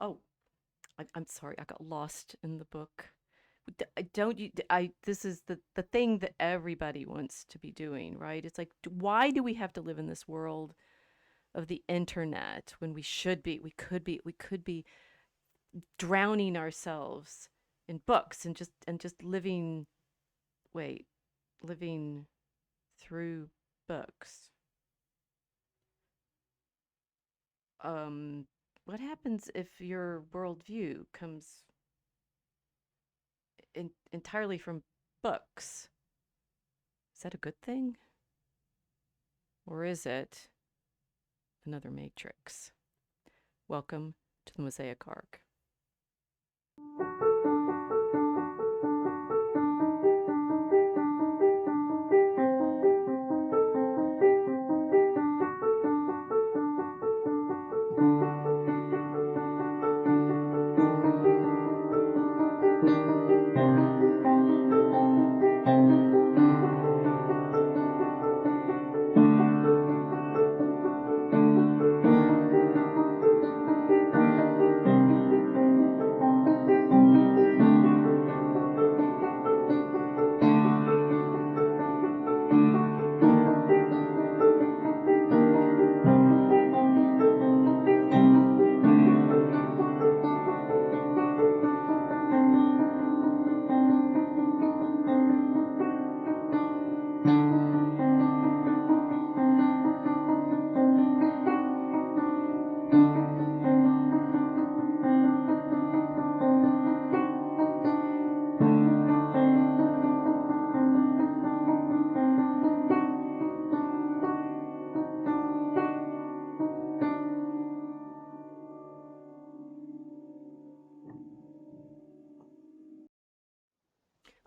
Oh, I'm sorry, I got lost in the book. Don't you? This is the thing that everybody wants to be doing, right? It's like, why do we have to live in this world of the internet when we could be drowning ourselves in books and just wait, living through books. Um, what happens if your worldview comes entirely from books? Is that a good thing? Or is it another matrix? Welcome to the Mosaic Ark.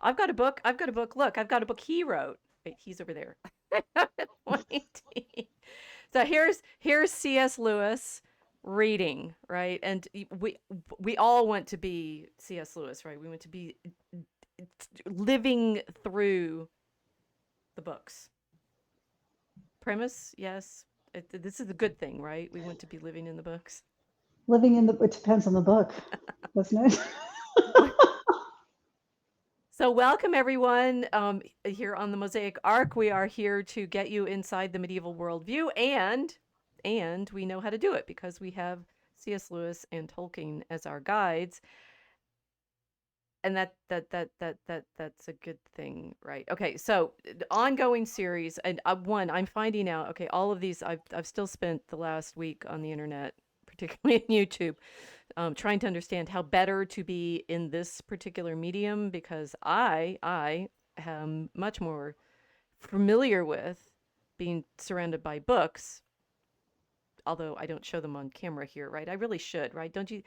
I've got a book. I've got a book. Look, I've got a book he wrote. Wait, he's over there. Pointing. So here's C.S. Lewis reading, right? And we all want to be C.S. Lewis, right? We want to be living through the books. Premise, yes. This is a good thing, right? We want to be living in the books. Living in the, it depends on the book, doesn't it? So welcome everyone here on the Mosaic Ark. We are here to get you inside the medieval worldview, and we know how to do it because we have C.S. Lewis and Tolkien as our guides, and that's a good thing, right? Okay, so the ongoing series, and I'm finding out. Okay, all of these I've still spent the last week on the internet, particularly in YouTube, trying to understand how better to be in this particular medium because I am much more familiar with being surrounded by books, although I don't show them on camera here, right? I really should, right? Don't you?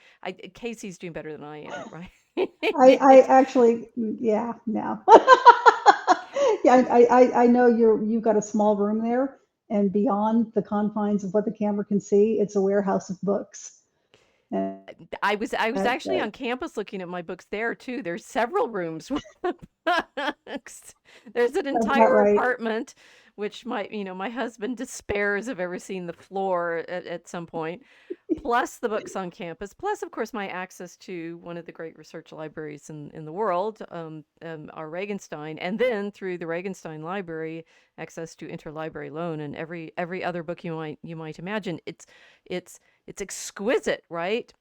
Casey's doing better than I am, right? I actually, yeah, no. Yeah, I know you've got a small room there, and beyond the confines of what the camera can see, it's a warehouse of books. And I was actually on campus looking at my books there too. There's several rooms with the books. There's an that's about entire right. apartment, which my husband despairs of ever seeing the floor at some point. Plus the books on campus. Plus, of course, my access to one of the great research libraries in the world, our Regenstein, and then through the Regenstein Library, access to interlibrary loan and every other book you might imagine. It's exquisite, right?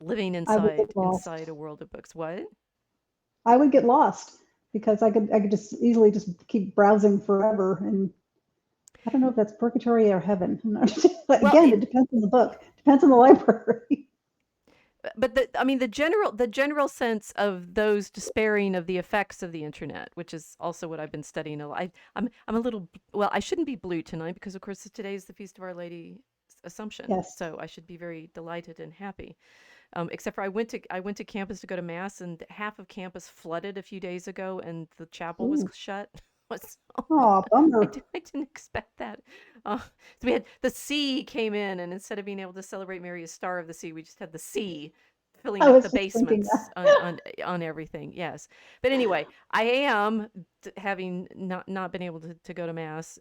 Living I would inside get lost. inside a world of books. What? I would get lost because I could just easily just keep browsing forever, and I don't know if that's purgatory or heaven. I'm not, but Well, again, it depends on the book, depends on the library. but the general sense of those despairing of the effects of the internet, which is also what I've been studying a lot. I'm a little well. I shouldn't be blue tonight because, of course, today is the feast of Our Lady Assumption, Yes. so I should be very delighted and happy. Except for I went to campus to go to mass, and half of campus flooded a few days ago, and the chapel was Ooh. shut. So Oh, bummer. I didn't expect that. So we had the sea came in, and instead of being able to celebrate Mary as Star of the Sea, we just had the sea filling I up the was just thinking basements on everything. Yes, but anyway, I am having not been able to go to mass,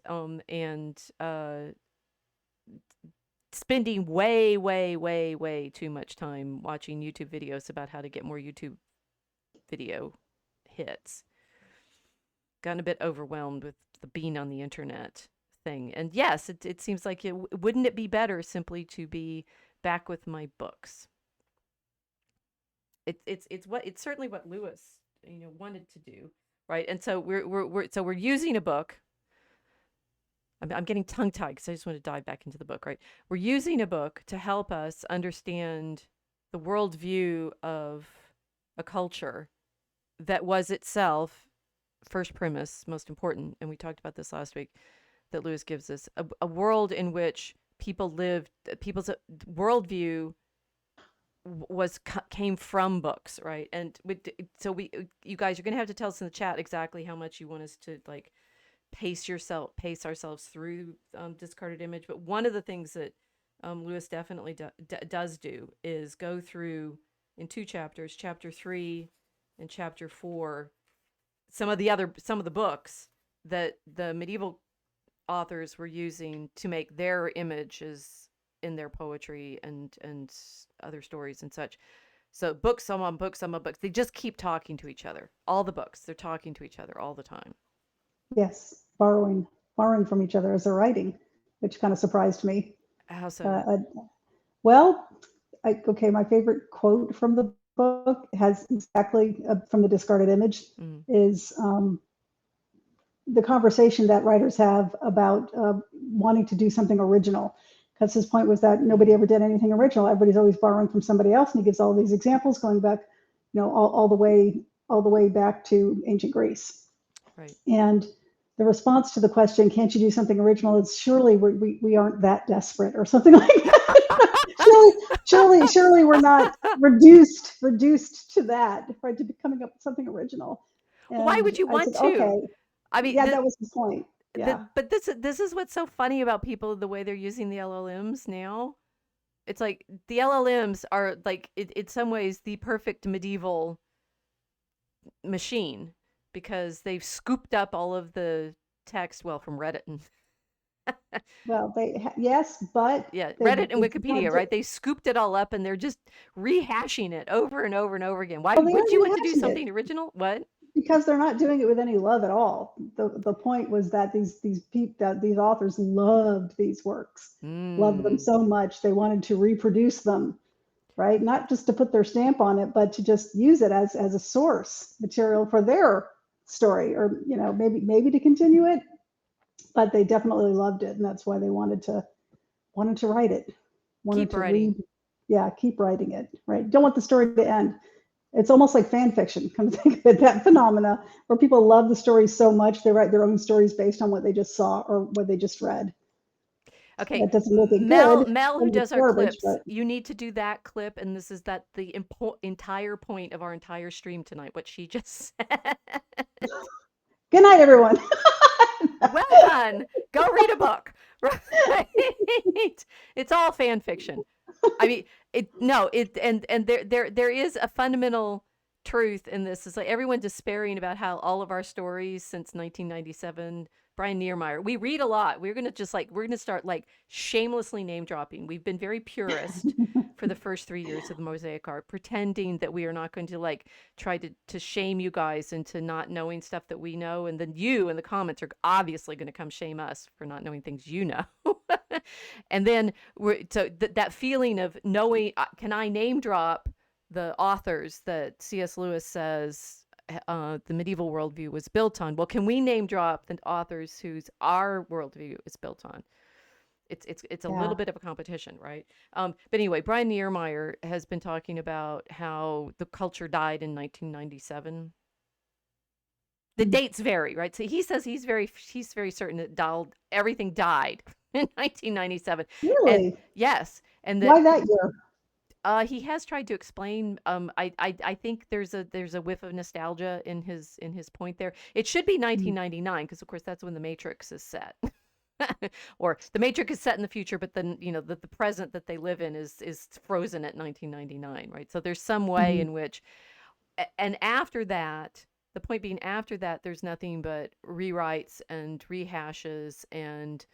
and spending way, way, way, way too much time watching YouTube videos about how to get more YouTube video hits. Gotten a bit overwhelmed with the being on the internet thing. And yes, it seems like wouldn't it be better simply to be back with my books? It's certainly what Lewis wanted to do, right? And so we're using a book. I'm getting tongue tied because I just want to dive back into the book, right? We're using a book to help us understand the worldview of a culture that was itself, first premise, most important, and we talked about this last week, that Lewis gives us a world in which people's worldview came from books, right? And so you guys are going to have to tell us in the chat exactly how much you want us to like pace ourselves through discarded image. But one of the things that Lewis definitely does do is go through in two chapters, chapter 3 and chapter 4, some of the books that the medieval authors were using to make their images in their poetry and other stories and such. So books on books on books. They just keep talking to each other. All the books, they're talking to each other all the time. Yes, borrowing from each other as they're writing, which kind of surprised me. How so? Well, okay, my favorite quote from the book has exactly from the discarded image is the conversation that writers have about wanting to do something original. Because his point was that nobody ever did anything original. Everybody's always borrowing from somebody else, and he gives all these examples going back, all the way back to ancient Greece. Right. And the response to the question, "Can't you do something original?" is surely we aren't that desperate, or something like that. surely we're not reduced to that, right? To be coming up with something original. And why would you I want said, to? okay, I mean, yeah, that was the point. Yeah. but this is what's so funny about people, the way they're using the LLMs now. It's like the LLMs are like in some ways the perfect medieval machine because they've scooped up all of the text, well, from Reddit and Well, yes, but yeah, they Reddit and not Wikipedia, right? They scooped it all up and they're just rehashing it over and over and over again. Why well, they would aren't you want to do rehashing it something original? What? because they're not doing it with any love at all. The point was that these authors loved these works, loved them so much they wanted to reproduce them, right? Not just to put their stamp on it, but to just use it as a source material for their story, or maybe to continue it. But they definitely loved it, and that's why they wanted to write it, wanted Keep to writing. keep writing it, right? Don't want the story to end. It's almost like fan fiction. Come to think of it, that phenomena where people love the story so much they write their own stories based on what they just saw or what they just read. Okay, That doesn't make it good. Mel, who It's does our garbage, clips, but you need to do that clip, and this is the entire point of our entire stream tonight. What she just said. good night, everyone. Well done. Go read a book. Right? It's all fan fiction. I mean, and there is a fundamental truth in this. It's like everyone despairing about how all of our stories since 1997, Brian Niermeyer, we read a lot. We're going to start like shamelessly name dropping. We've been very purist for the first 3 years of the Mosaic Ark, pretending that we are not going to like try to shame you guys into not knowing stuff that we know, and then you in the comments are obviously going to come shame us for not knowing things you know. And then that feeling of knowing, can I name drop the authors that C.S. Lewis says the medieval worldview was built on? Well, can we name drop the authors whose our worldview is built on? It's a little bit of a competition, right? But anyway, Brian Niermeyer has been talking about how the culture died in 1997. The dates vary, right? So he says he's very certain that everything died in 1997. And Really? yes, and that Why that year? he has tried to explain. I think there's a whiff of nostalgia in his point there. It should be 1999 because of course that's when the Matrix is set. Or the Matrix is set in the future, but then the present that they live in is frozen at 1999, right? So there's some way in which, and after that, the point being after that, there's nothing but rewrites and rehashes and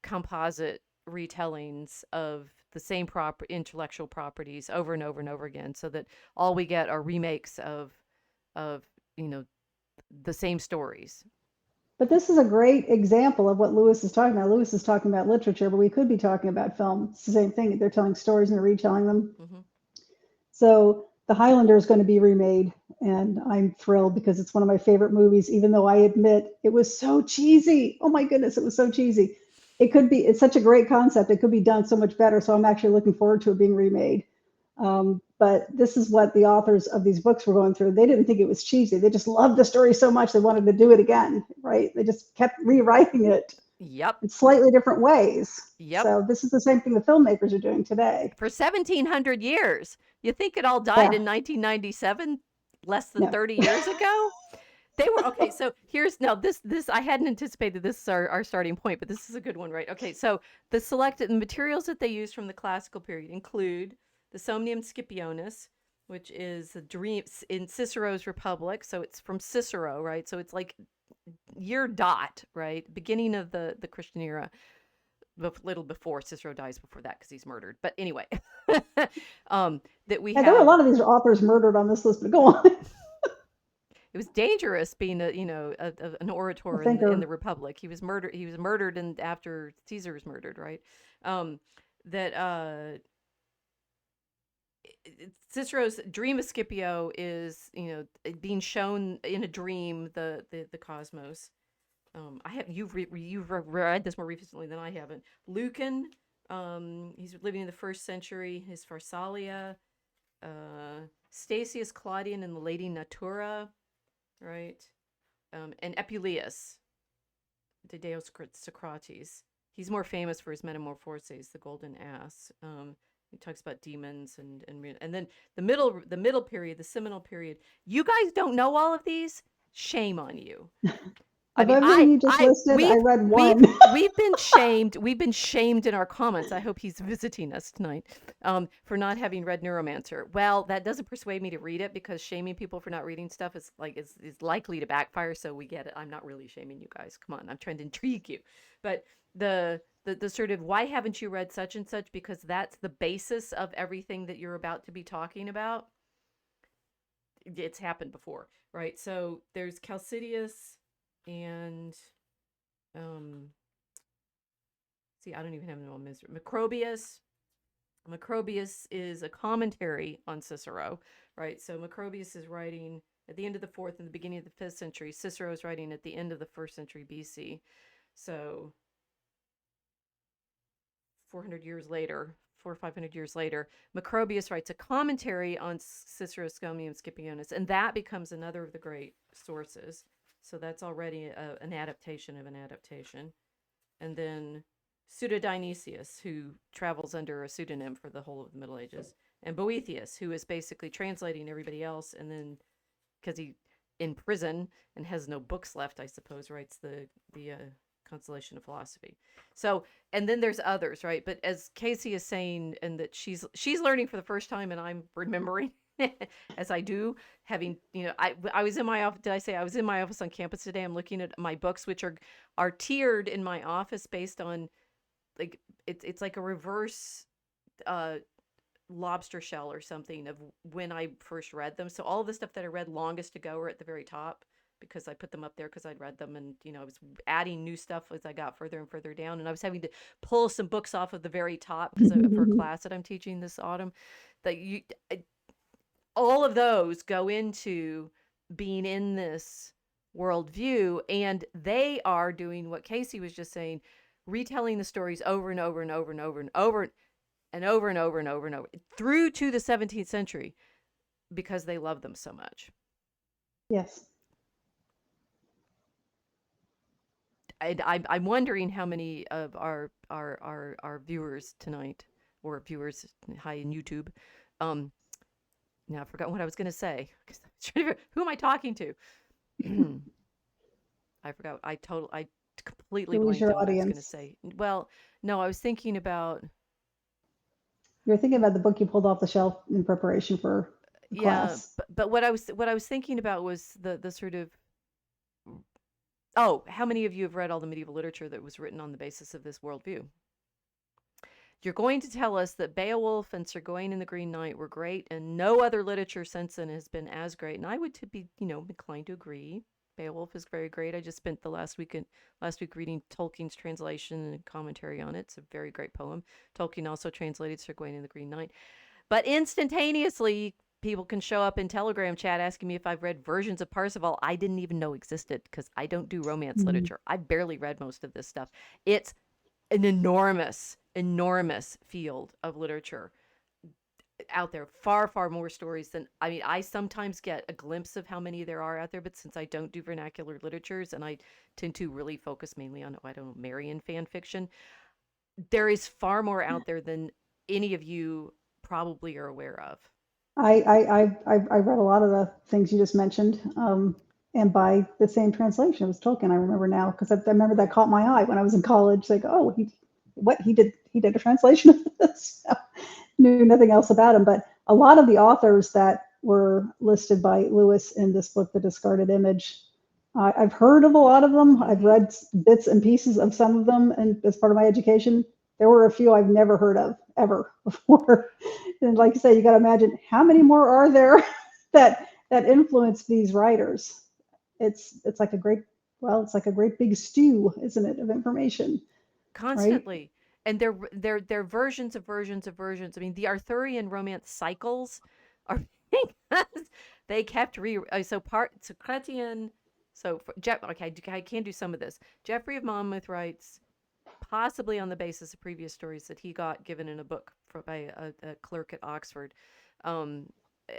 composite retellings of the same intellectual properties over and over and over again, so that all we get are remakes of you know the same stories. But this is a great example of what Lewis is talking about. Lewis is talking about literature, but we could be talking about film. It's the same thing. They're telling stories and they're retelling them. Hmm. So The Highlander is going to be remade, and I'm thrilled because it's one of my favorite movies, even though I admit it was so cheesy. Oh my goodness, it was so cheesy. It's such a great concept. It could be done so much better. So I'm actually looking forward to it being remade. But this is what the authors of these books were going through. They didn't think it was cheesy. They just loved the story so much they wanted to do it again, right? They just kept rewriting it Yep. in slightly different ways. Yep. So this is the same thing the filmmakers are doing today. For 1700 years. You think it all died Yeah. in 1997, less than No. 30 years ago? They were okay. So here's now this I hadn't anticipated this is our starting point, but this is a good one, right? Okay, so the selected materials that they use from the classical period include the Somnium Scipionis, which is a dream in Cicero's Republic. So it's from Cicero, right? So it's like year dot, right? Beginning of the Christian era, little before Cicero dies before that because he's murdered. But anyway, that we Yeah, there were a have. lot of these authors murdered on this list, but go on. It was dangerous being an A orator in the thinker. Republic. He was murdered. He was murdered, and after Caesar was murdered, right? That Cicero's dream of Scipio is being shown in a dream the cosmos. You've read this more recently than I haven't. Lucan, he's living in the 1st century. His Pharsalia, Statius Claudian in the Lady Natura, right? And Epulius, the Deus Socrates. He's more famous for his Metamorphoses, the Golden Ass. He talks about demons and then the middle period, the seminal period. You guys don't know all of these? Shame on you. I Of mean, everything you just listed, I read one. we've been shamed. We've been shamed in our comments. I hope he's visiting us tonight, for not having read Neuromancer. Well, that doesn't persuade me to read it because shaming people for not reading stuff is likely to backfire. So we get it. I'm not really shaming you guys. Come on, I'm trying to intrigue you. But the sort of why haven't you read such and such? Because that's the basis of everything that you're about to be talking about. It's happened before, right? So there's Chalcidius and see, I don't even have them on Mr. Macrobius. Macrobius is a commentary on Cicero, right? So Macrobius is writing at the end of the 4th and the beginning of the 5th century. Cicero is writing at the end of the 1st century BC. So 400 years later, 400 or 500 years later, Macrobius writes a commentary on Cicero's Somnium Scipionis, and that becomes another of the great sources. So that's already an adaptation of an adaptation. And then Pseudo-Dionysius, who travels under a pseudonym for the whole of the Middle Ages. And Boethius, who is basically translating everybody else. And then, because he in prison and has no books left, I suppose, writes the Consolation of Philosophy. So, and then there's others, right? But as Casey is saying, and that she's learning for the first time, and I'm remembering as I do, having I was in my office. Did I say I was in my office on campus today? I'm looking at my books, which are tiered in my office based on like it's like a reverse lobster shell or something of when I first read them. So all of the stuff that I read longest to go are at the very top because I put them up there because I'd read them, and I was adding new stuff as I got further and further down, and I was having to pull some books off of the very top because for a class that I'm teaching this autumn. That all of those go into being in this worldview, and they are doing what Casey was just saying, retelling the stories over and over and over and over and over and over and over and over and over through to the 17th century because they love them so much. Yes. I'm wondering how many of our viewers tonight, or viewers hi in YouTube, now I've forgotten what I was going to say. Who am I talking to? I forgot. I completely Who is blanked your on what I was going to audience? say. Well, no, I was thinking about You're thinking about the book you pulled off the shelf in preparation for yeah, class. but what I was thinking about was the sort of how many of you have read all the medieval literature that was written on the basis of this worldview? You're going to tell us that Beowulf and Sir Gawain and the Green Knight were great, and no other literature since then has been as great. And I would to be, inclined to agree. Beowulf is very great. I just spent the last week reading Tolkien's translation and commentary on it. It's a very great poem. Tolkien also translated Sir Gawain and the Green Knight. But instantaneously, people can show up in Telegram chat asking me if I've read versions of Parsifal I didn't even know existed because I don't do romance Mhm. literature. I barely read most of this stuff. It's an enormous, enormous field of literature out there. Far, far more stories than, I mean, I sometimes get a glimpse of how many there are out there, but since I don't do vernacular literatures and I tend to really focus mainly on, I don't know, Marian fan fiction, there is far more out there than any of you probably are aware of. I read a lot of the things you just mentioned, and by the same translation. It was Tolkien. I remember now because I remember that caught my eye when I was in college. Like, oh, he did a translation of this. Knew nothing else about him, but a lot of the authors that were listed by Lewis in this book, The Discarded Image, I've heard of a lot of them. I've Mm-hmm. read bits and pieces of some of them, and as part of my education, there were a few I've never heard of ever before. And like you say, you got to imagine how many more are there that influence these writers. It's like a great it's like a great big stew, isn't it, of information, right? Constantly. And they're versions of versions of versions. I mean, the Arthurian romance cycles are because they kept so Chrétien. So okay, I can do some of this. Geoffrey of Monmouth writes possibly on the basis of previous stories that he got given in a book by a clerk at Oxford. Um,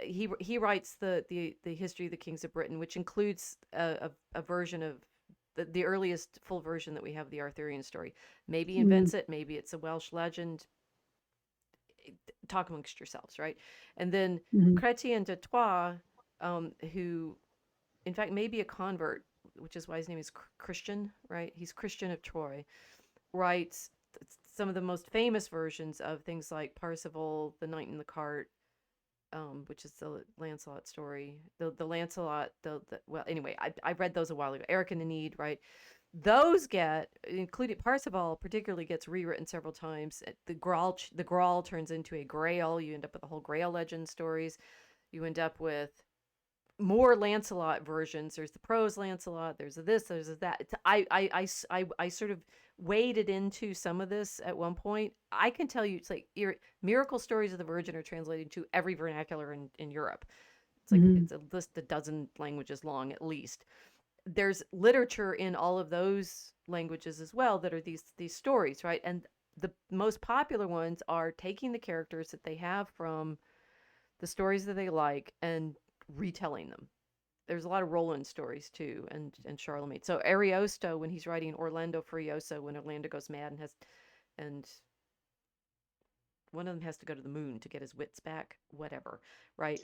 he writes the history of the kings of Britain, which includes a version of the earliest full version that we have of the Arthurian story. Maybe he Mm-hmm. invents it, maybe it's a Welsh legend. Talk amongst yourselves, right? And then Mm-hmm. Chrétien de Troyes, who in fact may be a convert, which is why his name is Christian, right? He's Christian of Troy, writes some of the most famous versions of things like Parsifal, The Knight in the Cart, which is the Lancelot story. The Lancelot, well, anyway, I read those a while ago. Eric and Enid, right? Those get, including Parsifal, particularly gets rewritten several times. The Grawl turns into a Grail. You end up with the whole Grail legend stories. You end up with more Lancelot versions. There's the prose Lancelot. There's a this. There's a that. I sort of waded into some of this at one point. I can tell you, it's like miracle stories of the Virgin are translated to every vernacular in Europe. It's like Mm-hmm. it's a list a dozen languages long at least. There's literature in all of those languages as well that are these stories, right? And the most popular ones are taking the characters that they have from the stories that they like and retelling them. There's a lot of Roland stories too, and Charlemagne. So Ariosto, when he's writing Orlando Furioso, when Orlando goes mad and one of them has to go to the moon to get his wits back, whatever, right?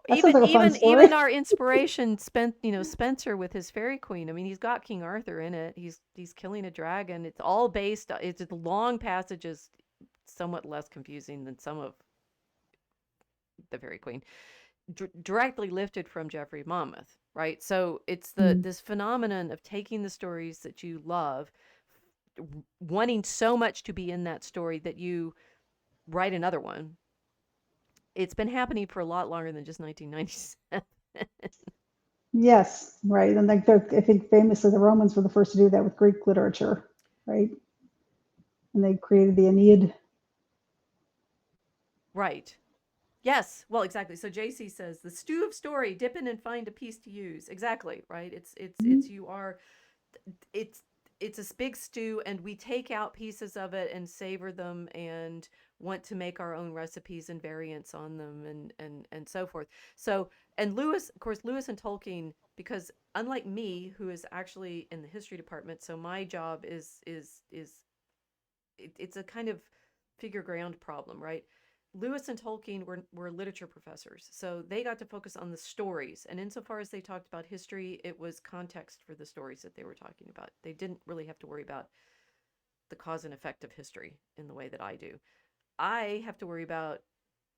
That sounds like a fun Even story. our inspiration spent Spencer with his fairy queen. I mean, he's got King Arthur in it. He's killing a dragon. It's all based. It's the long passages, somewhat less confusing than some of the fairy queen, directly lifted from Geoffrey Monmouth, right? So it's Mm-hmm. this phenomenon of taking the stories that you love, wanting so much to be in that story that you write another one. It's been happening for a lot longer than just 1997. Yes, right. And like I think famously the Romans were the first to do that with Greek literature, right? And they created the Aeneid. Right. Yes. Well, exactly. So JC says the stew of story, dip in and find a piece to use. Exactly. Right. It's you are it's it's a big stew and we take out pieces of it and savor them and want to make our own recipes and variants on them and so forth. So, and Lewis, of course, Lewis and Tolkien, because unlike me who is actually in the history department, so my job it's a kind of figure ground problem, right? Lewis and Tolkien were literature professors, so they got to focus on the stories. And insofar as they talked about history, it was context for the stories that they were talking about. They didn't really have to worry about the cause and effect of history in the way that I do. I have to worry about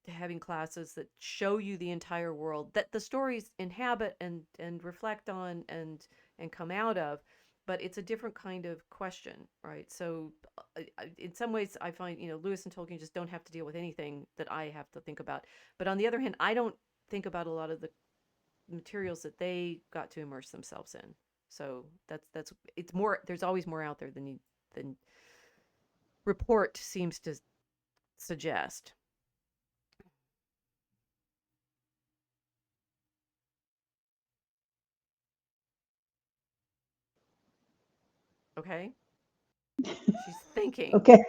having classes that show you the entire world that the stories inhabit and reflect on and come out of. but it's a different kind of question, right? So, in some ways, I find, Lewis and Tolkien just don't have to deal with anything that I have to think about. But on the other hand, I don't think about a lot of the materials that they got to immerse themselves in. So that's it's more. There's always more out there than report seems to suggest. Okay, she's thinking. Okay.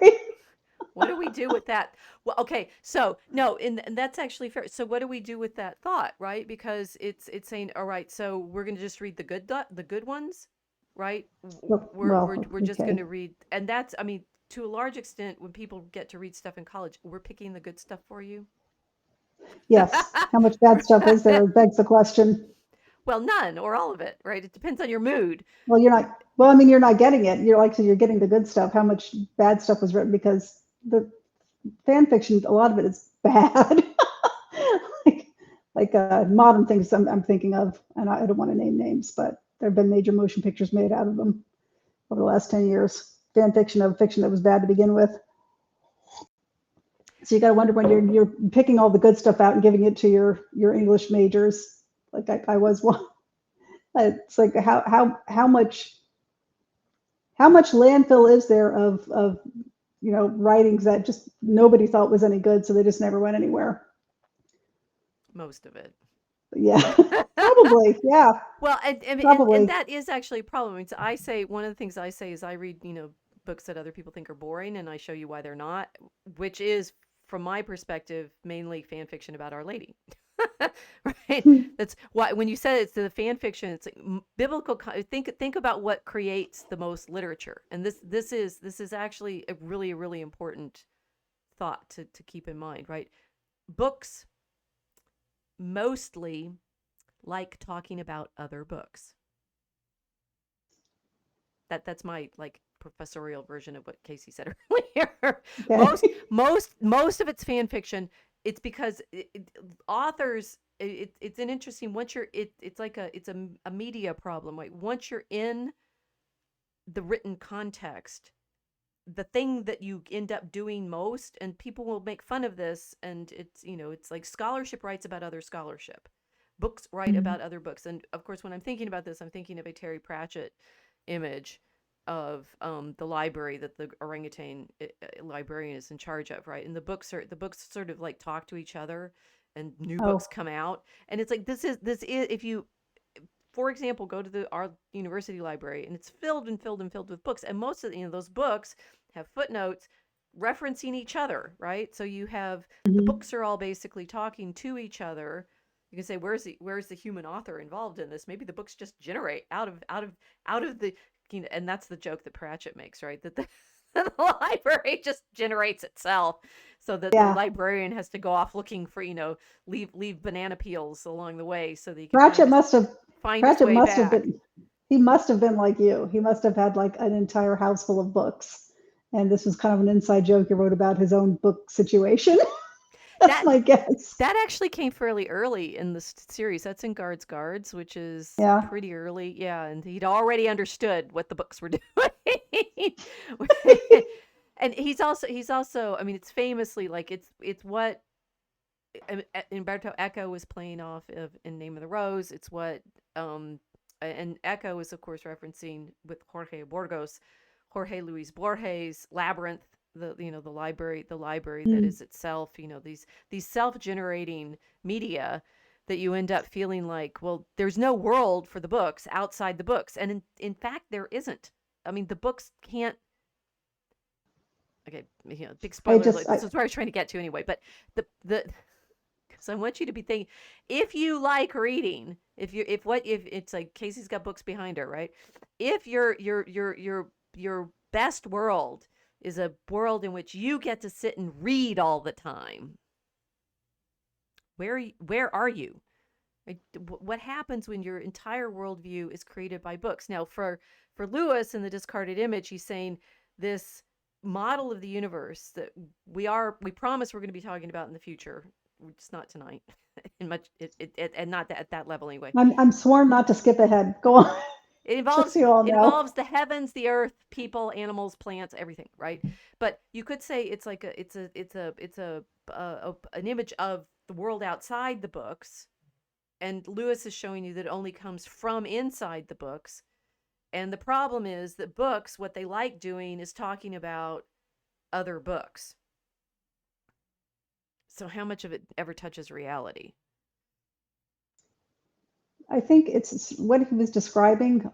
What do we do with that? Well, okay, so no, and that's actually fair. So what do we do with that thought, right? Because it's saying, all right, so we're going to just read the good ones, right? We're just going Okay. to read, and that's, I mean, to a large extent, when people get to read stuff in college, we're picking the good stuff for you. Yes. How much bad stuff is there? Begs the question. Well, none or all of it, right? It depends on your mood. Well, you're not. Well, I mean, you're not getting it. You're like, so you're getting the good stuff. How much bad stuff was written? Because the fan fiction, a lot of it is bad. like, modern things I'm thinking of, and I don't want to name names, but there have been major motion pictures made out of them over the last 10 years. Fan fiction of fiction that was bad to begin with. So you got to wonder when you're picking all the good stuff out and giving it to your English majors, like I was one. It's like how much landfill is there of writings that just nobody thought was any good, so they just never went anywhere. Most of it. Yeah, probably. Yeah, Well, and probably. that is actually a problem. I mean, I say one of the things I say is I read, books that other people think are boring, and I show you why they're not, which is, from my perspective, mainly fan fiction about Our Lady. Right? That's why when you said it's the fan fiction, it's like biblical. Think about what creates the most literature, and this is actually a really important thought to keep in mind, right? Books mostly like talking about other books. That's my like professorial version of what Casey said earlier. most Okay. most of it's fan fiction. It's because authors. It's an interesting, once you're it's like a media problem, right? Once you're in the written context, the thing that you end up doing most, and people will make fun of this, and it's like scholarship writes about other scholarship, books write about other books. And of course, when I'm thinking about this, I'm thinking of a Terry Pratchett image of the library that the orangutan librarian is in charge of, right? And the books sort of like talk to each other, and new books Oh, come out, and it's like this is if you, for example, go to our university library, and it's filled and filled and filled with books, and most of those books have footnotes referencing each other, right? So you have, the mhm. books are all basically talking to each other. You can say, where's the human author involved in this? Maybe the books just generate out of the, and that's the joke that Pratchett makes, right? That the the library just generates itself, so that the Yeah. librarian has to go off looking for, leave banana peels along the way so that he can Pratchett must have find his Pratchett way must have back. been he must have been like you. He must have had like an entire house full of books. And this was kind of an inside joke he wrote about his own book situation. That's That my guess. that actually came fairly early in the series. That's in Guards, which is Yeah. pretty early. Yeah, and he'd already understood what the books were doing. And he's also, I mean, it's famously like it's what Umberto Eco was playing off of in Name of the Rose. It's what and Eco is of course referencing with Jorge Luis Borges, Labyrinth, the library that Mm. is itself, these self-generating media that you end up feeling like, well, there's no world for the books outside the books, and in fact there isn't. I mean, the books can't. Okay, big I spoiler just alert. This is where I was trying to get to anyway. But the because I want you to be thinking, if you like reading, if it's like Casey's got books behind her, right? If your best world is a world in which you get to sit and read all the time, where are you? Like, what happens when your entire worldview is created by books? Now, for Lewis in the discarded image, he's saying this model of the universe that we promise we're going to be talking about in the future, just not tonight, and not at that level anyway. I'm sworn not to skip ahead. Go on. just so you all it know. involves the heavens, the earth, people, animals, plants, everything, right? But you could say it's like an image of the world outside the books, and Lewis is showing you that it only comes from inside the books. And the problem is that books, what they like doing is talking about other books. So how much of it ever touches reality? I think it's what he was describing,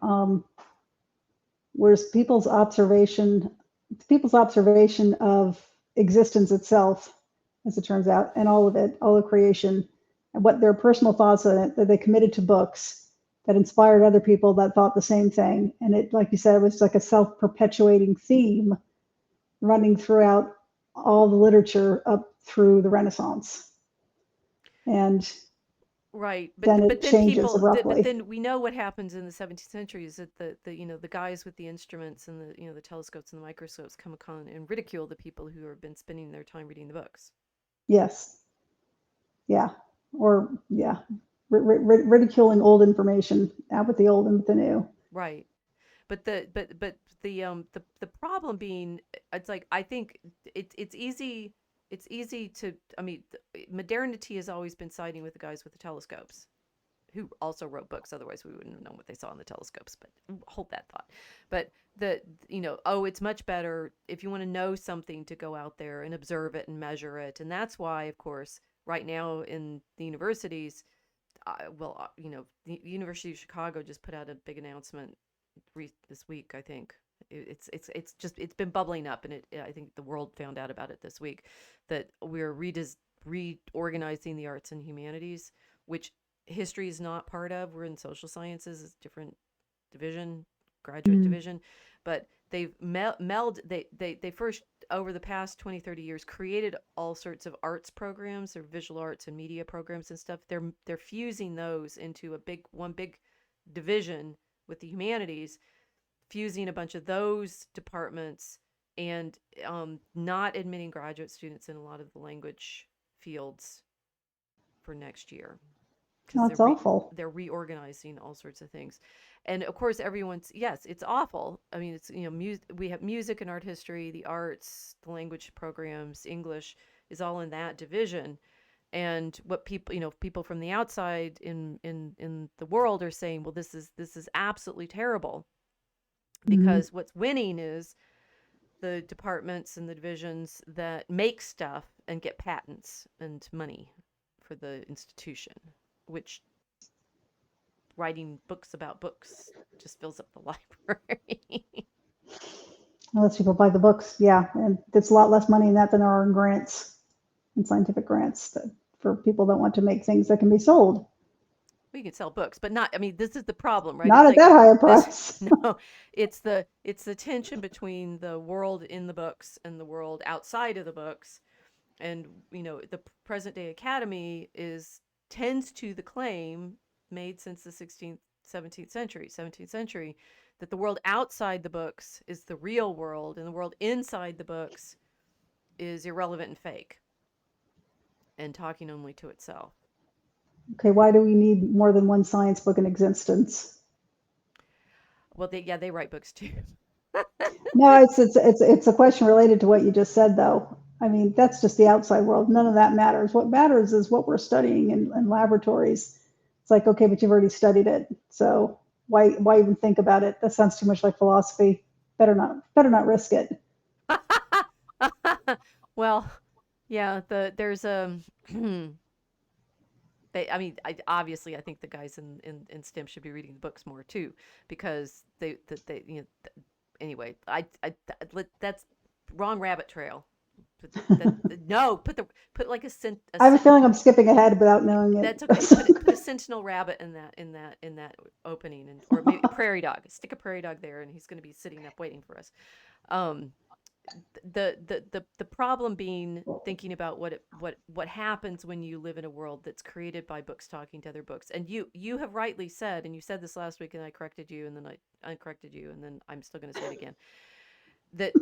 was people's observation of existence itself, as it turns out, and all of it, all of creation, and what their personal thoughts on it, that they committed to books that inspired other people that thought the same thing. And it, like you said, it was like a self-perpetuating theme running throughout all the literature up through the Renaissance. And Right, then but it then changes but abruptly. then we know what happens in the 17th century is that the guys with the instruments and the telescopes and the microscopes come upon and ridicule the people who have been spending their time reading the books. Yes. Yeah. Or, yeah. Ridiculing old information, out with the old and with the new. Right. But the problem being it's like I think it's easy to I mean modernity has always been siding with the guys with the telescopes who also wrote books. Otherwise, we wouldn't have known what they saw in the telescopes. But hold that thought. But oh, it's much better if you want to know something to go out there and observe it and measure it. And that's why, of course, right now in the universities, the University of Chicago just put out a big announcement this week. I think it's been bubbling up, and I think the world found out about it this week that we're reorganizing the arts and humanities, which history is not part of. We're in social sciences, it's different division, graduate Mm. division, but they've they first over the past 20, 30 years created all sorts of arts programs or visual arts and media programs and stuff. They're fusing those into one big division with the humanities, fusing a bunch of those departments and not admitting graduate students in a lot of the language fields for next year because That's awful. they're reorganizing all sorts of things. And of course everyone's yes, it's awful. I mean, it's we have music and art history, the arts, the language programs, English is all in that division. And what people from the outside in the world are saying, well, this is absolutely terrible Mm. because what's winning is the departments and the divisions that make stuff and get patents and money for the institution, which writing books about books just fills up the library. Unless people buy the books, yeah. And there's a lot less money in that than there are in grants and scientific grants that, for people that want to make things that can be sold. We can sell books, but not. I mean, this is the problem, right? Not It's at like that high a this. price. No, it's the tension between the world in the books and the world outside of the books. And the present day academy is tends to the claim made since the 16th 17th century that the world outside the books is the real world and the world inside the books is irrelevant and fake and talking only to itself. Okay, why do we need more than one science book in existence? Well, they write books too. No, it's a question related to what you just said, though. I mean, that's just the outside world. None of that matters. What matters is what we're studying in laboratories. It's like, okay, but you've already studied it, so why even think about it? That sounds too much like philosophy. Better not risk it. Well, yeah, there's I mean, obviously, I think the guys in STEM should be reading the books more too, because anyway, that's wrong rabbit trail. No, put like I have a feeling I'm skipping ahead without knowing that's it. okay. Put a sentinel rabbit in that opening, and or maybe a prairie dog. Stick a prairie dog there, and he's going to be sitting up waiting for us. Um, the problem being thinking about what happens when you live in a world that's created by books talking to other books. And you have rightly said, and you said this last week, and I corrected you, and then I corrected you, and then I'm still going to say it again, that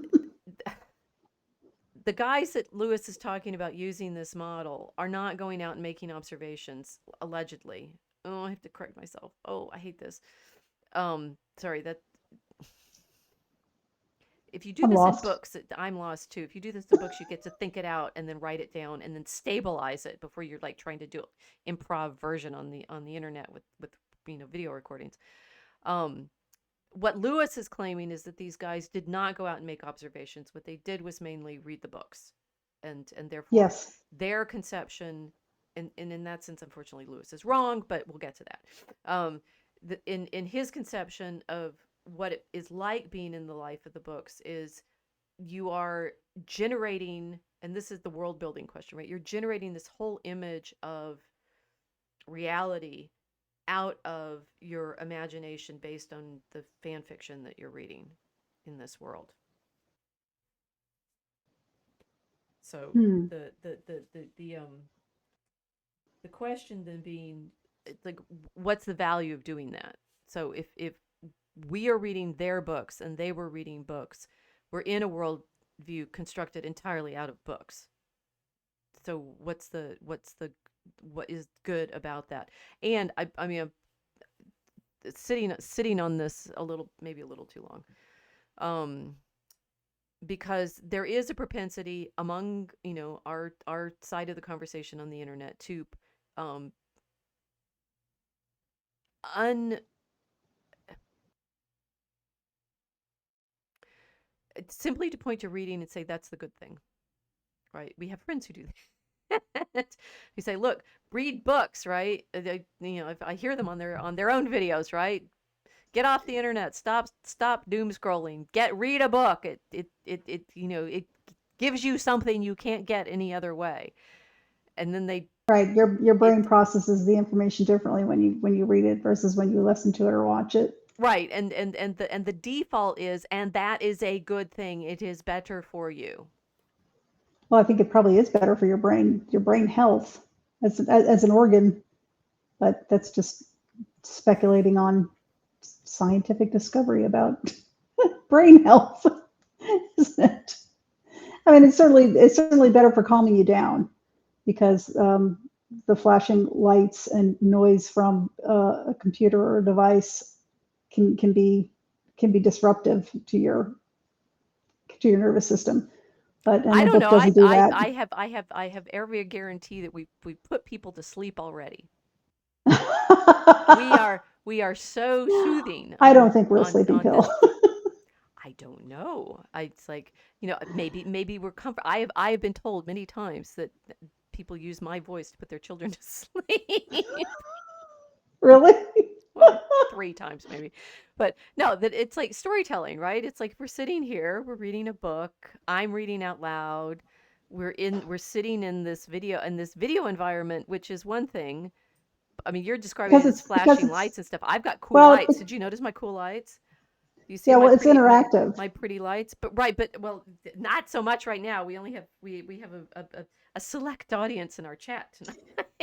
the guys that Lewis is talking about using this model are not going out and making observations allegedly. Oh, I have to correct myself. Oh, I hate this. sorry, that if you do I'm this in lost. books, I'm lost too. If you do this in books, you get to think it out and then write it down and then stabilize it before you're like trying to do improv version on the internet with video recordings. Um, what Lewis is claiming is that these guys did not go out and make observations. What they did was mainly read the books, and therefore Yes. their conception, and in that sense, unfortunately, Lewis is wrong, but we'll get to that. In his conception of what it is like being in the life of the books is you are generating, and this is the world building question, right? You're generating this whole image of reality out of your imagination based on the fan fiction that you're reading in this world. So Hmm. the question then being like, what's the value of doing that? So if we are reading their books and they were reading books, we're in a world view constructed entirely out of books. So what is good about that? And I mean, I'm sitting on this a little, maybe a little too long. Because there is a propensity among our side of the conversation on the internet to um un simply to point to reading and say that's the good thing, right? We have friends who do that. We say, look, read books, right? If I hear them on their own videos, right? Get off the internet. Stop doom scrolling. Read a book. It gives you something you can't get any other way. And then they Right. Your brain it processes the information differently when you read it versus when you listen to it or watch it. right, and the default is, and that is a good thing. It is better for you. Well, I think it probably is better for your brain health as an organ, but that's just speculating on scientific discovery about brain health, isn't it? I mean, it's certainly better for calming you down because the flashing lights and noise from a computer or a device can be disruptive to your nervous system. And I a don't book know. doesn't do that. I have every guarantee that we put people to sleep already. We are so soothing I don't think we're a sleeping on pill. this. I don't know. It's like, maybe we're comfort. I have been told many times that people use my voice to put their children to sleep. Really? Well, three times maybe. But no, that it's like storytelling, right? It's like we're sitting here, we're reading a book, I'm reading out loud. We're sitting in this video environment, which is one thing. I mean, you're describing because it as it's because flashing it's lights and stuff. I've got cool well, lights. Did you notice my cool lights? Do you see yeah, my well, it's pretty interactive. my pretty lights? But right, but well, not so much right now. We only have we have a select audience in our chat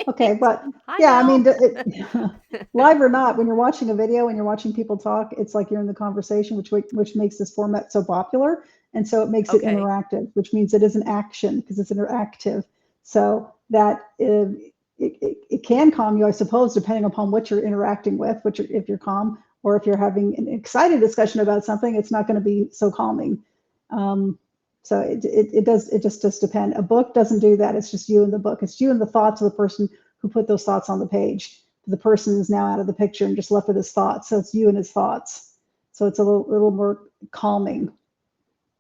Okay, tonight. but Hi, yeah, I mean, Mel. live or not, when you're watching a video and you're watching people talk, it's like you're in the conversation, which makes this format so popular, and so it makes it Okay. interactive, which means it is an action because it's interactive. So that it can calm you, I suppose, depending upon what you're interacting with. If you're calm, or if you're having an excited discussion about something, it's not going to be so calming. Um, so it just does depend. A book doesn't do that. It's just you and the book. It's you and the thoughts of the person who put those thoughts on the page. The person is now out of the picture and just left with his thoughts. So it's you and his thoughts. So it's a little more calming,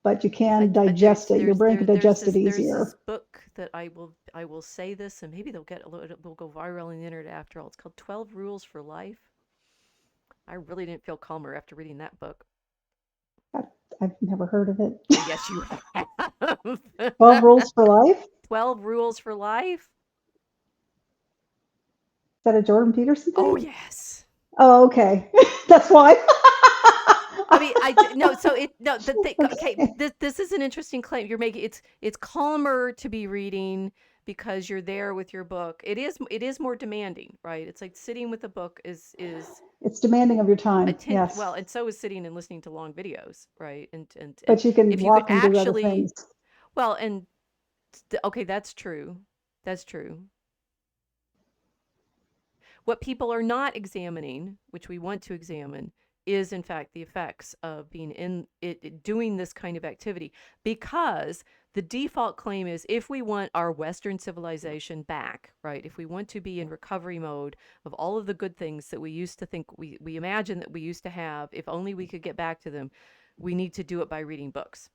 but you can digest it. Your brain can digest it There's this easier. book that I will say this, and maybe they'll go viral on the internet after all. It's called 12 Rules for Life. I really didn't feel calmer after reading that book. I've never heard of it. Yes, you have. 12 Rules for Life? Is 12 Rules for Life. that a Jordan Peterson Oh thing? yes. Oh, okay. That's why. I mean, I no. So it no. The thing. Okay, Okay. this is an interesting claim you're making. It's calmer to be reading because you're there with your book. It is more demanding, right? It's like sitting with a book is It's demanding of your time. well, Yes. and so is sitting and listening to long videos, right? And But you can if you could walk and do other actually, things. well, and okay, that's true. That's true. What people are not examining, which we want to examine, is in fact the effects of being in it, doing this kind of activity, because the default claim is, if we want our Western civilization back, right, if we want to be in recovery mode of all of the good things that we used to think, we imagine that we used to have, if only we could get back to them, we need to do it by reading books.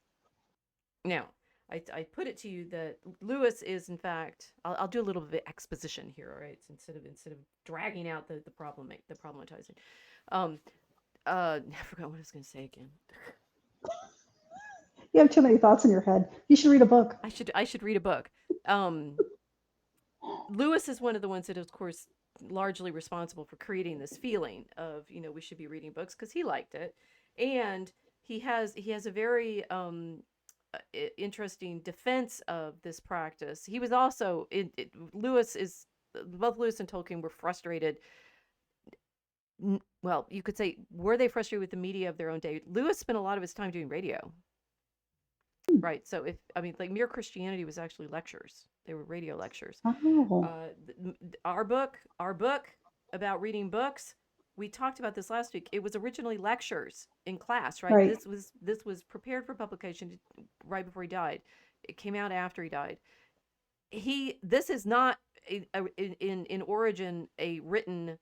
Now, I put it to you that Lewis is, in fact, I'll do a little bit of exposition here, all right? Instead of dragging out the problematizing. Um, I forgot what I was going to say again. You have too many thoughts in your head. You should read a book. I should read a book. Um, Lewis is one of the ones that is, of course, largely responsible for creating this feeling of, we should be reading books, because he liked it, and he has a very interesting defense of this practice. He was also Lewis is both Lewis and Tolkien were frustrated. Well, you could say, were they frustrated with the media of their own day? Lewis spent a lot of his time doing radio, right? So like Mere Christianity was actually lectures. They were radio lectures. Oh, Our book about reading books, we talked about this last week. It was originally lectures in class, right? right. This was prepared for publication right before he died. It came out after he died. This is not in origin a written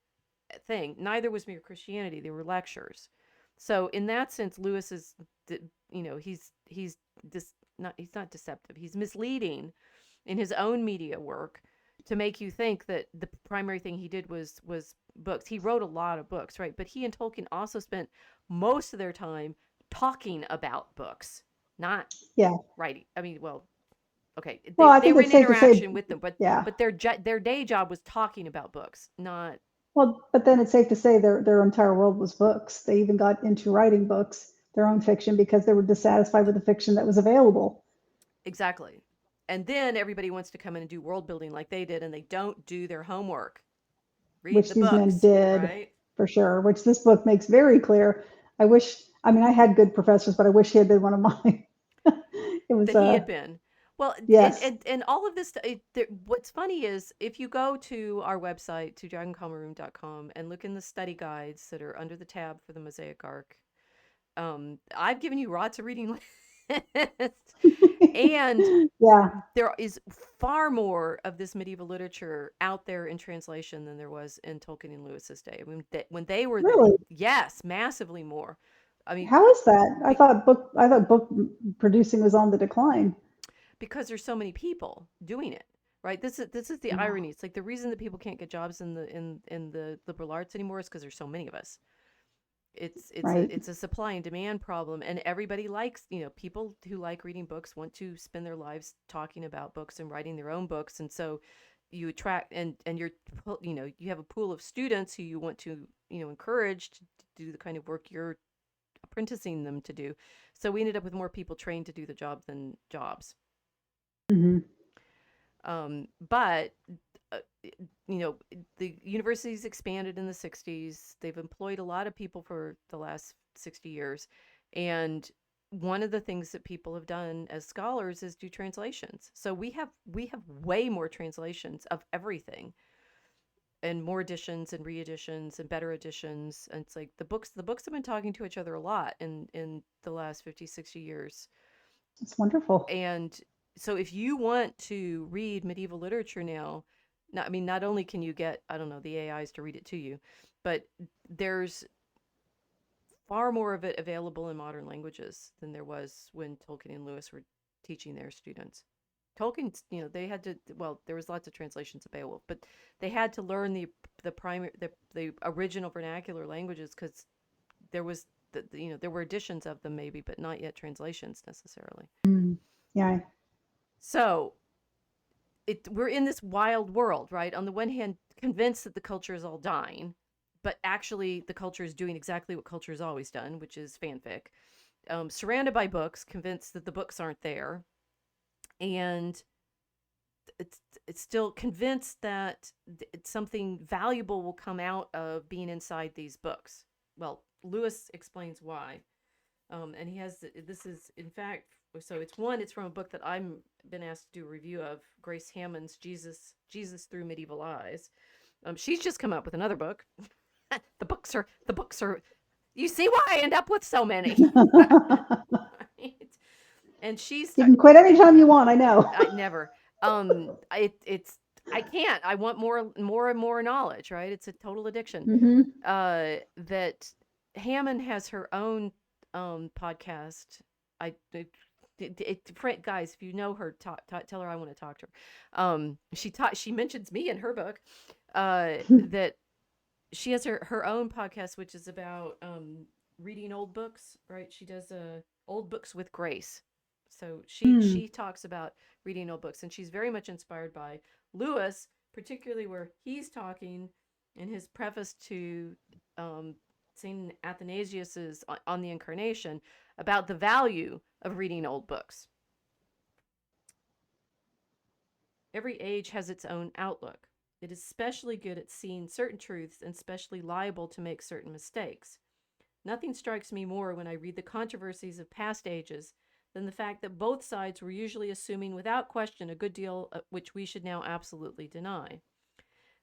thing. Neither was Mere Christianity. They were lectures. So in that sense, Lewis is, he's he's not deceptive. He's misleading in his own media work to make you think that the primary thing he did was books. He wrote a lot of books, right? But he and Tolkien also spent most of their time talking about books, not Yeah. writing. I mean, well, okay, Well, I they think were it's in safe to say, interaction with them, but yeah. their day job was talking about books, not Well, but then it's safe to say their entire world was books. They even got into writing books, their own fiction, because they were dissatisfied with the fiction that was available, exactly. And then everybody wants to come in and do world building like they did, and they don't do their homework. Read which the these men books, did right? for sure, which this book makes very clear. I wish, I mean, I had good professors, but I wish he had been one of mine. It was, That he had been. Well, and yes. and all of this. What's funny is, if you go to our website, to dragoncolmaroon.com, and look in the study guides that are under the tab for the Mosaic Ark, I've given you lots of reading lists, and Yeah, there is far more of this medieval literature out there in translation than there was in Tolkien and Lewis's day. When they were there, really. yes, massively more. I mean, How is that? be, I thought book producing was on the decline. because there's so many people doing it, right? This is the irony. It's like the reason that people can't get jobs in the liberal arts anymore is because there's so many of us. Right. It's a supply and demand problem, and everybody likes, people who like reading books want to spend their lives talking about books and writing their own books, and so you attract, and you have a pool of students who you want to, encourage to do the kind of work you're apprenticing them to do. So we ended up with more people trained to do the job than jobs. Hmm. But uh, the universities expanded in the 60s. They've employed a lot of people for the last 60 years. And one of the things that people have done as scholars is do translations. So we have way more translations of everything, and more editions and reeditions and better editions. And it's like the books have been talking to each other a lot in the last 50, 60 years. It's wonderful. And so if you want to read medieval literature now, not only can you get, I don't know, the AIs to read it to you, but there's far more of it available in modern languages than there was when Tolkien and Lewis were teaching their students. Tolkien's, they had to, well, there was lots of translations available, but they had to learn the original vernacular languages, because there was there were editions of them maybe, but not yet translations necessarily. Mm. Yeah. So we're in this wild world, right? On the one hand, convinced that the culture is all dying, but actually the culture is doing exactly what culture has always done, which is fanfic. Surrounded by books, convinced that the books aren't there, and it's still convinced that something valuable will come out of being inside these books. Well, Lewis explains why. And he has, this is in fact, so it's from a book that I've been asked to do a review of, Grace Hammond's Jesus Through Medieval Eyes. She's just come out with another book. The books are You see why I end up with so many. Right? And she's You can quit anytime you want, I know. I never. It's I can't. I want more and more knowledge, right? It's a total addiction. Hmm. That Hammond has her own podcast. Guys, if you know her, tell her I want to talk to her. She mentions me in her book. That she has her own podcast, which is about reading old books. Right? She does old books with grace. So she talks about reading old books, and she's very much inspired by Lewis, particularly where he's talking in his preface to Saint Athanasius's on the Incarnation about the value of reading old books. Every age has its own outlook. It is especially good at seeing certain truths and especially liable to make certain mistakes. Nothing strikes me more when I read the controversies of past ages than the fact that both sides were usually assuming without question a good deal which we should now absolutely deny.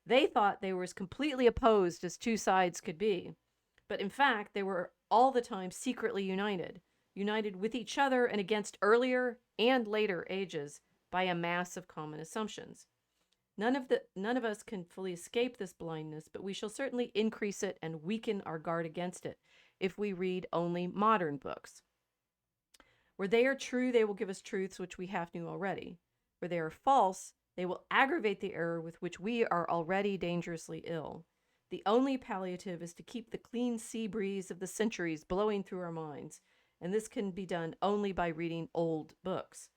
They thought they were as completely opposed as two sides could be, but in fact they were all the time secretly united, united with each other and against earlier and later ages by a mass of common assumptions. None of us can fully escape this blindness, but we shall certainly increase it and weaken our guard against it if we read only modern books. Where they are true, they will give us truths which we have knew already. Where they are false, they will aggravate the error with which we are already dangerously ill. The only palliative is to keep the clean sea breeze of the centuries blowing through our minds, and this can be done only by reading old books.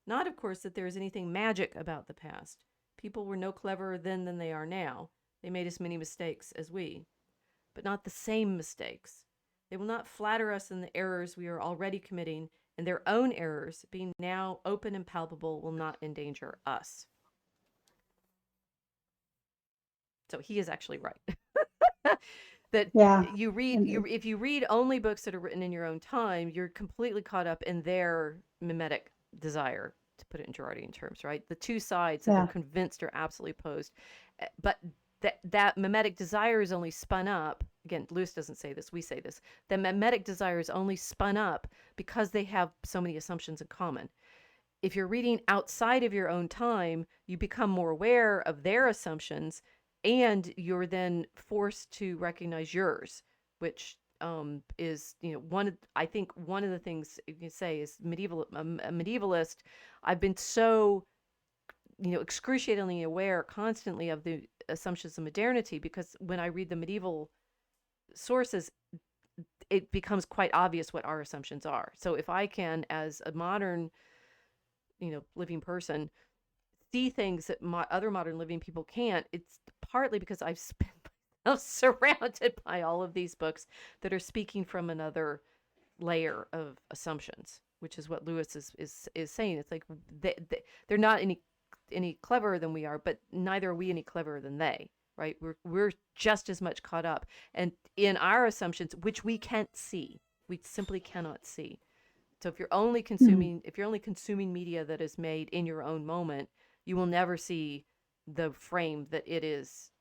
Not, of course, that there is anything magic about the past. People were no cleverer then than they are now. They made as many mistakes as we, but not the same mistakes. They will not flatter us in the errors we are already committing, and their own errors, being now open and palpable, will not endanger us. So he is actually right. That Yeah. you read And, you if you read only books that are written in your own time, you're completely caught up in their mimetic desire, to put it in Girardian terms, right? The two sides that they're yeah. convinced are absolutely opposed. But that mimetic desire is only spun up. Again, Lewis doesn't say this, we say this. The mimetic desire is only spun up because they have so many assumptions in common. If you're reading outside of your own time, you become more aware of their assumptions, and you're then forced to recognize yours, which is, I think one of the things you can say is a medievalist. I've been so, excruciatingly aware constantly of the assumptions of modernity, because when I read the medieval sources, it becomes quite obvious what our assumptions are. So if I can, as a modern, living person, see things that other modern living people can't, it's partly because I've spent myself surrounded by all of these books that are speaking from another layer of assumptions, which is what Lewis is saying. It's like they're not any cleverer than we are, but neither are we any cleverer than they. Right? We're just as much caught up, and in our assumptions, which we can't see, we simply cannot see. So Mhm. if you're only consuming media that is made in your own moment, you will never see the frame that it is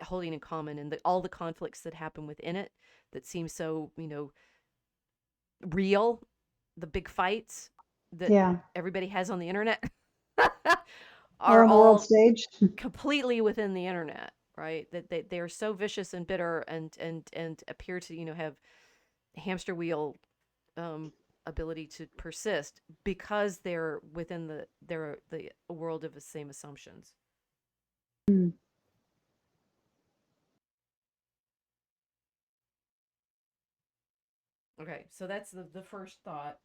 holding in common, and all the conflicts that happen within it that seem so, real, the big fights that Yeah. everybody has on the internet Or are on the world all stage. completely within the internet, right? That they are so vicious and bitter, and appear to, have hamster wheel um, ability to persist because they're within the world of the same assumptions. Mm. Okay, so that's the first thought.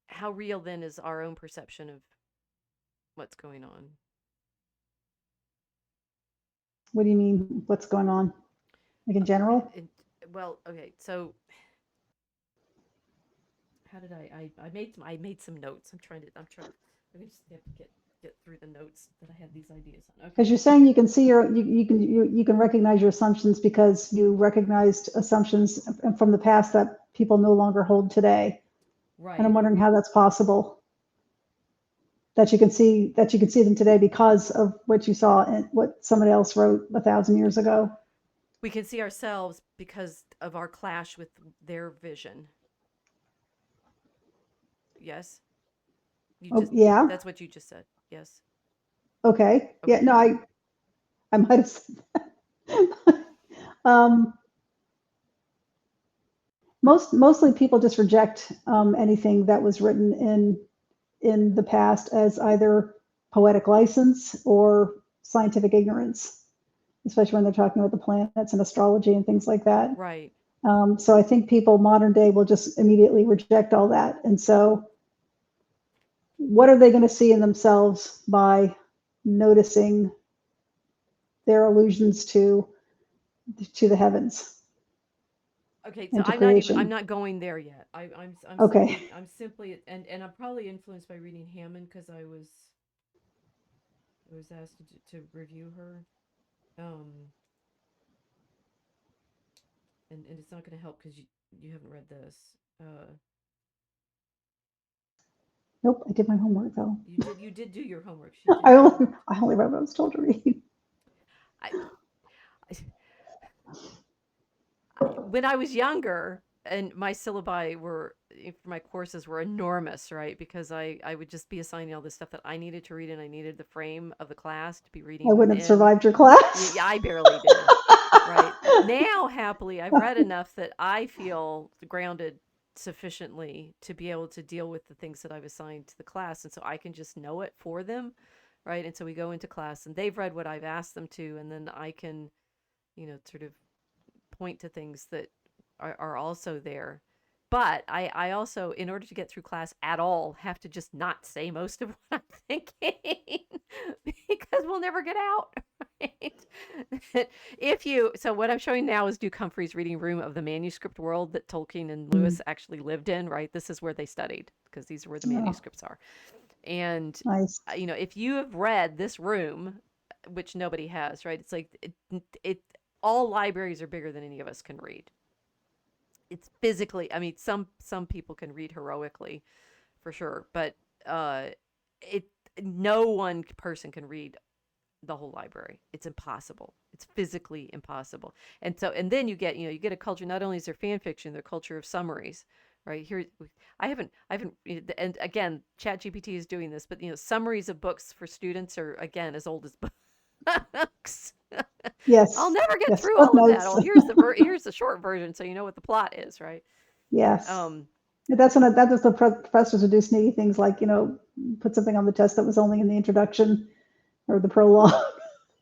How real then is our own perception of what's going on? What do you mean? What's going on? Like in general? It, well, okay, so how did I made some notes. I just have to get through the notes that I had these ideas on. Because Okay. you're saying you can see you can recognize your assumptions because you recognized assumptions from the past that people no longer hold today. And I'm Right. wondering how that's possible. that you can see them today because of what you saw and what somebody else wrote 1,000 years ago. We can see ourselves because of our clash with their vision. Yes. You Oh, just yeah. That's what you just said. Yes. Okay. Yeah. Okay. No, I might have said that. um, mostly people just reject anything that was written in the past as either poetic license or scientific ignorance, especially when they're talking about the planets and astrology and things like that. Right. So I think people modern day will just immediately reject all that. And so, what are they going to see in themselves by noticing their allusions to the heavens Okay, so and to creation? I'm not going there yet. Okay. I'm simply, and I'm probably influenced by reading Hammond because I was asked to review her. Um and it's not going to help because you haven't read this. Uh Nope, I did my homework though. you did do your homework. She's I into only it. I only read what I was told to read. I, I when I was younger and my syllabi were for my courses were enormous, right? Because I would just be assigning all this stuff that I needed to read and I needed the frame of the class to be I reading wouldn't have within. survived your class. Yeah, I barely did. Right. Now, happily, I've read enough that I feel grounded sufficiently to be able to deal with the things that I've assigned to the class. And so I can just know it for them. Right. And so we go into class and they've read what I've asked them to. And then I can, sort of point to things that are also there. But I also, in order to get through class at all, have to just not say most of what I'm thinking because we'll never get out. Right? So what I'm showing now is Duke Humphrey's reading room of the manuscript world that Tolkien and Mm, Lewis actually lived in, right? This is where they studied because these are where the oh, manuscripts are. And, nice. if you have read this room, which nobody has, right? It's like all libraries are bigger than any of us can read. It's physically, I mean, some people can read heroically for sure, but uh, it no one person can read the whole library. It's impossible. It's physically impossible. And then you get a culture. Not only is there fan fiction, their culture of summaries. Right here, I haven't, and again, ChatGPT is doing this, but summaries of books for students are again as old as books. I'll Yes. never get Yes. through Cliff all of that. notes. Oh, here's the short version, so you know what the plot is, right? Yes. Um, That was the professors would do sneaky things like, put something on the test that was only in the introduction or the prologue,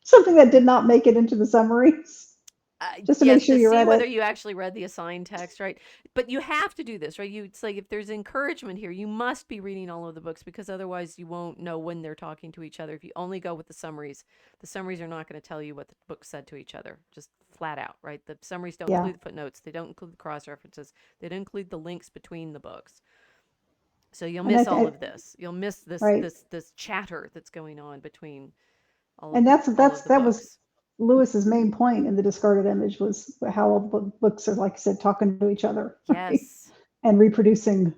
something that did not make it into the summaries, just to make yes, sure to you see read whether it. you actually read the assigned text, right? But you have to do this, right? It's like if there's encouragement here, you must be reading all of the books because otherwise you won't know when they're talking to each other. If you only go with the summaries are not going to tell you what the book said to each other, just flat out, right? The summaries don't Yeah. include the footnotes, they don't include the cross references, they don't include the links between the books. So you'll And I miss all think, of this. You'll miss right. this chatter that's going on between And all of the that was books. Lewis's main point in the discarded image was how all the books are, like I said, talking to each other, right? Yes. And reproducing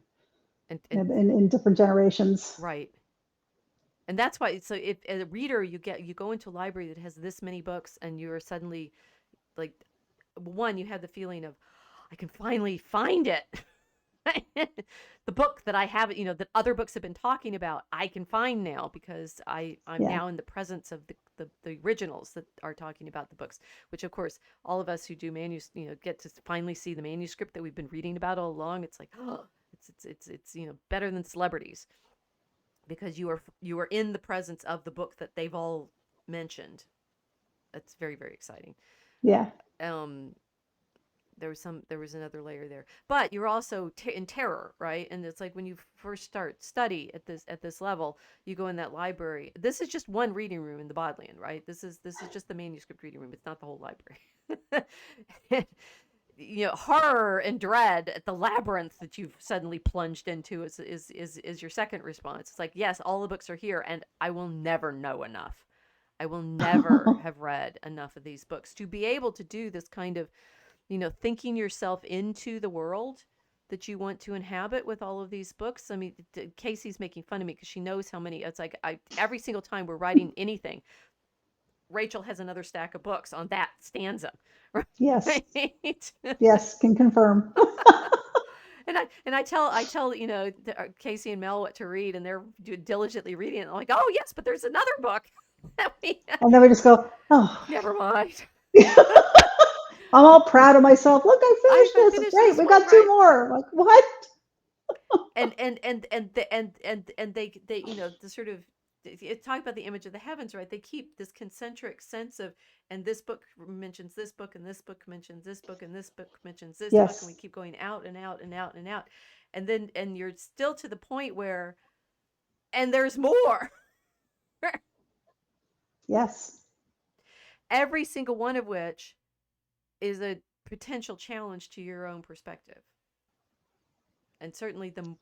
And in different generations. right. And that's why, so if as a reader you go into a library that has this many books and you're suddenly like, one, you have the feeling of I can finally find it. The book that I have, that other books have been talking about, I can find now because I'm Yeah. now in the presence of the originals that are talking about the books, which of course all of us who do get to finally see the manuscript that we've been reading about all along. It's like, oh, it's better than celebrities because you are in the presence of the book that they've all mentioned. That's very, very exciting. Yeah. Um, there was another layer there, but you're also in terror, right? And it's like when you first start study at this level, you go in that library. This is just one reading room in the Bodleian, right? This is just the manuscript reading room. It's not the whole library. Horror and dread at the labyrinth that you've suddenly plunged into is your second response. It's like, yes, all the books are here and I will never know enough. I will never have read enough of these books to be able to do this kind of, thinking yourself into the world. that you want to inhabit with all of these books? I mean, Casey's making fun of me because she knows how many. It's like every single time we're writing anything, Rachel has another stack of books on that stanza, Yes. right? Yes, can confirm. And I tell Casey and Mel what to read, and they're diligently reading it. I'm like, oh yes, but there's another book that we And then we just go, oh, never mind. I'm all proud of myself. Look, I finished I this. finished Great. this We one, got two right? more. I'm like, what? And they the sort of it talk about the image of the heavens, right? They keep this concentric sense of, and this book mentions this book, and this book mentions this book, and this book mentions this book, and we Yes. keep going out and out and out and out, and you're still to the point where, and there's more. Yes. Every single one of which is a potential challenge to your own perspective. And certainly the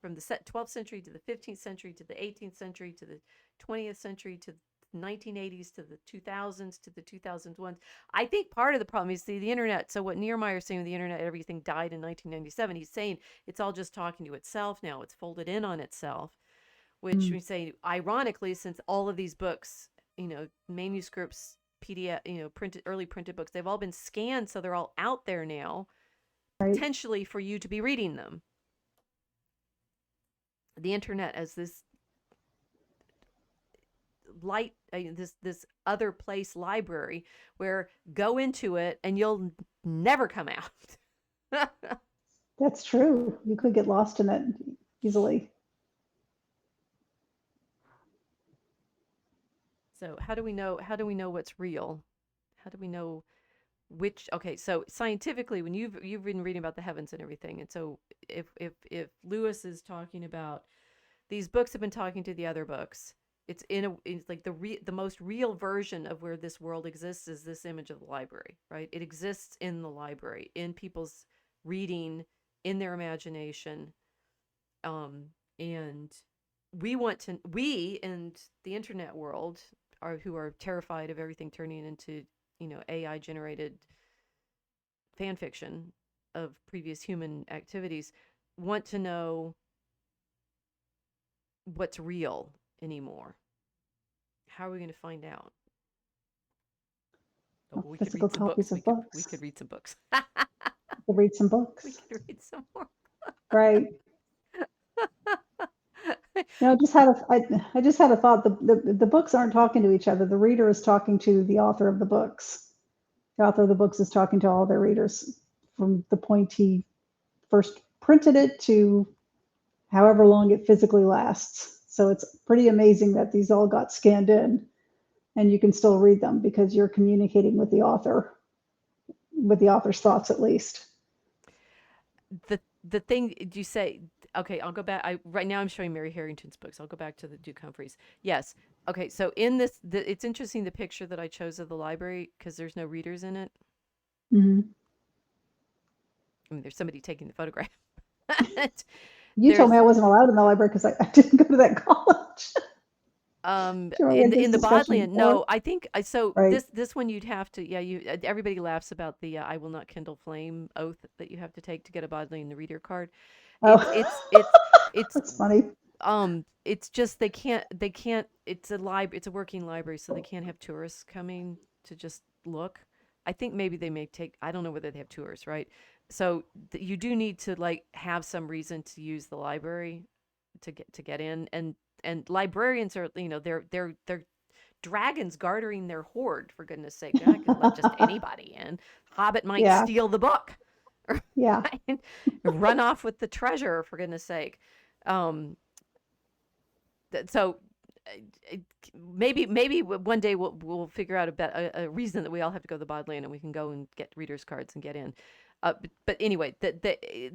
from the 12th century to the 15th century to the 18th century to the 20th century to the 1980s to the 2000s to the 2001s. I think part of the problem is the internet. So what Niermeyer is saying with the internet, everything died in 1997. He's saying it's all just talking to itself now. It's folded in on itself, which Mm, we say ironically, since all of these books, manuscripts, PDF, printed early printed books, they've all been scanned, so they're all out there now, right. potentially for you to be reading them. The internet as this light, this other place library where go into it and you'll never come out. That's true. You could get lost in it easily. So how do we know what's real? How do we know which? Okay, so scientifically, when you've been reading about the heavens and everything, and so if Lewis is talking about, these books have been talking to the other books, it's like the most real version of where this world exists is this image of the library, right? It exists in the library, in people's reading, in their imagination, um and we and the internet world are who are terrified of everything turning into AI generated fan fiction of previous human activities, want to know what's real anymore. How are we going to find out? Oh, Well, well, we could physical read some books. copies We of could we books. could read some books. To read some We books. could read some more. Right. I just had I just had a thought. The books aren't talking to each other. The reader is talking to the author of the books. The author of the books is talking to all their readers from the point he first printed it to however long it physically lasts. So it's pretty amazing that these all got scanned in and you can still read them because you're communicating with the author's thoughts at least. The thing you say, okay, I'll go back. I Right now I'm showing Mary Harrington's books. I'll go back to the Duke Humphreys. Yes. Okay, so in it's interesting the picture that I chose of the library because there's no readers in it. Mm-hmm. I mean, there's somebody taking the photograph. You told me There's I wasn't allowed in the library because I didn't go to that college. Do you remember we in had the this discussion Bodleian. before? No, I think so. Right. This one you'd have to, yeah. Everybody laughs about the I will not kindle flame oath that you have to take to get a Bodleian the reader card. It's Oh, it's it's it's that's funny. it's just they can't. It's a working library, so they can't have tourists coming to just look. I think maybe they may take, I don't know whether they have tours, right? So you do need to like have some reason to use the library to get in, and librarians are, they're dragons guarding their hoard, for goodness sake. They're not going to let just anybody in. Hobbit might Yeah. steal the book. Yeah. Right? Run off with the treasure, for goodness sake. um so uh, maybe one day we'll figure out a reason that we all have to go to the Bodleian and we can go and get readers cards and get in. But anyway,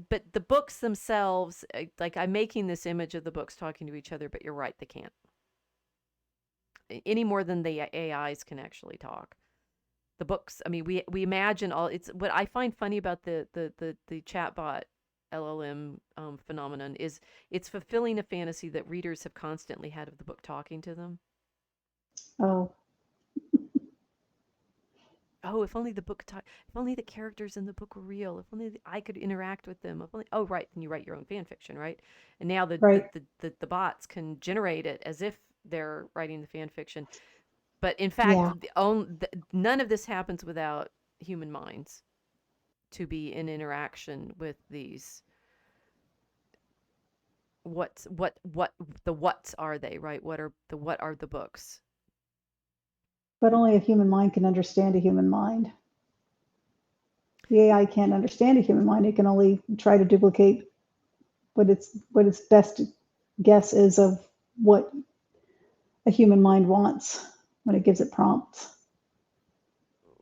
but the books themselves, like I'm making this image of the books talking to each other, but you're right, they can't any more than the AIs can actually talk. The books, I mean, we imagine all. It's what I find funny about the chatbot LLM phenomenon is it's fulfilling a fantasy that readers have constantly had of the book talking to them. Oh, oh, if only the book if only the characters in the book were real, if only I could interact with them, if only, oh, right, then you write your own fan fiction, right? And now Right. the bots can generate it as if they're writing the fan fiction. But in fact, Yeah. none of this happens without human minds to be in interaction with these. What the whats are they, right? What are the books? But only a human mind can understand a human mind. The AI can't understand a human mind. It can only try to duplicate what its best guess is of what a human mind wants when it gives it prompts.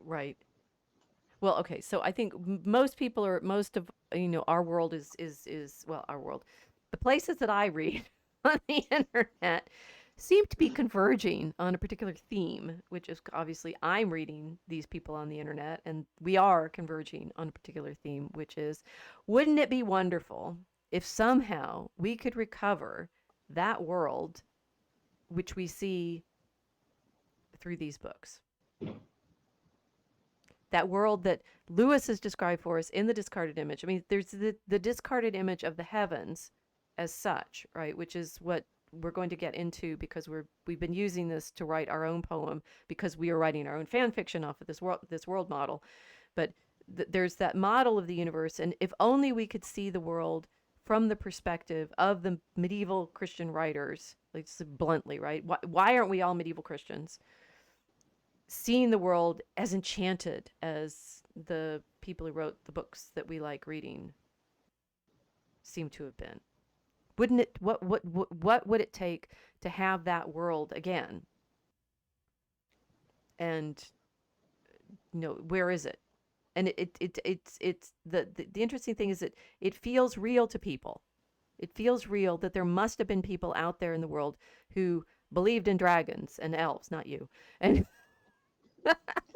Right. Well, okay. So I think most people are most of our world is well, our world. The places that I read on the internet seem to be converging on a particular theme, which is obviously I'm reading these people on the internet, and we are converging on a particular theme, which is, wouldn't it be wonderful if somehow we could recover that world which we see through these books? That world that Lewis has described for us in the discarded image. I mean, there's the discarded image of the heavens as such, right? Which is what we're going to get into because we've been using this to write our own poem because we are writing our own fan fiction off of this world model. But there's that model of the universe, and if only we could see the world from the perspective of the medieval Christian writers, like bluntly, right? Why aren't we all medieval Christians? Seeing the world as enchanted as the people who wrote the books that we like reading seem to have been. Wouldn't it what would it take to have that world again? And where is it? And it's the interesting thing is that it feels real to people. It feels real that there must have been people out there in the world who believed in dragons and elves, not you. And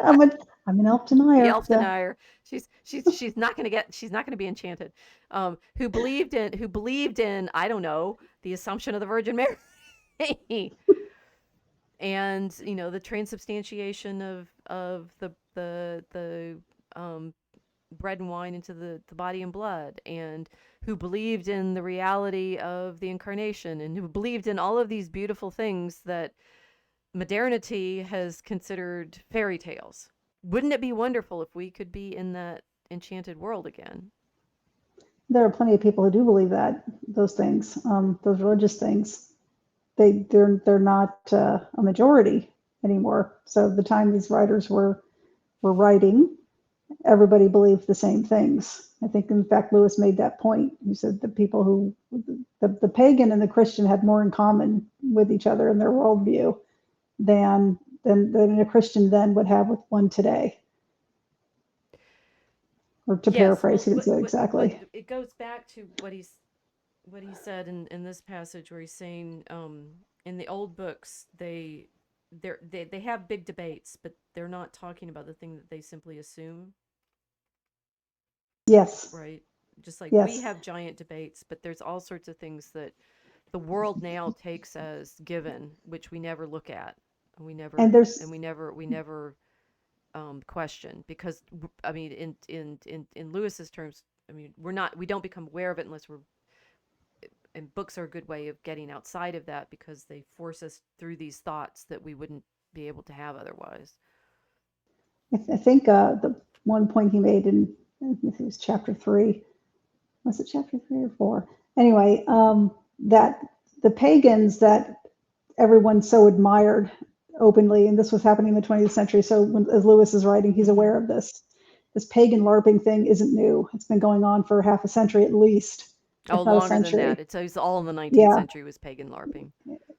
I'm, a, I'm an elf the denier. elf Yeah. denier. She's not gonna be enchanted. Who believed in I don't know, the Assumption of the Virgin Mary, and the transubstantiation of the bread and wine into the body and blood, and who believed in the reality of the incarnation, and who believed in all of these beautiful things that modernity has considered fairy tales. Wouldn't it be wonderful if we could be in that enchanted world again? There are plenty of people who do believe that, those things, those religious things. They're not a majority anymore. So the time these writers were writing, everybody believed the same things. I think, in fact, Lewis made that point. He said the people who, the pagan and the Christian had more in common with each other in their worldview than a Christian then would have with one today. Or to Yes, paraphrase, well, he didn't say it but exactly. it goes back to what he said in this passage where he's saying, in the old books they have big debates, but they're not talking about the thing that they simply assume, Yes, right? Just like we yes. have giant debates, but there's all sorts of things that the world now takes as given, which we never look at, and And there's we never question, because I mean, in Lewis's terms, I mean, we don't become aware of it unless we're, and books are a good way of getting outside of that because they force us through these thoughts that we wouldn't be able to have otherwise. I think the one point he made in, I think it was chapter 3, was it chapter 3 or 4? Anyway, that the pagans that everyone so admired openly, and this was happening in the 20th century. So as Lewis is writing, he's Mm-hmm. aware of this. This pagan LARPing thing isn't new. It's been going on for half a century at least, Oh, if not a longer than that. century. It's all in the 19th Yeah, century was pagan LARPing.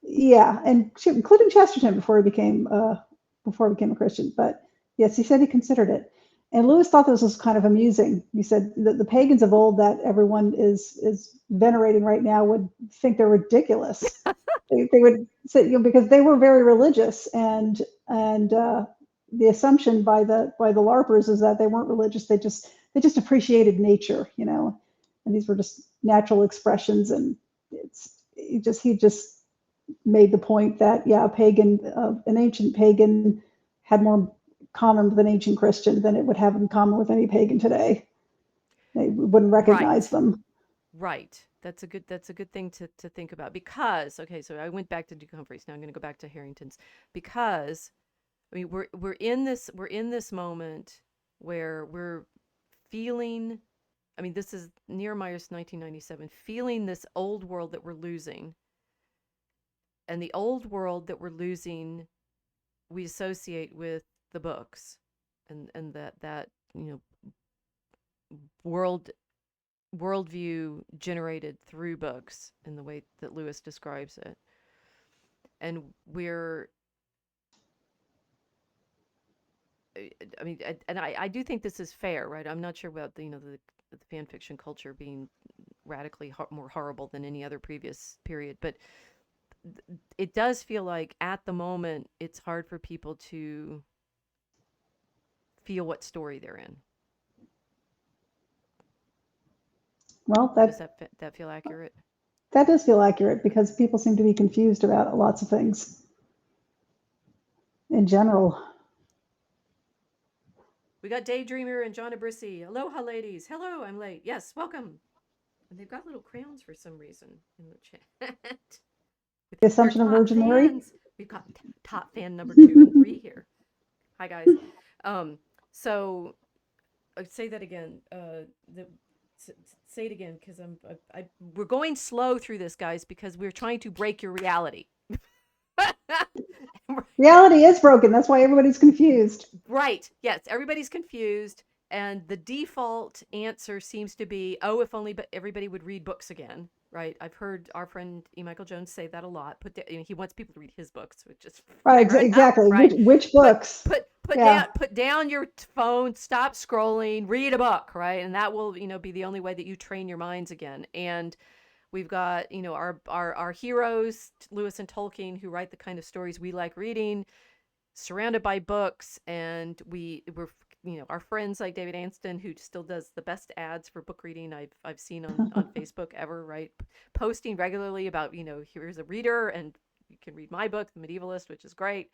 yeah, and including Chesterton before he became a Christian. But yes, he said he considered it, and Lewis thought this was kind of amusing. He said that the pagans of old that everyone is venerating right now would think they're ridiculous. They would say, because they were very religious, and the assumption by the LARPers is that they weren't religious. They just appreciated nature, and these were just natural expressions, and he just made the point that, yeah, an ancient pagan had more common with an ancient Christian than it would have in common with any pagan today. They wouldn't recognize Right. them. Right. That's a good thing to think about because okay, so I went back to Humphreys. Now I'm going to go back to Harrington's because I mean we're in this moment where we're feeling. I mean, this is Nehemiah's 1997, feeling this old world that we're losing, and the old world that we're losing we associate with the books, and that world worldview generated through books in the way that Lewis describes it. And we're, I mean, and I do think this is fair, right? I'm not sure about the fan fiction culture being radically more horrible than any other previous period, but it does feel like at the moment it's hard for people to feel what story they're in. Well, Does that feel accurate? that does feel accurate because people seem to be confused about lots of things in general. We got Daydreamer and John Abrisi. Aloha, ladies. Hello, I'm late. Yes, welcome. And they've got little crayons for some reason in the chat. With The their Assumption of top Virgin Mary. fans. We've got top fan number 2 and 3 here. Hi, guys. So say that again. Say it again because we're going slow through this, guys, because we're trying to break your reality. Reality is broken. That's why everybody's confused. Right. Yes. Everybody's confused. And the default answer seems to be, oh, if only but everybody would read books again. Right. I've heard our friend E. Michael Jones say that a lot. He wants people to read his books, which is Right, fair enough. exactly. Right. Which Put books? put put Yeah. down put down your phone, stop scrolling, read a book, right? And that will, be the only way that you train your minds again. And we've got, our heroes, Lewis and Tolkien, who write the kind of stories we like reading, surrounded by books, and we're our friends like David Anston, who still does the best ads for book reading I've seen on Facebook ever, right? Posting regularly about, here's a reader and you can read my book, The Medievalist, which is great.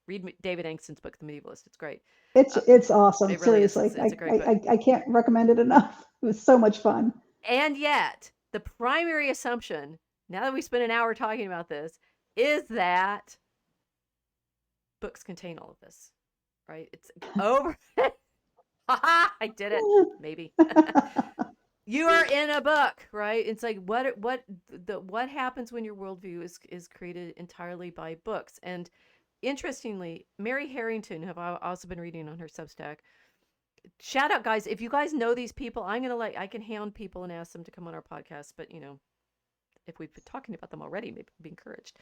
Read David Anston's book, The Medievalist. It's great. It's awesome. It really is. Seriously, It's a great book. I can't recommend it enough. It was so much fun. And yet, the primary assumption, now that we spent an hour talking about this, is that books contain all of this, right? It's over. I did it. Maybe. You are in a book, right? It's like what happens when your worldview is created entirely by books. And interestingly, Mary Harrington, who I've also been reading on her Substack. Shout out, guys! If you guys know these people, I can hound people and ask them to come on our podcast. But if we've been talking about them already, maybe be encouraged.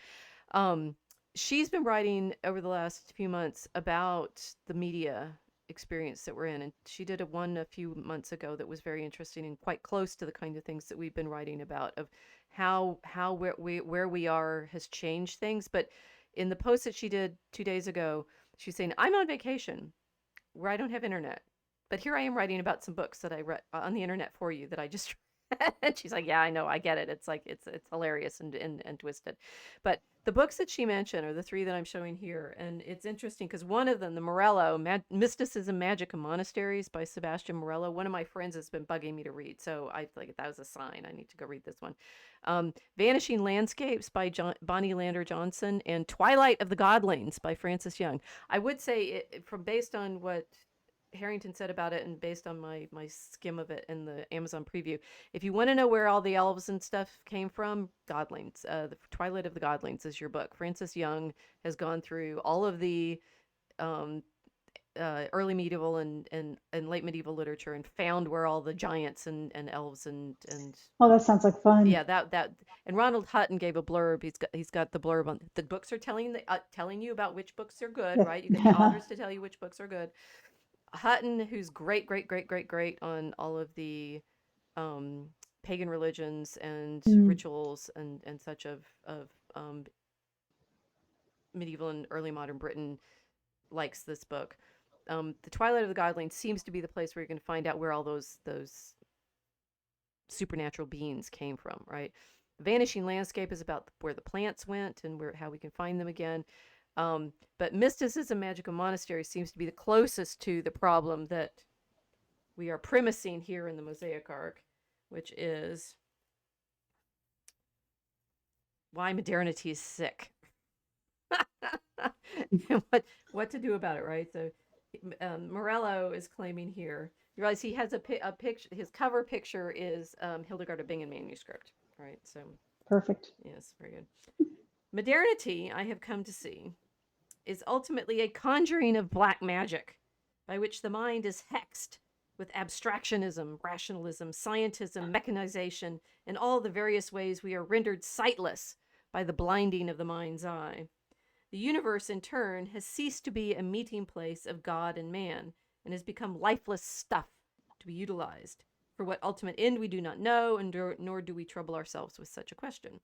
She's been writing over the last few months about the media experience that we're in, and she did one a few months ago that was very interesting and quite close to the kind of things that we've been writing about, of how where we are has changed things. But in the post that she did 2 days ago, she's saying, I'm on vacation where I don't have internet, but here I am writing about some books that I read on the internet for you that I just and she's like, yeah, I know, I get it. It's like it's hilarious and twisted. But the books that she mentioned are the 3 that I'm showing here, and it's interesting because one of them, the Morello, Mysticism, Magic, and Monasteries by Sebastian Morello, one of my friends has been bugging me to read, so I like that was a sign I need to go read this one. Vanishing Landscapes by Bonnie Lander Johnson, and Twilight of the Godlings by Frances Young. I would say, from based on what Harrington said about it and based on my skim of it in the Amazon preview, if you want to know where all the elves and stuff came from, Godlings, the Twilight of the Godlings is your book. Frances Young has gone through all of the um, early medieval and late medieval literature and found where all the giants and elves and Oh, that sounds like fun. yeah, that and Ronald Hutton gave a blurb. He's got the blurb on the books are telling you about which books are good, right? You get the authors to tell you which books are good. Hutton, who's great on all of the um, pagan religions and Mm. rituals and such of medieval and early modern Britain, likes this book. The Twilight of the Godlings seems to be the place where you're going to find out where all those supernatural beings came from, right? Vanishing Landscape is about where the plants went and how we can find them again. But mysticism, magic, and monastery seems to be the closest to the problem that we are premising here in the Mosaic Ark, which is why modernity is sick. And what to do about it, right? So Morello is claiming here. You realize he has a picture. His cover picture is Hildegard of Bingen manuscript, right? So Perfect. yes, very good. Modernity, I have come to see, is ultimately a conjuring of black magic, by which the mind is hexed with abstractionism, rationalism, scientism, mechanization, and all the various ways we are rendered sightless by the blinding of the mind's eye. The universe, in turn, has ceased to be a meeting place of God and man, and has become lifeless stuff to be utilized. For what ultimate end we do not know, and nor do we trouble ourselves with such a question.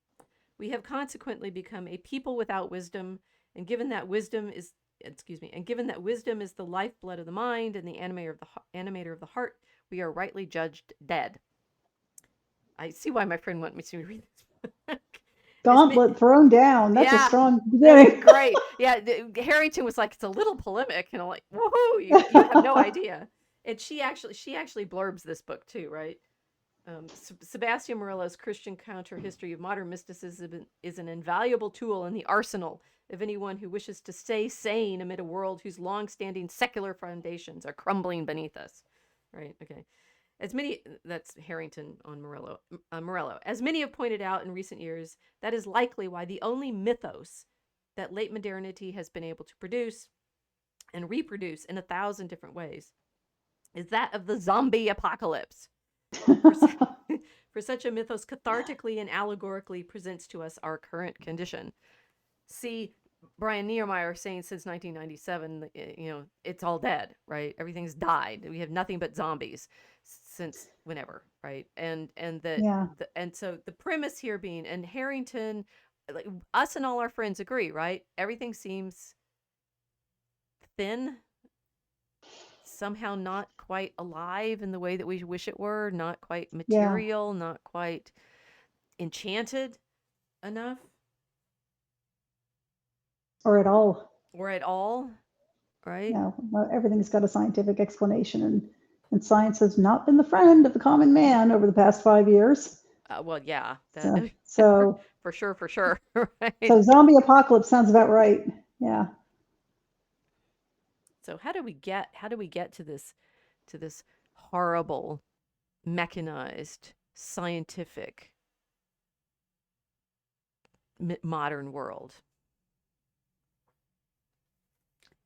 We have consequently become a people without wisdom, and given that wisdom is the lifeblood of the mind and the animator of the heart, we are rightly judged dead. I see why my friend wanted me to read this book. Gauntlet thrown down. That's a Yeah, strong that's beginning. great. Yeah, Harrington was like, it's a little polemic, and I'm like, woohoo! You have no idea. And she actually blurbs this book too, right? Sebastian Morello's Christian Counter History of Modern Mysticism is an invaluable tool in the arsenal of anyone who wishes to stay sane amid a world whose long-standing secular foundations are crumbling beneath us. Right? Okay. That's Harrington on Morello. Morello. As many have pointed out in recent years, that is likely why the only mythos that late modernity has been able to produce and reproduce in 1,000 different ways is that of the zombie apocalypse. For, for such a mythos cathartically and allegorically presents to us our current condition. See, Brian Niemeyer saying since 1997, it's all dead, right? Everything's died. We have nothing but zombies since whenever, right? Yeah. And so the premise here being, and Harrington, like us and all our friends agree, right? Everything seems thin, somehow not quite alive in the way that we wish it were, not quite Yeah. material, not quite enchanted enough, Or at all. or at all, right? Everything's got a scientific explanation, and science has not been the friend of the common man over the past 5 years. Well, yeah, that So, so, for sure, right? so zombie apocalypse sounds about right. Yeah. So how do we get to this horrible, mechanized, scientific, modern world?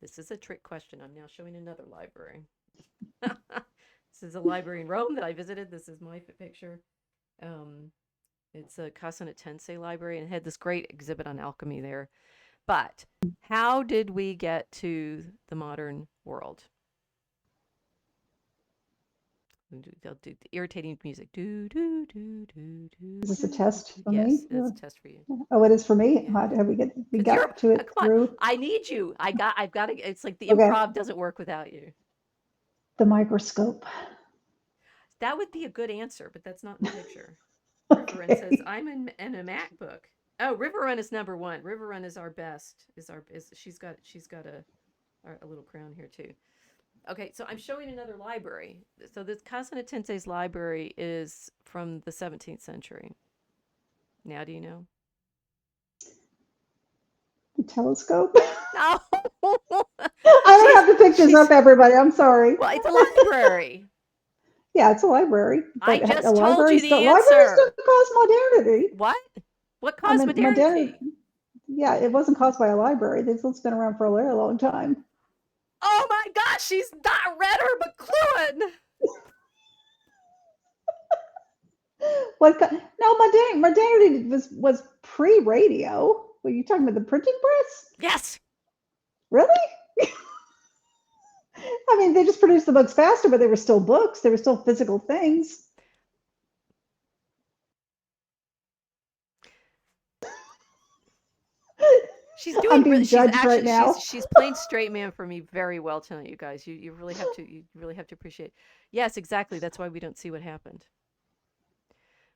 This is a trick question. I'm now showing another library. This is a library in Rome that I visited. This is my picture. It's a Casanatense library, and it had this great exhibit on alchemy there. But how did we get to the modern world? They'll do the irritating music. Do do do do do. Is this a test for me? Yes, it's a test for you. Oh, it is for me. Yeah. How did we Because got to it come on, through? I need you. I've got to. It's like the Okay. improv doesn't work without you. The microscope. That would be a good answer, but that's not in the picture. River Run says, Okay. I'm in a MacBook. Oh, River Run is number one. River Run is our best. She's got a little crown here too. Okay, so I'm showing another library. So this Casanatense's library is from the 17th century. Now, do you know? The telescope. No. I don't have the pictures up, everybody. I'm sorry. Well, it's a library. Yeah, it's a library. I But just told you the libraries answer. don't cause modernity. What? What I caused mean, modernity? yeah, it wasn't caused by a library. They've been around for a very long time. Oh my gosh, she's not read her McLuhan. No, modernity was pre-radio. Were you talking about the printing press? Yes. Really? I mean, they just produced the books faster, but they were still books. They were still physical things. She's doing I'm being she's judged right actually now. she's playing straight man for me very well tonight, you guys. You really have to appreciate. Yes, exactly. That's why we don't see what happened.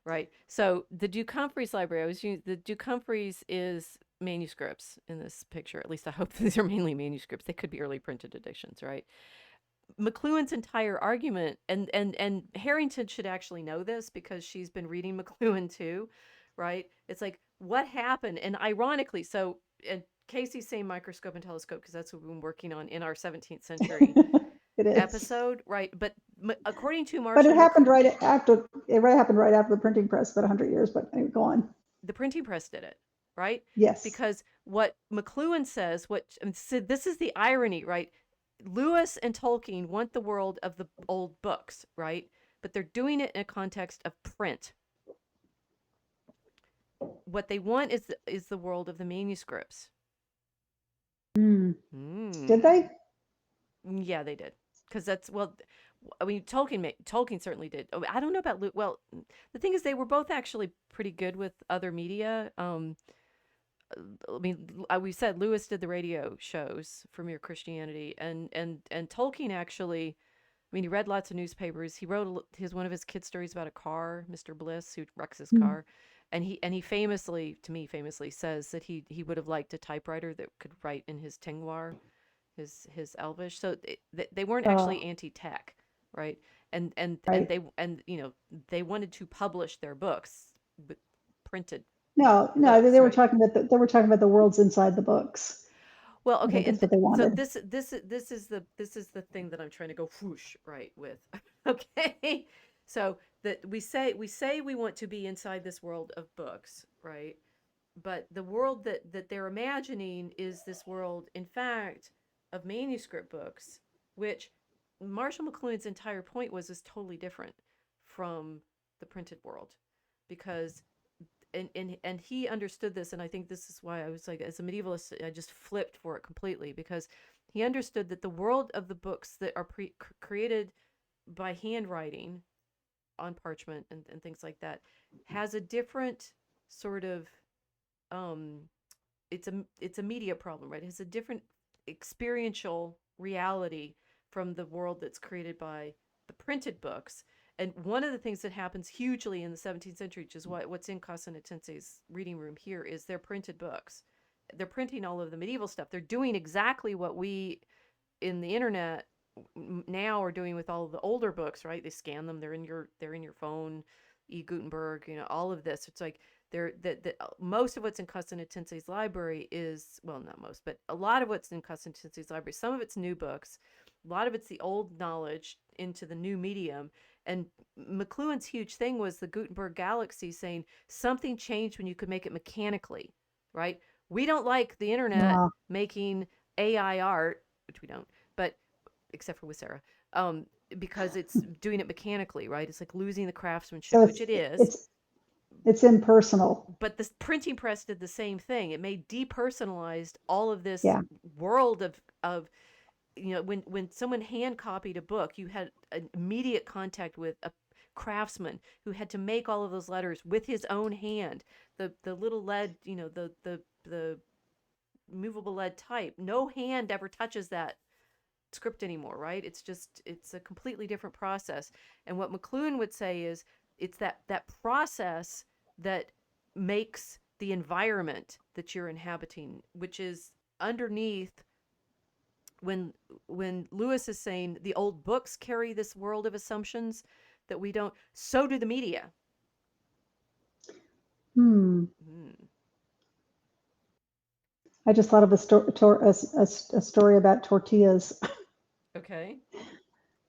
Right. So the Duke Humphreys Library, the Duke Humphreys is manuscripts in this picture. At least I hope these are mainly manuscripts. They could be early printed editions, right? McLuhan's entire argument, and Harrington should actually know this because she's been reading McLuhan too, right? It's like what happened, and ironically, so and Casey's saying microscope and telescope because that's what we've been working on in our 17th century It is. episode, right? But according to But Marshall it McLuhan, happened right after, it happened right after the printing press, about 100 years, but anyway, go on. the printing press did it, right? Yes. Because what McLuhan says, so this is the irony, right? Lewis and Tolkien want the world of the old books, right? But they're doing it in a context of print. What they want is the world of the manuscripts. Mm. Did Hmm. they? Yeah, they did. Because that's, well, I mean, Tolkien certainly did. Oh, I don't know about Luke. Well, the thing is, they were both actually pretty good with other media. I mean, we said Lewis did the radio shows for Mere Christianity, and Tolkien actually. I mean, he read lots of newspapers. He wrote his one of his kid stories about a car, Mr. Bliss, who wrecks his Mm. car, and he famously, to me, famously says that he would have liked a typewriter that could write in his Tingwar, his Elvish. So they weren't actually Oh, anti-tech, right? And right. they wanted to publish their books with printed No, no, books, they were right? talking about they were talking about the worlds inside the books. Well, I okay, think and that's what they so wanted. this is the thing that I'm trying to go whoosh right with. Okay, so that we say we want to be inside this world of books, right? But the world that they're imagining is this world, in fact, of manuscript books, which Marshall McLuhan's entire point was is totally different from the printed world, because and he understood this, and I think this is why I was like, as a medievalist, I just flipped for it completely, because he understood that the world of the books that are created by handwriting on parchment and things like that has a different sort of um it's a media problem, right? It has a different experiential reality from the world that's created by the printed books. And one of the things that happens hugely in the 17th century, which is what's in Casanatense's reading room here, is their printed books. They're printing all of the medieval stuff. They're doing exactly what we in the internet now are doing with all of the older books, right? They scan them. They're in your phone. E. Gutenberg, all of this. It's like most of what's in Casanatense's library is, well, not most, but a lot of what's in Casanatense's library. Some of it's new books. A lot of it's the old knowledge into the new medium. And McLuhan's huge thing was the Gutenberg galaxy, saying something changed when you could make it mechanically, right? We don't like the internet Yeah. making AI art, which we don't, but except for with Sarah, um, because it's doing it mechanically, right? It's like losing the craftsmanship, So which it is. it's it's impersonal. But the printing press did the same thing. It made depersonalized all of this Yeah. world of when someone hand copied a book, you had an immediate contact with a craftsman who had to make all of those letters with his own hand. The little lead, the movable lead type. No hand ever touches that script anymore, right? It's a completely different process. And what McLuhan would say is it's that process that makes the environment that you're inhabiting, which is underneath. When Lewis is saying the old books carry this world of assumptions that we don't, so do the media. Hmm. Hmm. I just thought of a story about tortillas. Okay.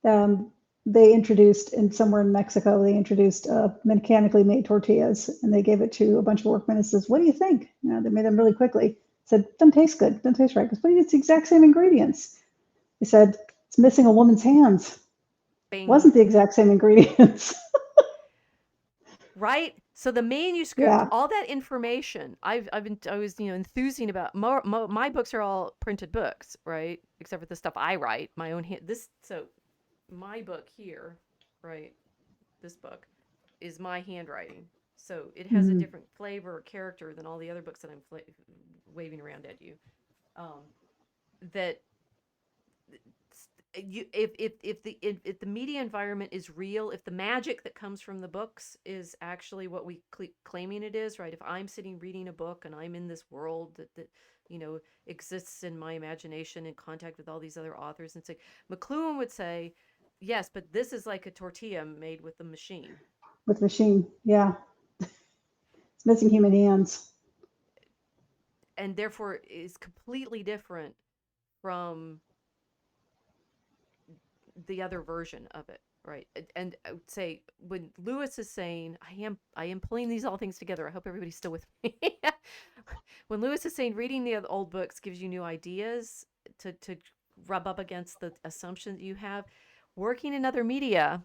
um, they introduced in somewhere in Mexico, they introduced mechanically made tortillas, and they gave it to a bunch of workmen and says, "What do you think?" They made them really quickly. Said, "Doesn't taste good. Doesn't taste right." Because, "But it's the exact same ingredients." They said, "It's missing a woman's hands." Bing. Wasn't the exact same ingredients. Right? So the manuscript, Yeah. all that information, I was enthusing about. My books are all printed books, right? Except for the stuff I write, my own hand. So my book here, right? This book is my handwriting. So it has a Mm-hmm. different flavor or character than all the other books that I'm waving around at you. Um, that if the media environment is real, if the magic that comes from the books is actually what we claiming it is, right? If I'm sitting reading a book and I'm in this world that exists in my imagination in contact with all these other authors, and say McLuhan would say, yes, but this is like a tortilla made with the machine, with machine. Yeah, it's missing human hands. and therefore is completely different from the other version of it, right? And I would say when Lewis is saying, I am pulling these all things together. I hope everybody's still with me. When Lewis is saying reading the old books gives you new ideas to rub up against the assumptions you have, working in other media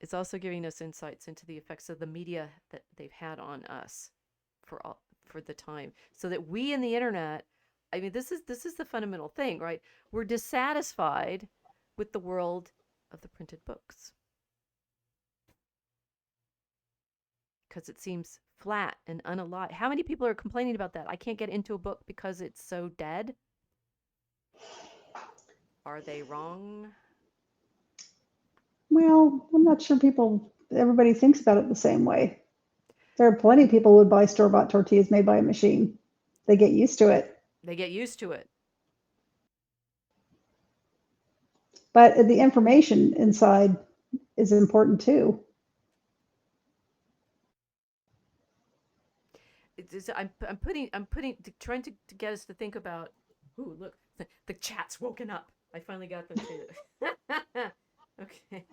is also giving us insights into the effects of the media that they've had on us for the time, so that we in the internet, I mean, this is the fundamental thing, right? We're dissatisfied with the world of the printed books because it seems flat and unalive. How many people are complaining about that? I can't get into a book because it's so dead. Are they wrong? Well, I'm not sure everybody thinks about it the same way. There are plenty of people who would buy store-bought tortillas made by a machine. They get used to it. They get used to it. But the information inside is important too. I'm trying to get us to think about. Ooh, look, the chat's woken up. I finally got them to. Okay.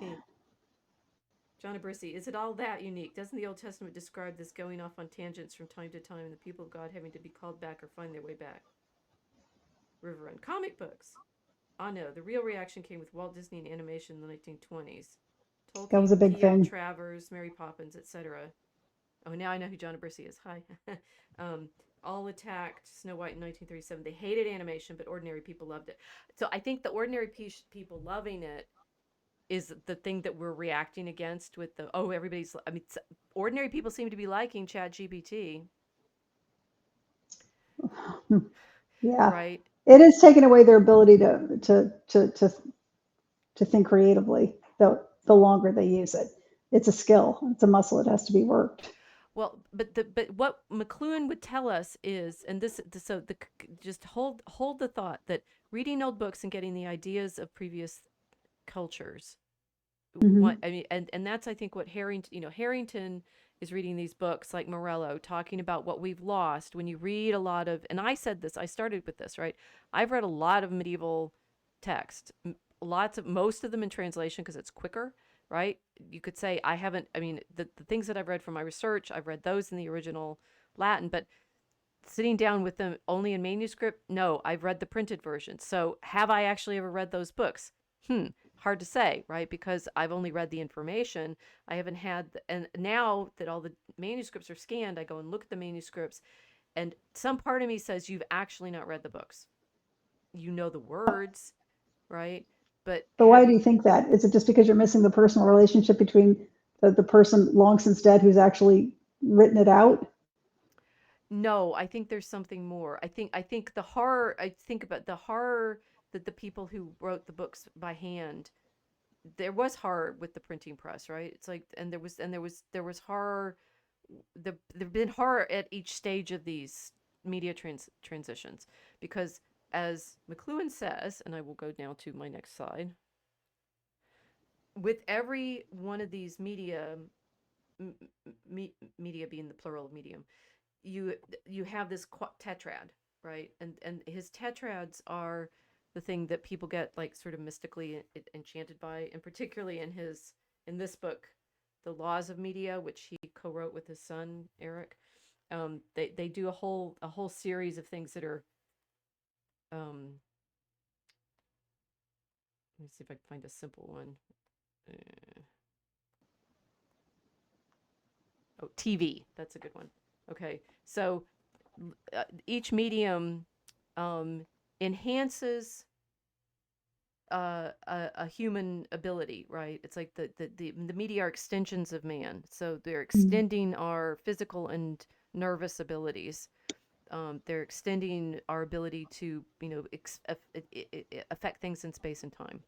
John Abrisi, is it all that unique? Doesn't the Old Testament describe this going off on tangents from time to time and the people of God having to be called back or find their way back? River Run. Comic books. Ah, no. The real reaction came with Walt Disney and animation in the 1920s. That was a Tolkien, big P.O. thing. Travers, Mary Poppins, etc. Oh, now I know who John Abrisi is. Hi. um, all attacked Snow White in 1937. They hated animation, but ordinary people loved it. So I think the ordinary people loving it is the thing that we're reacting against with the, oh, everybody's, I mean, ordinary people seem to be liking Chat GPT, Yeah, right? it is taking away their ability to think creatively. The longer they use it, it's a skill. It's a muscle. It has to be worked. Well, but what McLuhan would tell us is, and so just hold the thought that reading old books and getting the ideas of previous cultures, what Hmm. I mean, and that's, I think, what Harrington is reading these books like Morello, talking about what we've lost when you read a lot of, and I said this, I started with this, right? I've read a lot of medieval text, most of them in translation because it's quicker, right? You could say I haven't, I mean, the things that I've read from my research, I've read those in the original Latin, but sitting down with them only in manuscript, no, I've read the printed version. So have I actually ever read those books? Hard to say, right? Because I've only read the information. I haven't and now that all the manuscripts are scanned, I go and look at the manuscripts, and some part of me says, you've actually not read the books. You know the words, right? But But have why do you? you think that? Is it just because you're missing the personal relationship between the person long since dead who's actually written it out? No, I think there's something more. I think the horror. I think about the horror that the people who wrote the books by hand, there was horror with the printing press, right? It's like, and there was horror. There've been horror at each stage of these media transitions, because as McLuhan says, and I will go now to my next slide. With every one of these media being the plural of medium, you you have this tetrad, right? And his tetrads are the thing that people get like sort of mystically enchanted by, and particularly in this book, The Laws of Media, which he co-wrote with his son Eric. They do a whole series of things that are, um let me see if I can find a simple one. uh, TV, that's a good one. Okay, so each medium um enhances a human ability, right? It's like the media are extensions of man, so they're Mm. extending our physical and nervous abilities. they're extending our ability to, affect things in space and time,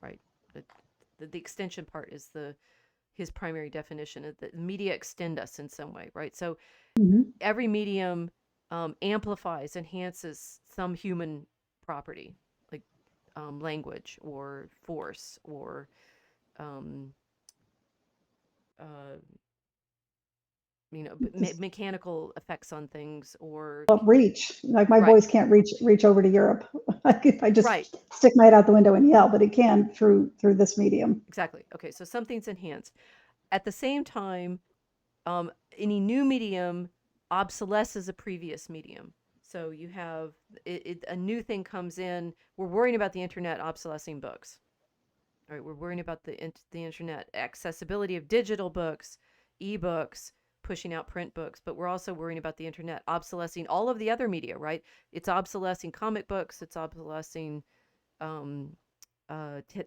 right? The, the extension part is his primary definition. The media extend us in some way, right? So Hmm. every medium amplifies, enhances some human property, like language or force or um, uh, Just mechanical effects on things or reach. Like my right, voice can't reach over to Europe. If I right, just stick my head out the window and yell, but it can through this medium. exactly. Okay, so something's enhanced. At the same time, any new medium obsolesces a previous medium. So you have a new thing comes in. We're worrying about the internet obsolescing books. All right, we're worrying about the internet accessibility of digital books, ebooks, pushing out print books, but we're also worrying about the internet obsolescing all of the other media. Right? It's obsolescing comic books. It's obsolescing um,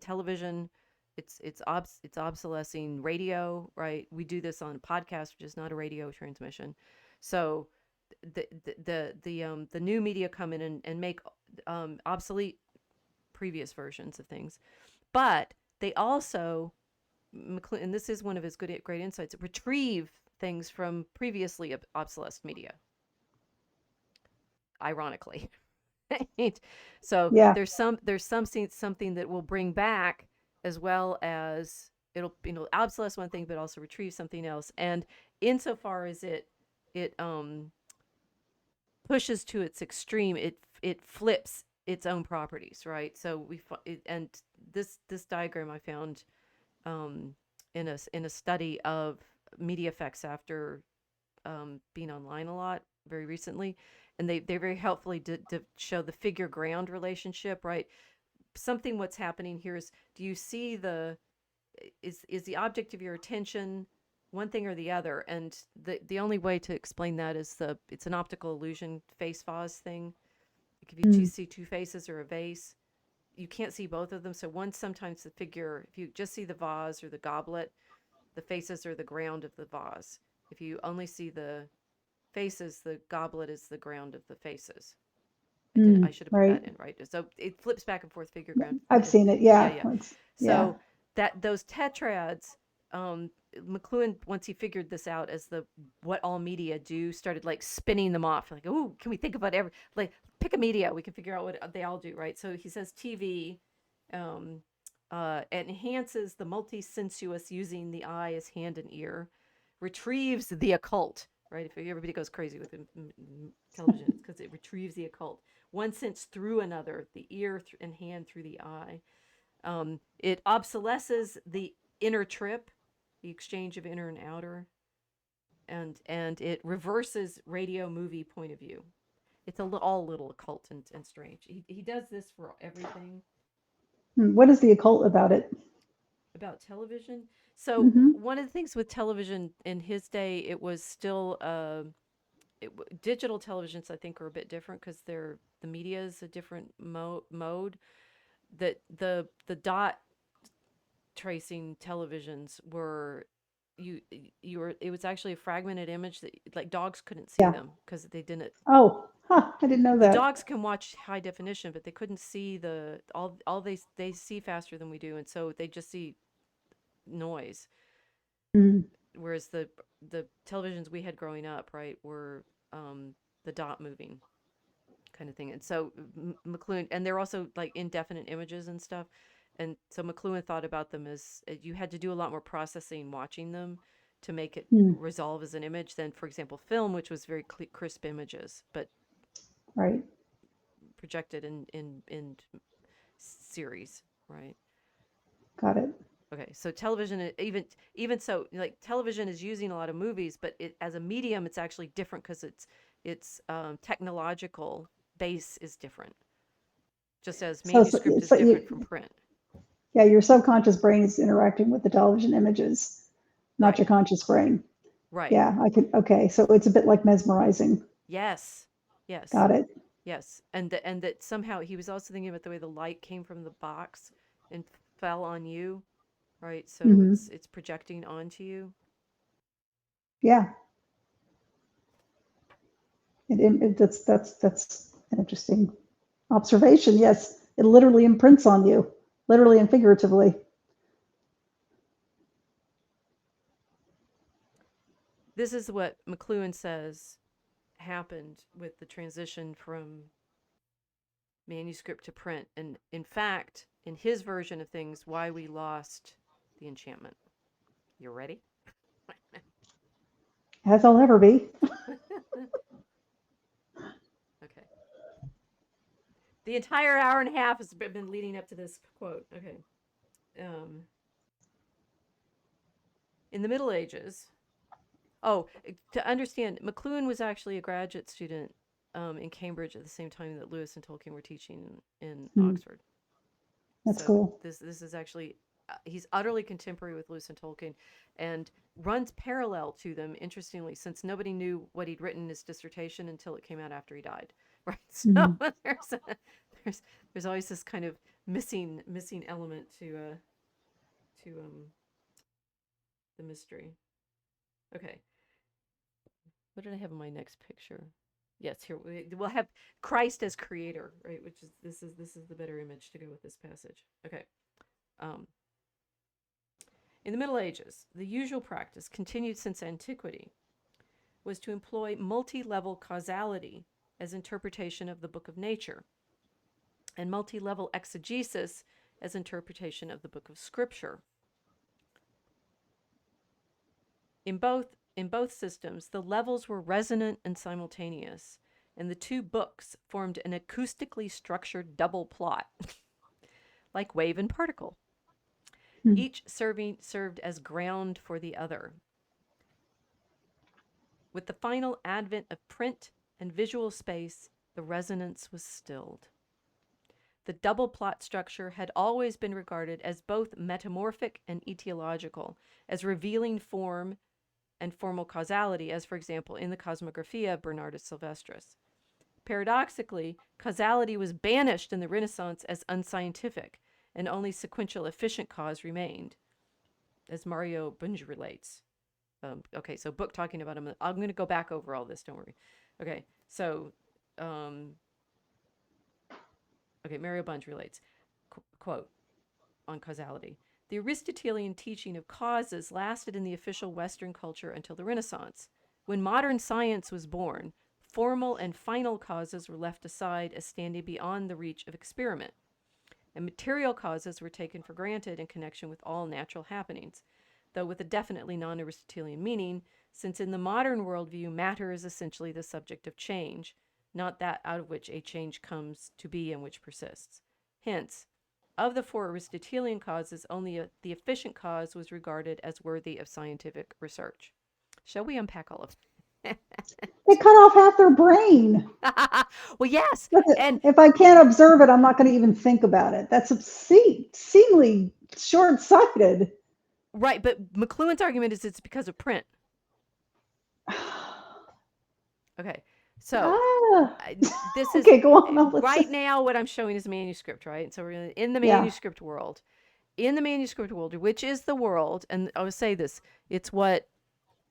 television. It's obsolescing radio, right? We do this on a podcast, which is not a radio transmission. So the new media come in and make obsolete previous versions of things, but they also and this is one of his great insights, retrieve things from previously obsolete media. Ironically, right? So Yeah. something that will bring back, as well as it'll obsolesce one thing but also retrieve something else. And insofar as it pushes to its extreme, it flips its own properties, right? So and this diagram I found in a study of media effects after being online a lot very recently, and they very helpfully did to show the figure ground relationship, right? Something what's happening here is, do you see is the object of your attention one thing or the other? And the only way to explain that is it's an optical illusion face vase thing. Like if you Mm. see two faces or a vase, you can't see both of them. So one, sometimes the figure, if you just see the vase or the goblet, the faces are the ground of the vase. If you only see the faces, the goblet is the ground of the faces. I Mm. should have put Right. that in, right? So it flips back and forth, figure ground. I've seen it. Yeah, Yeah. yeah. Yeah. So that those tetrads, McLuhan, once he figured this out as the what all media do, started like spinning them off. Like, oh, can we think about like pick a media? We can figure out what they all do, right? So he says TV um, enhances the multisensuous using the eye as hand and ear, retrieves the occult, right? If everybody goes crazy with television, it's because it retrieves the occult. One sense through another, the ear and hand through the eye. It obsolesces the inner trip, the exchange of inner and outer, and it reverses radio movie point of view. It's all a little occult and strange. He does this for everything What is the occult about it? about television. So Hmm. one of the things with television in his day, it was still digital televisions. I think are a bit different because the media is a different mode. That the dot tracing televisions were you were it was actually a fragmented image that like dogs couldn't see Yeah. them because they didn't. Oh, huh. I didn't know The that. dogs can watch high definition, but they couldn't see all they see faster than we do, and so they just see noise. Mm. Whereas the televisions we had growing up, right, were the dot moving kind of thing. And so McLuhan, and they're also like indefinite images and stuff. And so McLuhan thought about them as you had to do a lot more processing watching them to make it Mm. resolve as an image than, for example, film, which was very crisp images, but Right. projected in series, right? Got it. Okay, so television, even so, like television is using a lot of movies, but it as a medium, it's actually different because it's technological base is different, just as manuscript is So different from print. yeah, your subconscious brain is interacting with the television images, not Right, your conscious brain. right. Yeah, I could. Okay, so it's a bit like mesmerizing. Yes, yes, Got it. yes. And that somehow he was also thinking about the way the light came from the box and fell on you, right? So Hmm. it's projecting onto you. Yeah. That's an interesting observation. Yes, it literally imprints on you, literally and figuratively. This is what McLuhan says happened with the transition from manuscript to print. And in fact, in his version of things, why we lost the enchantment. You ready? As I'll ever be. Okay. The entire hour and a half has been leading up to this quote. Okay. Um, in the Middle Ages, oh, to understand, McLuhan was actually a graduate student in Cambridge at the same time that Lewis and Tolkien were teaching in Hmm, Oxford. that's So cool. this is actually he's utterly contemporary with Lewis and Tolkien, and runs parallel to them. Interestingly, since nobody knew what he'd written in his dissertation until it came out after he died, right? So Hmm. there's there's always this kind of missing element to the mystery. Okay, what did I have in my next picture? Yes, here we'll have Christ as creator, right? Which is this is the better image to go with this passage. Okay. Um, In the Middle Ages, the usual practice, continued since antiquity, was to employ multi level causality as interpretation of the book of nature, and multi level exegesis as interpretation of the book of scripture. In both systems, the levels were resonant and simultaneous, and the two books formed an acoustically structured double plot, like wave and particle, Hmm. each served as ground for the other. With the final advent of print and visual space, the resonance was stilled. The double plot structure had always been regarded as both metamorphic and etiological, as revealing form and formal causality, as for example in the Cosmographia of Bernardus Silvestris. Paradoxically, causality was banished in the Renaissance as unscientific, and only sequential efficient cause remained, as Mario Bunge relates. Okay, so book talking about him. I'm going to go back over all this. Don't worry. Okay, so, um, okay, Mario Bunge relates, quote, on causality. The Aristotelian teaching of causes lasted in the official Western culture until the Renaissance. When modern science was born, formal and final causes were left aside as standing beyond the reach of experiment, and material causes were taken for granted in connection with all natural happenings, though with a definitely non Aristotelian meaning, since in the modern worldview, matter is essentially the subject of change, not that out of which a change comes to be and which persists. Hence, of the four Aristotelian causes, only the efficient cause was regarded as worthy of scientific research. Shall we unpack all of it? They cut off half their brain. Well, yes. Look, And if I can't observe it, I'm not going to even think about it. That's obscenely short-sighted. right, but McLuhan's argument is it's because of print. Okay. So Ah, this is okay, go on. I'll listen. right now what I'm showing is manuscript, right? So we're in the Yeah, manuscript world. In the manuscript world, which is the world, and I would say this, it's what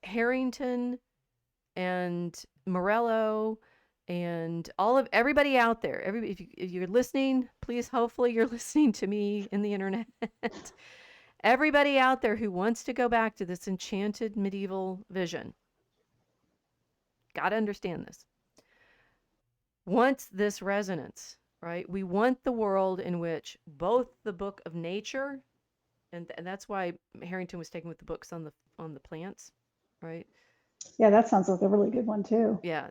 Harrington and Morello and all of everybody out there, everybody, if you're listening, please, hopefully you're listening to me in the internet. Everybody out there who wants to go back to this enchanted medieval vision, got to understand this. Wants this resonance, right? We want the world in which both the book of nature, and that's why Harrington was taken with the books on the plants, right? yeah, that sounds like a really good one too. Yeah,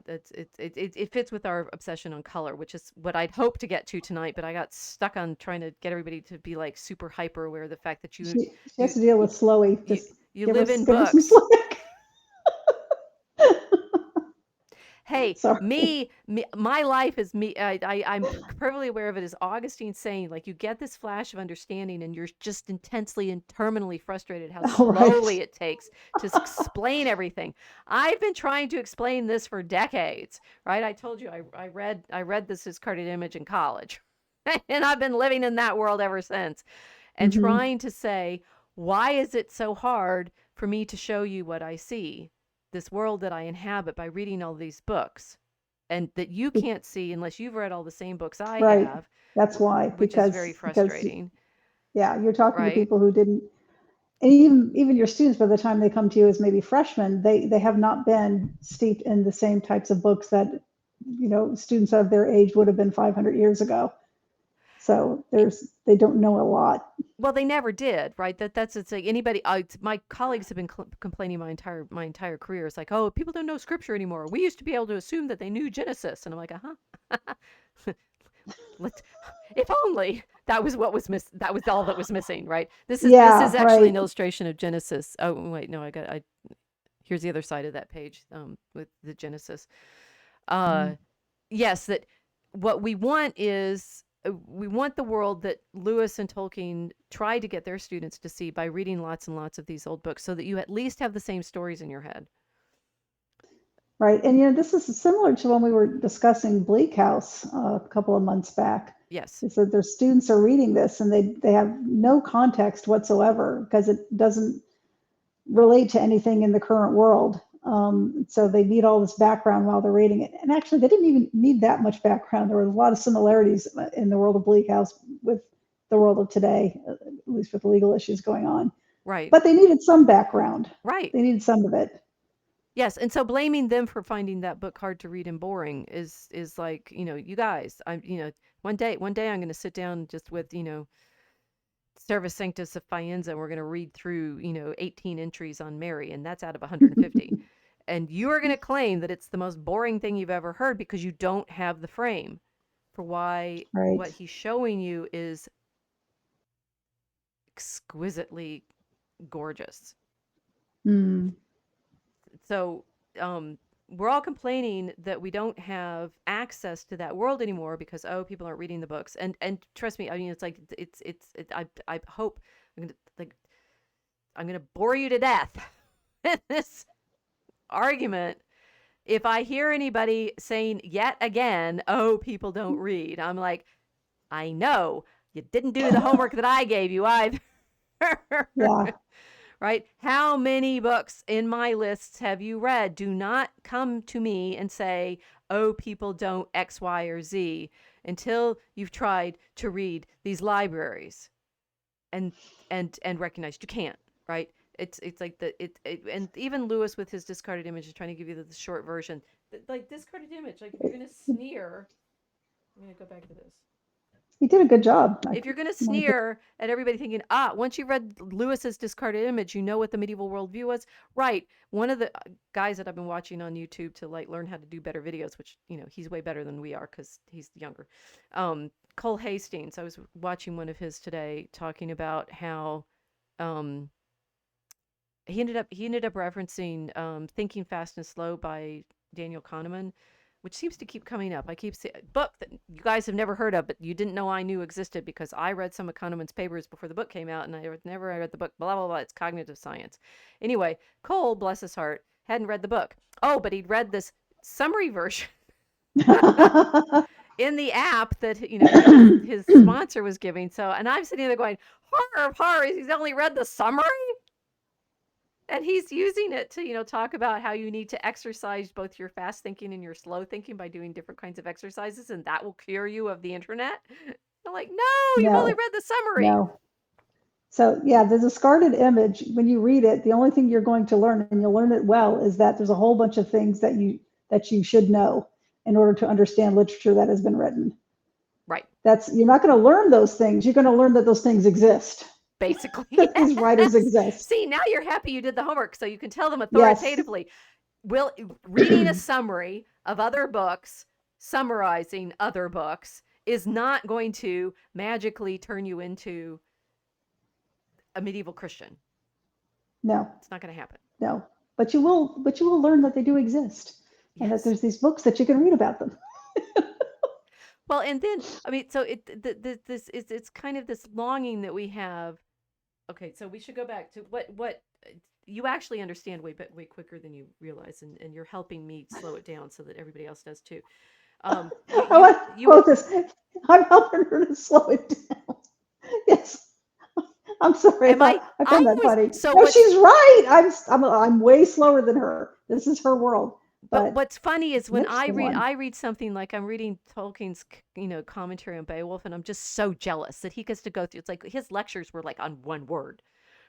it fits with our obsession on color, which is what I'd hoped to get to tonight, but I got stuck on trying to get everybody to be like super hyper aware of the fact that She you has to deal with Slowy. you, Just you give her live in give her some books. slack. Hey, Sorry. my life is me. I'm perfectly aware of it. As Augustine saying, like you get this flash of understanding, and you're just intensely and terminally frustrated how All right. slowly it takes to explain everything. I've been trying to explain this for decades, right? I told you I read this as carded image in college, and I've been living in that world ever since, and Mm-hmm. trying to say, why is it so hard for me to show you what I see? This world that I inhabit by reading all these books. and that you can't see unless you've read all the same books I Right. have, That's why, which is very because frustrating, yeah, you're talking to right? people who didn't, and even your students, by the time they come to you as maybe freshmen, they have not been steeped in the same types of books that, students of their age would have been 500 years ago. So they don't know a lot. Well, they never did, right? That's it's like anybody. My colleagues have been complaining my entire career. It's like, oh, people don't know scripture anymore. We used to be able to assume that they knew Genesis, and I'm like, Let if only that was what was miss. That was all that was missing, right? This is Yeah, actually an right. illustration of Genesis. Oh wait, no, I here's the other side of that page with the Genesis. Uh, Mm, yes, that what we want is we want the world that Lewis and Tolkien tried to get their students to see by reading lots and lots of these old books, so that you at least have the same stories in your head. right. And this is similar to when we were discussing Bleak House a couple of months back. Yes, Is that their students are reading this and they have no context whatsoever because it doesn't relate to anything in the current world. So they need all this background while they're reading it. And actually, they didn't even need that much background. There were a lot of similarities in the world of Bleak House with the world of today, at least with legal issues going on. right, But they needed some background. right. They needed some of it. Yes, and so blaming them for finding that book hard to read and boring is like, you guys, one day I'm going to sit down just with, Servus Sanctus of Faenza, and we're going to read through, 18 entries on Mary, and that's out of 150. And you are going to claim that it's the most boring thing you've ever heard because you don't have the frame for why Right. what he's showing you is exquisitely gorgeous. Mm, So we're all complaining that we don't have access to that world anymore because people aren't reading the books. And trust me, I mean, it's like I hope I'm gonna like I'm gonna bore you to death in this argument. If I hear anybody saying yet again, oh, people don't read, I'm like, I know you didn't do the homework that I gave you either. yeah. Right? How many books in my lists have you read? Do not come to me and say, oh, people don't X, Y, or Z until you've tried to read these libraries and and recognized you can't, right? It's like and even Lewis with his discarded image is trying to give you the short version. Like discarded image, like if you're gonna sneer, I'm gonna go back to this. He did a good job. If you're going to Like it. sneer at everybody thinking, once you read Lewis's discarded image, you know what the medieval worldview was, right? One of the guys that I've been watching on YouTube to like learn how to do better videos, which he's way better than we are because he's younger. Cole Hastings. I was watching one of his today talking about how um, he ended up referencing Thinking Fast and Slow by Daniel Kahneman, which seems to keep coming up. I keep seeing book that you guys have never heard of, but you didn't know I knew existed because I read some of Kahneman's papers before the book came out, and I never read the book. Blah blah blah. It's cognitive science. Anyway, Cole, bless his heart, hadn't read the book. Oh, but he'd read this summary version in the app that his sponsor was giving. So, and I'm sitting there going, horror of horrors. He's only read the summary. And he's using it to, talk about how you need to exercise both your fast thinking and your slow thinking by doing different kinds of exercises, and that will cure you of the internet. I'm like, no, you've only No, read the summary. no. So yeah, the discarded image, when you read it, the only thing you're going to learn, and you'll learn it well, is that there's a whole bunch of things that you should know in order to understand literature that has been written. Right. That's You're not going to learn those things. You're going to learn that those things exist, Basically, that these writers yes. exist. See, now you're happy you did the homework, so you can tell them Yes. authoritatively. Will reading a summary of other books, summarizing other books, is not going to magically turn you into a medieval Christian. No, It's not going to happen. no. But you will learn that they do exist and that Yes. there's these books that you can read about them. Well, and then I mean, so this is it's kind of this longing that we have. Okay, so we should go back to what you actually understand way quicker than you realize, and you're helping me slow it down so that everybody else does too. You I you want to you quote this. I'm helping her to slow it down. Yes. I'm sorry. am I I found that was funny. so No, what's she's right. I'm way slower than her. This is her world. But but what's funny is when mixed one. I read something like I'm reading Tolkien's, commentary on Beowulf, and I'm just so jealous that he gets to go through. It's like his lectures were like on one word.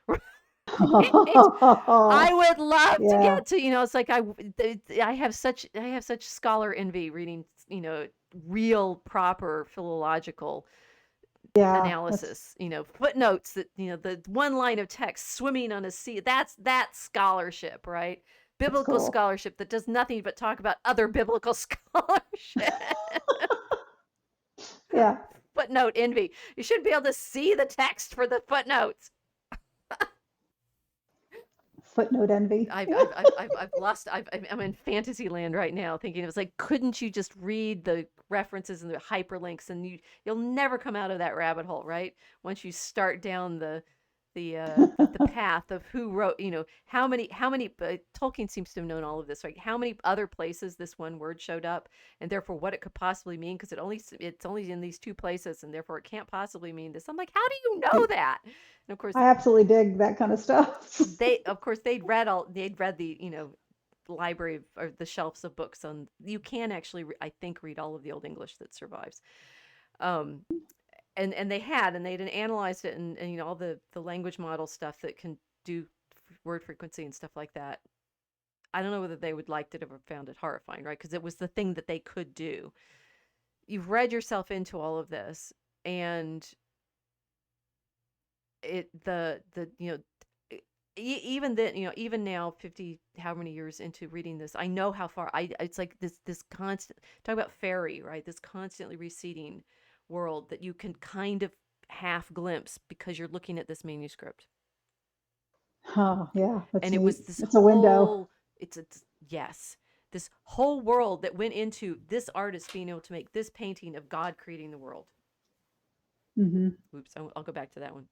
Right? I would love to Yeah, get to, it's like I have such scholar envy reading, real proper philological yeah, that's analysis, footnotes that, the one line of text swimming on a sea. That's scholarship, right? Biblical cool. scholarship that does nothing but talk about other biblical scholarship. Yeah, Footnote envy. You should be able to see the text for the footnotes. footnote envy. I've lost. I'm in fantasy land right now, thinking it was like, couldn't you just read the references and the hyperlinks, and you'll never come out of that rabbit hole, right? Once you start down the path of who wrote, how many Tolkien seems to have known all of this, right? How many other places this one word showed up, and therefore what it could possibly mean, because it's only in these two places, and therefore it can't possibly mean this. I'm like, how do you know that? And of course, I absolutely dig that kind of stuff. they'd read the, library or the shelves of books on. You can actually, I think, read all of the Old English that survives. Um, and they'd analyzed it, and all the language model stuff that can do word frequency and stuff like that. I don't know whether they would liked it or found it horrifying, right? Because it was the thing that they could do. You've read yourself into all of this, and even then, even now, 50 how many years into reading this, I know how far it's like this constant talk about fairy, right? This constantly receding world that you can kind of half glimpse because you're looking at this manuscript. Oh, yeah, that's And it was neat. this It's a window. whole, it's yes, this whole world that went into this artist being able to make this painting of God creating the world. Hmm. Oops, I'll go back to that one.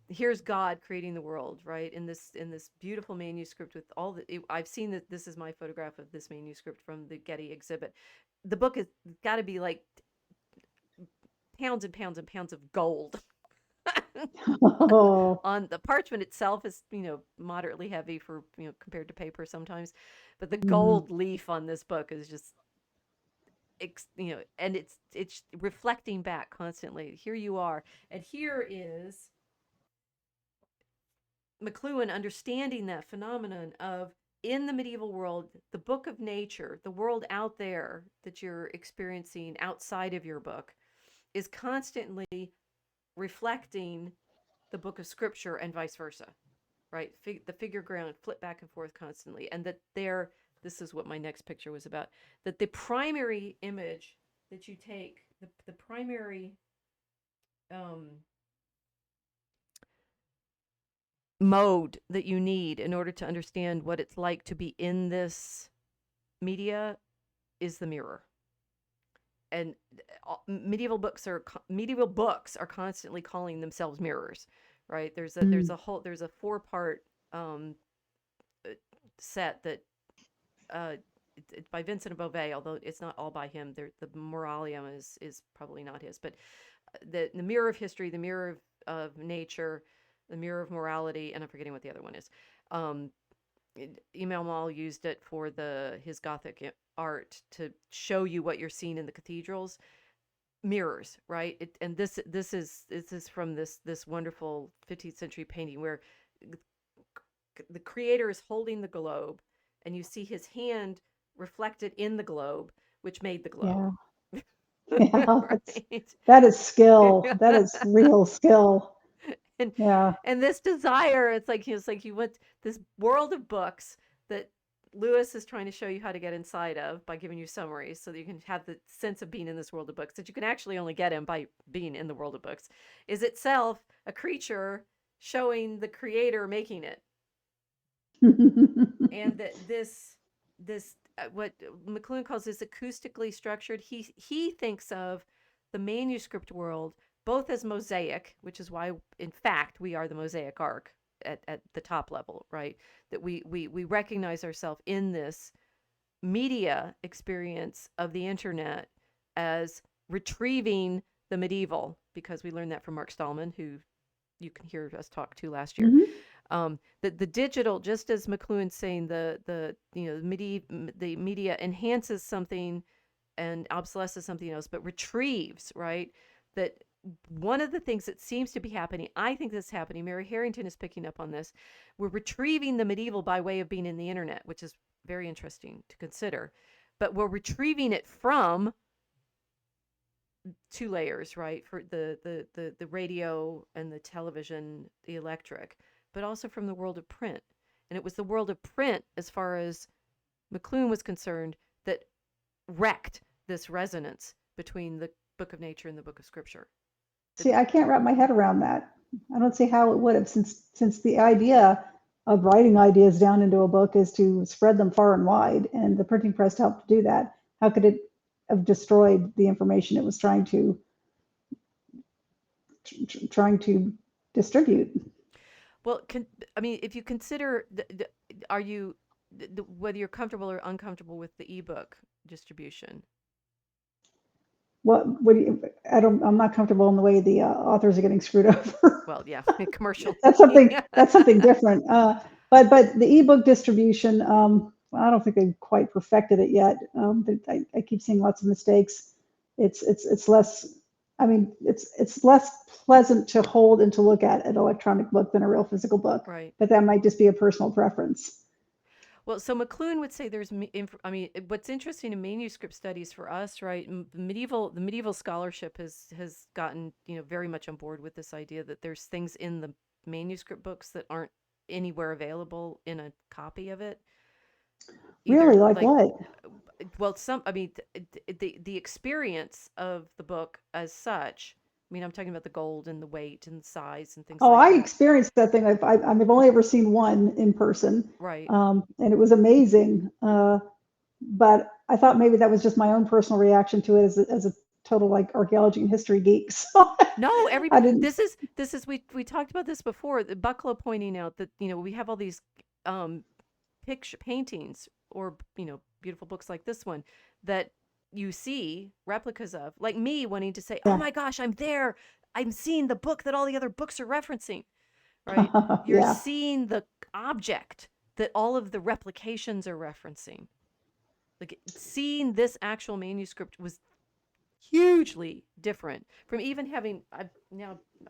Here's God creating the world, right? In this beautiful manuscript with all I've seen that. This is my photograph of this manuscript from the Getty exhibit. The book has got to be like pounds and pounds and pounds of gold. Oh, On the parchment itself is, moderately heavy for, compared to paper sometimes, but the hmm. gold leaf on this book is just, and it's reflecting back constantly. Here you are, and here is McLuhan understanding that phenomenon of, in the medieval world, the book of nature, the world out there that you're experiencing outside of your book, is constantly reflecting the book of scripture and vice versa, right? The figure ground flip back and forth constantly. And that this is what my next picture was about, that the primary image that you take, the primary um, mode that you need in order to understand what it's like to be in this media is the mirror. And medieval books are constantly calling themselves mirrors, right? There's a four-part um, set that uh, it's by Vincent of Beauvais, although it's not all by him. The Moralium is probably not his, but the mirror of history, the mirror of nature, the mirror of morality, and I'm forgetting what the other one is. Um, Emil Mall used it for his Gothic art to show you what you're seeing in the cathedrals. Mirrors, right? And this is from this wonderful 15th century painting where the creator is holding the globe, and you see his hand reflected in the globe, which made the globe. Yeah, yeah, Right? that is skill. That is real skill. and Yeah. and this desire, it's like you went this world of books that Lewis is trying to show you how to get inside of by giving you summaries so that you can have the sense of being in this world of books that you can actually only get in by being in the world of books, is itself a creature showing the creator making it. And that this what McLuhan calls this acoustically structured, he thinks of the manuscript world both as mosaic, which is why in fact we are the Mosaic Ark at the top level, right? That we recognize ourselves in this media experience of the internet as retrieving the medieval, because we learned that from Mark Stallman, who you can hear us talk to last year. Hmm. The digital, just as McLuhan's saying, the media enhances something and obsolesces something else, but retrieves, right? That one of the things that seems to be happening, I think this is happening, Mary Harrington is picking up on this. We're retrieving the medieval by way of being in the internet, which is very interesting to consider. But we're retrieving it from two layers, right? For the radio and the television, the electric, but also from the world of print. And it was the world of print, as far as McLuhan was concerned, that wrecked this resonance between the book of nature and the book of scripture. See, I can't wrap my head around that. I don't see how it would have, since the idea of writing ideas down into a book is to spread them far and wide, and the printing press helped to do that. How could it have destroyed the information it was trying to distribute? Well, I mean, if you consider, are you, whether you're comfortable or uncomfortable with the ebook distribution? What do you, I'm not comfortable in the way the authors are getting screwed over. Well, yeah, commercial. That's something different. But the ebook distribution, I don't think they've quite perfected it yet. I keep seeing lots of mistakes. It's less. I mean, it's less pleasant to hold and to look at an electronic book than a real physical book. Right. But that might just be a personal preference. Well, so McLuhan would say I mean, what's interesting in manuscript studies for us, right? The medieval scholarship has gotten, very much on board with this idea that there's things in the manuscript books that aren't anywhere available in a copy of it. Really, Either like like, what? well, I mean, the experience of the book as such. I mean, I'm talking about the gold and the weight and the size and things Oh, like I that. experienced that thing. I've only ever seen one in person, Right. and it was amazing. But I thought maybe that was just my own personal reaction to it as a total like archaeology and history geek. So No, I everybody. didn't. This is we talked about this before. The Bucklow pointing out that we have all these um picture paintings or beautiful books like this one that you see replicas of, like me wanting to say, "Oh Yeah, my gosh, I'm there. I'm seeing the book that all the other books are referencing." Right? You're yeah, seeing the object that all of the replications are referencing. Like seeing this actual manuscript was hugely different from even having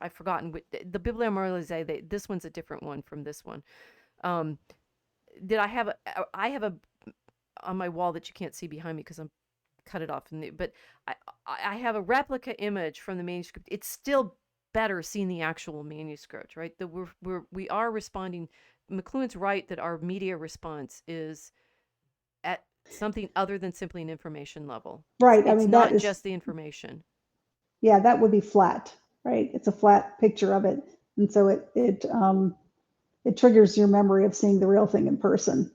I've forgotten the Bibliomoralisé. This one's a different one from this one. Um, did I have a on my wall that you can't see behind me because I'm cut it off. But I I have a replica image from the manuscript. It's still better seeing the actual manuscript, right? That we are responding. McLuhan's right that our media response is at something other than simply an information level. right. I It's mean, that not is, just the information. yeah, that would be flat, right? It's a flat picture of it, and so it triggers your memory of seeing the real thing in person.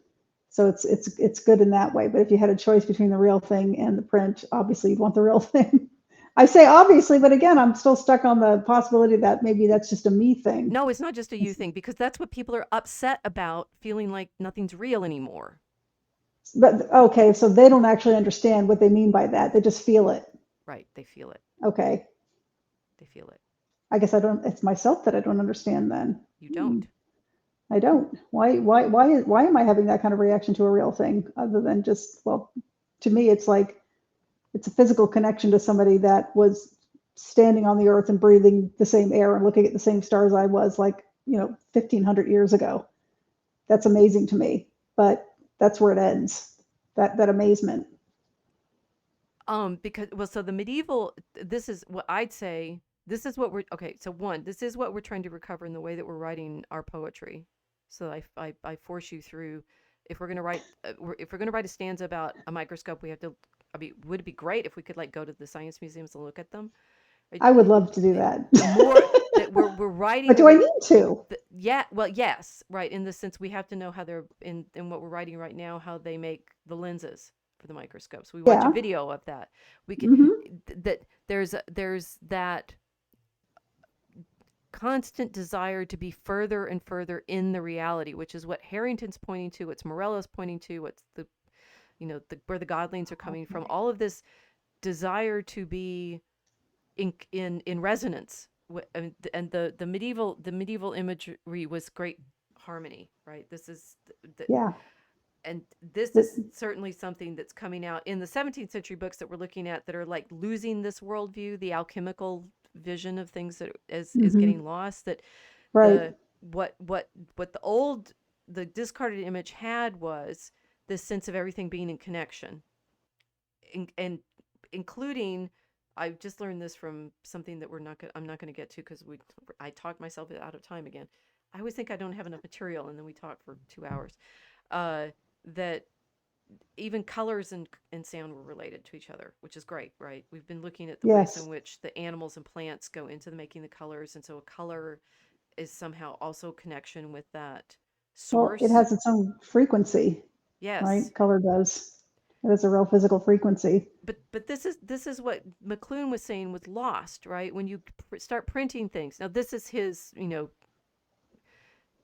So it's good in that way. But if you had a choice between the real thing and the print, obviously you'd want the real thing. I say obviously, but again, I'm still stuck on the possibility that maybe that's just a me thing. No, it's not just a you thing because that's what people are upset about, feeling like nothing's real anymore. But okay, so they don't actually understand what they mean by that. They just feel it. Right? They feel it. Okay. They feel it. I guess I don't, it's myself that I don't understand then. You Hmm. don't. I don't. Why am I having that kind of reaction to a real thing other than just, well, to me, it's like, it's a physical connection to somebody that was standing on the earth and breathing the same air and looking at the same stars I was like, 1500 years ago. That's amazing to me, but that's where it ends. That amazement. Because well, so the medieval. This is what I'd say. This is what we're okay. So one, this is what we're trying to recover in the way that we're writing our poetry. So I force you through. If we're gonna write, if we're gonna write a stanza about a microscope, we have to. I mean, would it be great if we could like go to the science museums and look at them? Right? I would love to do that. The more that we're writing But the do I way. need to? Yeah, well, yes, right. In the sense we have to know how they're in what we're writing right now, how they make the lenses for the microscopes. We watch a Yeah. video of that. We can Hmm. that there's that constant desire to be further and further in the reality, which is what Harrington's pointing to, what's Morello's pointing to, what's where the godlings are coming from. Okay. All of this desire to be in resonance. And the medieval imagery was great harmony, right? This is the, Yeah. and this Th- is certainly something that's coming out in the 17th century books that we're looking at that are like losing this worldview, the alchemical vision of things that is mhm. getting lost. That Right. the what the old, the discarded image had was this sense of everything being in connection, and including, I just learned this from something that I'm not going to get to because I talked myself out of time again. I always think I don't have enough material, and then we talk for 2 hours. Uh, that even colors and sound were related to each other, which is great, right? We've been looking at the ways in Yes. which the animals and plants go into making the colors, and so a color is somehow also connection with that Well, it source. has its own frequency, Yes, right? Color does. It has a real physical frequency. but this is what McLuhan was saying with lost, right? When you start printing things. Now this is his,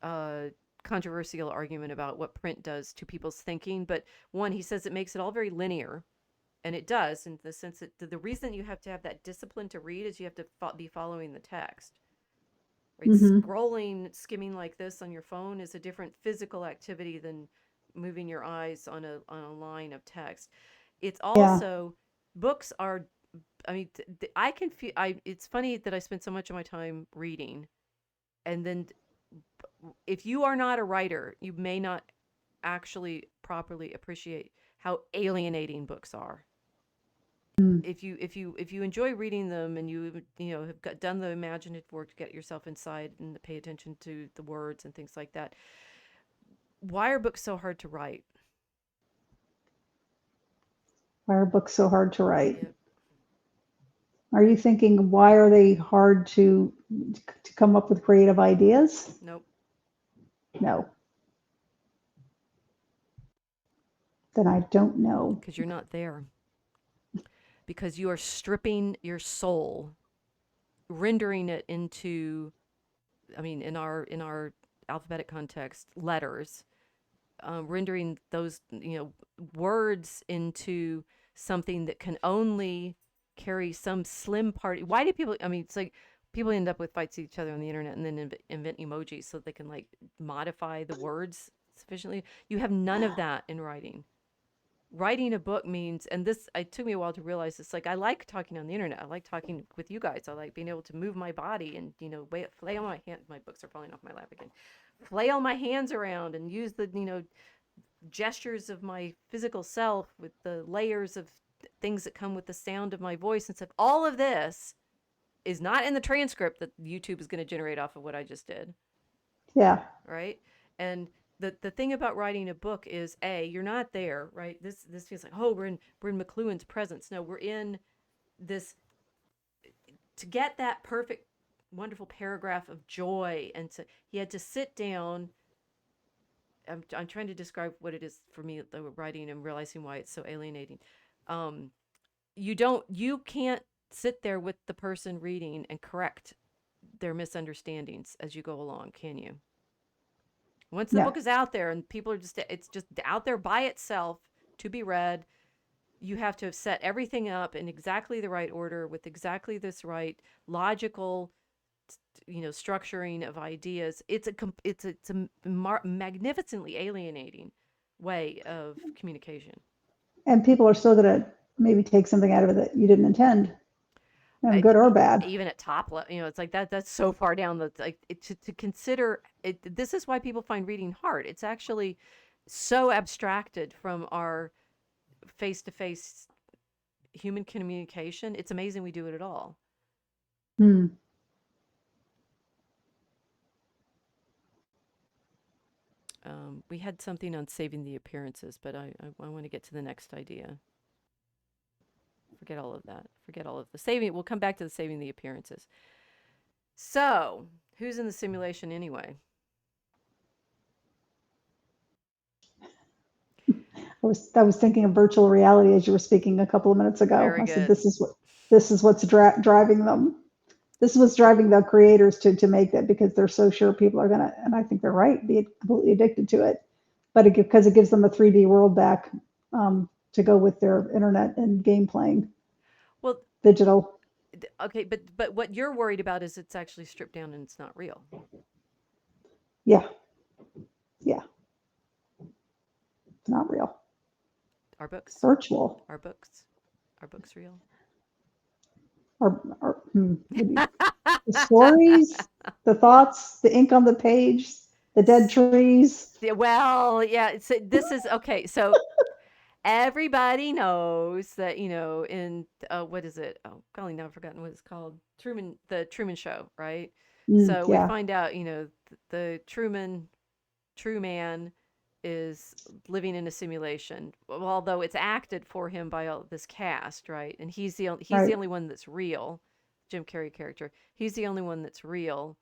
uh, controversial argument about what print does to people's thinking. But one, he says it makes it all very linear, and it does in the sense that the reason you have to have that discipline to read is you have to be following the text. Right, Hmm. scrolling, skimming like this on your phone is a different physical activity than moving your eyes on a line of text. It's Yeah. also, books are, I mean, I can feel, I it's funny that I spend so much of my time reading, and then if you are not a writer, you may not actually properly appreciate how alienating books are. Mm. If you enjoy reading them, and have done the imaginative work to get yourself inside and pay attention to the words and things like that, why are books so hard to write? Why are books so hard to write? Yeah. Are you thinking why are they hard to come up with creative ideas? Nope. No. Then I don't know. Because you're not there. Because you are stripping your soul, rendering it into, I mean, in our alphabetic context, letters, rendering those, words into something that can only carry some slim part. Why do people? I mean, it's like people end up with fights with each other on the internet, and then invent emojis so they can like modify the words sufficiently. You have none of that in writing. Writing a book means, and this, it took me a while to realize this. Like, I like talking on the internet. I like talking with you guys. I like being able to move my body and flail my hand. My books are falling off my lap again. Flail my hands around and use the gestures of my physical self with the layers of things that come with the sound of my voice and stuff. All of this is not in the transcript that YouTube is going to generate off of what I just did, Yeah. right? And the thing about writing a book is, you're not there, right? This feels like, oh, we're in McLuhan's presence. No, we're in this, to get that perfect, wonderful paragraph of joy, and he had to sit down. I'm trying to describe what it is for me, the writing, and realizing why it's so alienating. Um, you can't sit there with the person reading and correct their misunderstandings as you go along, can you? Once the No. book is out there and people are it's just out there by itself to be read, you have to have set everything up in exactly the right order with exactly this right logical, structuring of ideas. It's a magnificently alienating way of communication. And people are still going to maybe take something out of it that you didn't intend, I, good or bad. Even at top level, it's like that's so far down the, like, to consider it. This is why people find reading hard. It's actually so abstracted from our face to face human communication. It's amazing we do it at all. Hmm. We had something on saving the appearances, but I want to get to the next idea. Forget all of that. Forget all of the saving. We'll come back to the saving the appearances. So, who's in the simulation anyway? I was thinking of virtual reality as you were speaking a couple of minutes ago. Very I said good. this is what's driving them. This is what's driving the creators to make that because they're so sure people are gonna, and I think they're right, be completely addicted to it. But because it gives them a 3D world back to go with their internet and game playing Well, digital. okay, but what you're worried about is it's actually stripped down and it's not real. Yeah, Yeah, it's not real. Our books, Virtual. our books, our books real. The stories, the thoughts, the ink on the page, the dead trees. Yeah, well, yeah. This is okay. So everybody knows that in what is it? Oh, golly, now I've forgotten what it's called. The Truman Show, right? So we Yeah, find out, the true man is living in a simulation. Well, although it's acted for him by all this cast, right? And he's the right. only one that's real. Jim Carrey character. He's the only one that's real,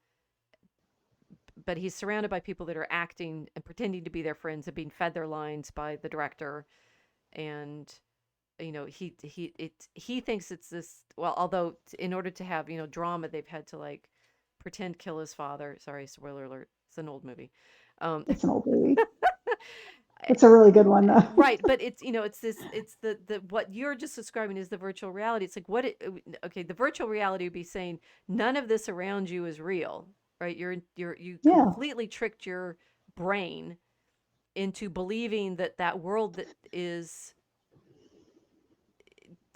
but he's surrounded by people that are acting and pretending to be their friends and being fed their lines by the director. And he thinks it's this. Well, although in order to have drama, they've had to like pretend kill his father. Sorry, spoiler alert. It's an old movie. Um, It's an old movie. It's a really good one, though. right, but it's the what you're just describing is the virtual reality. It's like okay, the virtual reality would be saying none of this around you is real, right? You Yeah. completely tricked your brain into believing that world that is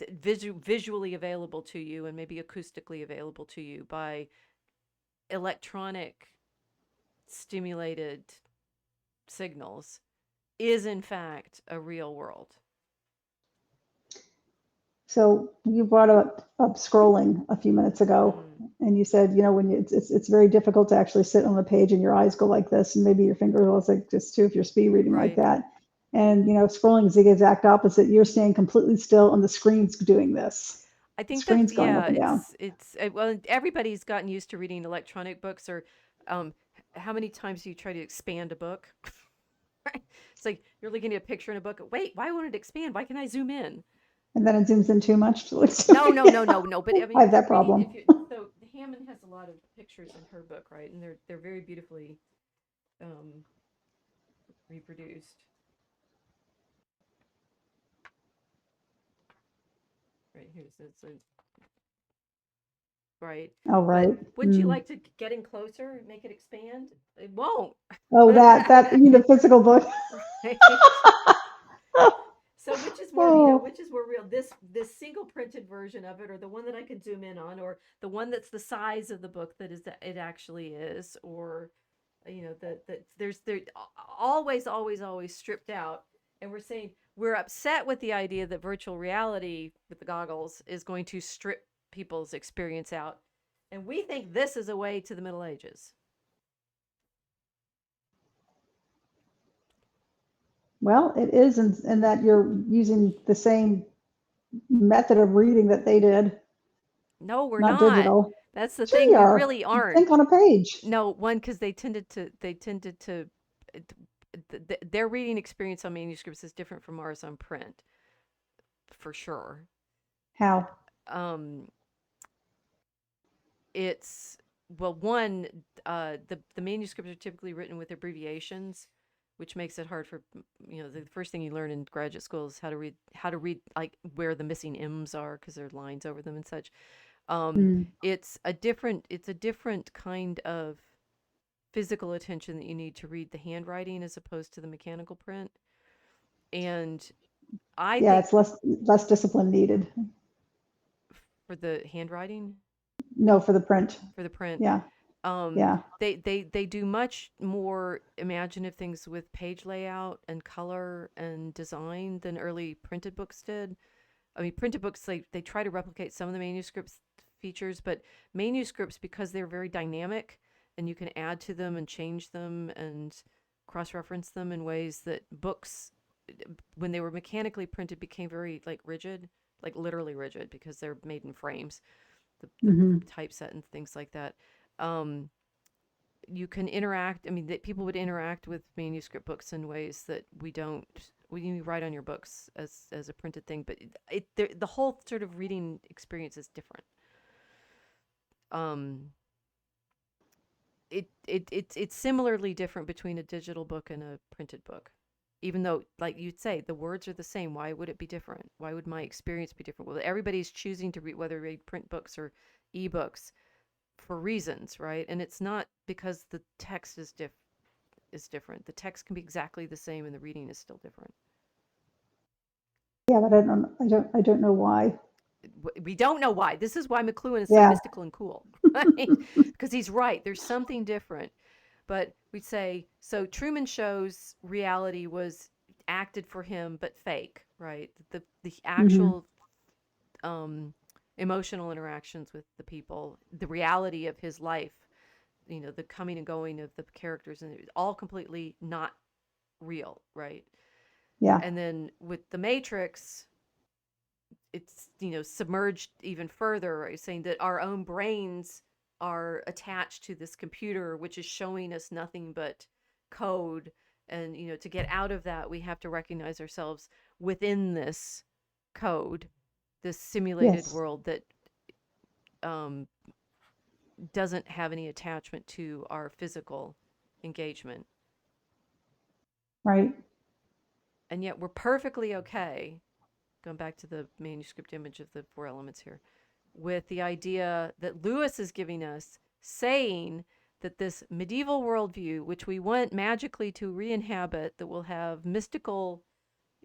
visually available to you and maybe acoustically available to you by electronic stimulated signals is in fact a real world. So you brought up scrolling a few minutes ago, Mm, and you said, when it's very difficult to actually sit on the page and your eyes go like this, and maybe your fingers also like this too if you're speed reading like right. that. And scrolling is the exact opposite. You're staying completely still, and the screen's doing this. I The think that screen's going yeah, up and down. well, everybody's gotten used to reading electronic books or um how many times do you try to expand a book? Right? It's like you're looking at a picture in a book. Wait, why won't it expand? Why can I zoom in? And then it zooms in too much. No, no, no, no, no. But I I mean, have that problem. if you so Hammond has a lot of pictures in her book, right? And they're very beautifully um reproduced. Right, here's it's a right. Oh, But right. wouldn't you like to get in closer and make it expand? It won't. Oh, that you mean the physical book? Right. So Oh, which is more real? This single printed version of it, or the one that I can zoom in on, or the one that's the size of the book that it actually is, or that they're always stripped out, and we're saying we're upset with the idea that virtual reality with the goggles is going to strip people's experience out, and we think this is a way to the Middle Ages. well, it is in that you're using the same method of reading that they did, No, we're not not. digital. That's the Sure thing. you We are. really aren't. Think on a page. No, one because they tended to their reading experience on manuscripts is different from ours on print, for sure. How? Um, it's well, one, the manuscripts are typically written with abbreviations, which makes it hard for the first thing you learn in graduate school is how to read like where the missing M's are because there are lines over them and such. Um, Mm. it's a different kind of physical attention that you need to read the handwriting as opposed to the mechanical print. And I Yeah, think it's less discipline needed. for the handwriting, No, for the print. for the print, Yeah, um, yeah. they do much more imaginative things with page layout and color and design than early printed books did. I mean, printed books they try to replicate some of the manuscripts features, but manuscripts because they're very dynamic and you can add to them and change them and cross-reference them in ways that books when they were mechanically printed became very like rigid, like literally rigid because they're made in frames, the Hmm. typeset and things like that. Um, you can interact. I mean, that people would interact with manuscript books in ways that we don't. We write on your books as a printed thing, but the whole sort of reading experience is different. Um, it's similarly different between a digital book and a printed book. Even though, like you'd say, the words are the same, why would it be different? Why would my experience be different? Well, everybody's choosing to read whether read print books or ebooks for reasons, right? And it's not because the text is different. is different. The text can be exactly the same and the reading is still different. Yeah, but I don't know why. We don't know why. This is why McLuhan is so Yeah. mystical and cool, right? Because he's right. There's something different. But we'd say, so Truman Show's reality was acted for him, but fake, right? The Hmm. actual um, emotional interactions with the people, the reality of his life, the coming and going of the characters, and it's all completely not real, right? Yeah. And then with the Matrix, it's submerged even further, right? Saying that our own brains are attached to this computer, which is showing us nothing but code. And to get out of that, we have to recognize ourselves within this code, this simulated Yes. world that um, doesn't have any attachment to our physical engagement. Right. And yet we're perfectly okay, going back to the manuscript image of the four elements here, with the idea that Lewis is giving us, saying that this medieval worldview, which we want magically to re-inhabit, that will have mystical,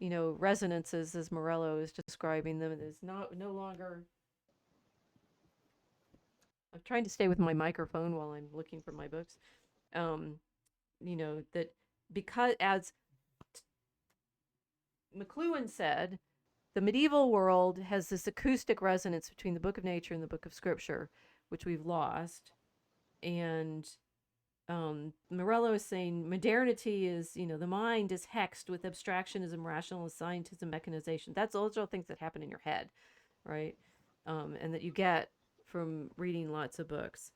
resonances, as Morello is describing them, is no longer. I'm trying to stay with my microphone while I'm looking for my books. Um, that because, as McLuhan said, the medieval world has this acoustic resonance between the book of nature and the book of scripture, which we've lost. And Morello is saying modernity is, the mind is hexed with abstractionism, rationalism, scientism, mechanization. Those are things that happen in your head, right? And that you get from reading lots of books.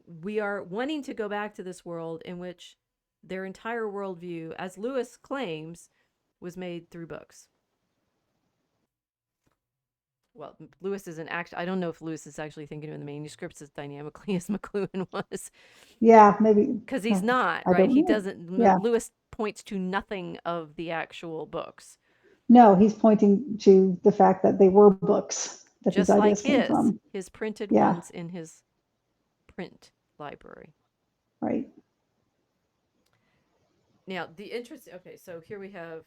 We are wanting to go back to this world in which their entire worldview, as Lewis claims, was made through books. Well, Lewis isn't actually, I don't know if Lewis is actually thinking of the manuscripts as dynamically as McLuhan was, Yeah. Maybe. because he's not, I right? don't He know. doesn't, Yeah. Lewis points to nothing of the actual books, No, he's pointing to the fact that they were books that these just like ideas came from. his printed Yeah. ones in his print library. Right. Now, the interest, okay, so here we have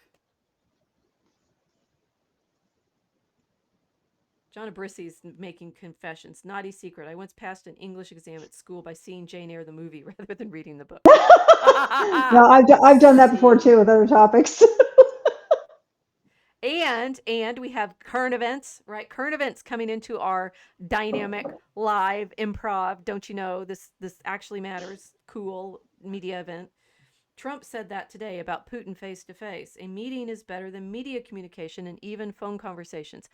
John Abrissi's making confessions. Naughty secret. I once passed an English exam at school by seeing Jane Eyre the movie rather than reading the book. No, I've done that before too with other topics. And we have current events, right? Current events coming into our dynamic live improv. Don't you know this actually matters? Cool media event. Trump said that today about Putin face to face. A meeting is better than media communication and even phone conversations.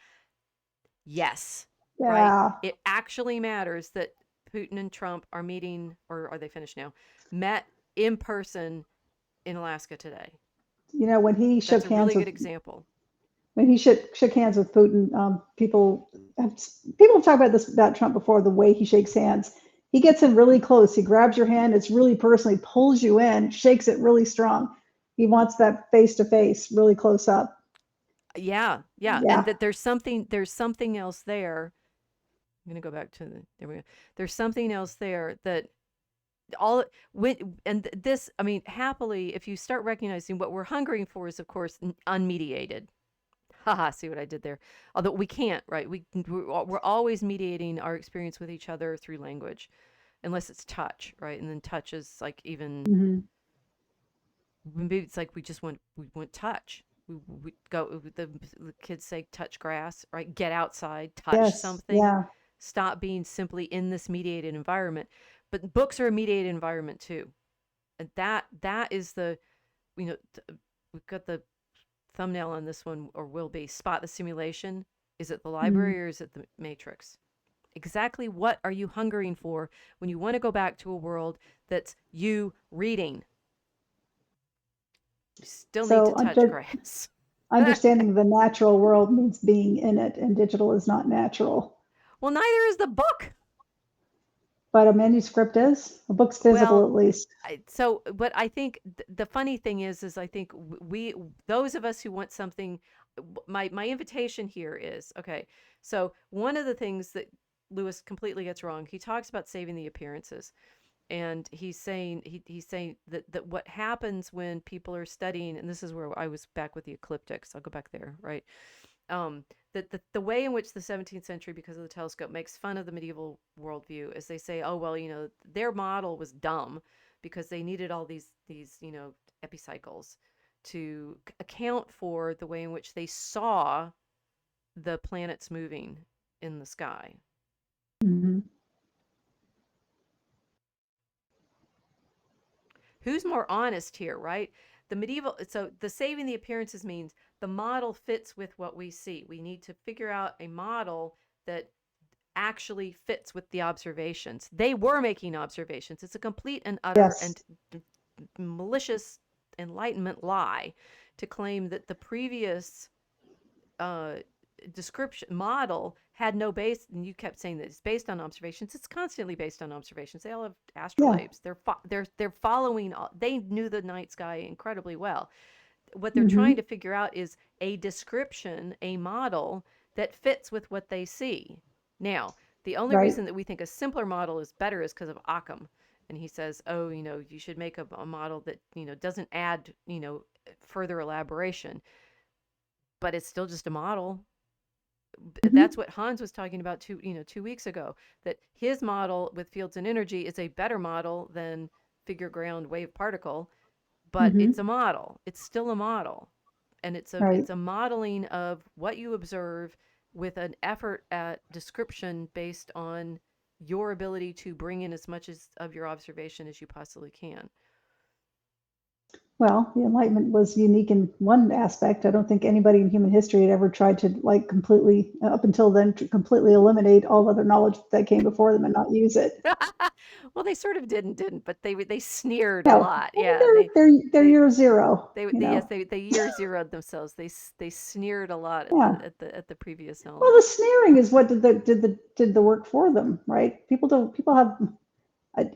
Yes, right? Yeah. It actually matters that Putin and Trump are meeting, or are they finished now? Met in person in Alaska today. When he That's shook a hands really good with example. shook hands with Putin, people have talked about this about Trump before. The way he shakes hands, he gets in really close. He grabs your hand. It's really personal. He pulls you in, shakes it really strong. He wants that face to face, really close up. Yeah, yeah, and Yeah. that there's something else there. I'm gonna go back to there we go. There's something else there that all when and this, I mean, happily, if you start recognizing what we're hungering for is, of course, unmediated. Haha, see what I did there? Although we can't, right? We're always mediating our experience with each other through language, unless it's touch, right? And then touch is like even Hmm. maybe it's like we want touch. We go the kids say touch grass, right? Get outside, touch Yes. something. Yeah. Stop being simply in this mediated environment. But books are a mediated environment too, and that is the you know we've got the thumbnail on this one, or will be, spot the simulation. Is it the Hmm. library or is it the matrix? Exactly what are you hungering for when you want to go back to a world that's you reading? You still need to So touch grass. understanding the natural world means being in it, and digital is not natural. Well, neither is the book. But a manuscript is. A book's physical, Well, at least. so but I think the funny thing is I think we, those of us who want something, my invitation here is, okay, so one of the things that Lewis completely gets wrong, he talks about saving the appearances. And he's saying that what happens when people are studying, and this is where I was back with the ecliptics. I'll go back there, right? That the way in which the 17th century, because of the telescope, makes fun of the medieval worldview is they say, oh well, their model was dumb because they needed all these epicycles to account for the way in which they saw the planets moving in the sky. Mhm. Who's more honest here, right? So the saving the appearances means the model fits with what we see. We need to figure out a model that actually fits with the observations. They were making observations. It's a complete and utter Yes. and malicious Enlightenment lie to claim that the previous uh, description model had no base, and you kept saying that it's based on observations. It's constantly based on observations. They all have Yeah. astrolabes. They're following. They knew the night sky incredibly well. What they're trying Hmm. to figure out is a description, a model that fits with what they see. Now, the only Right. reason that we think a simpler model is better is because of Occam. And he says, oh, you should make a model that, doesn't add, further elaboration, but it's still just a model. That's Hmm. what Hans was talking about 2 weeks ago, that his model with fields and energy is a better model than figure ground wave particle, but it's Hmm. a model. It's still a model. And Right. it's a modeling of what you observe with an effort at description based on your ability to bring in as much of your observation as you possibly can. Well, the Enlightenment was unique in one aspect. I don't think anybody in human history had ever tried to, like, completely, up until then, to completely eliminate all other knowledge that came before them and not use it. Well, they sort of didn't, but they sneered a No, lot. well, Yeah, they're they year zero. yes, they year zeroed themselves. They sneered a lot at Yeah. the previous Well, the knowledge. sneering is what did the work for them, right? People have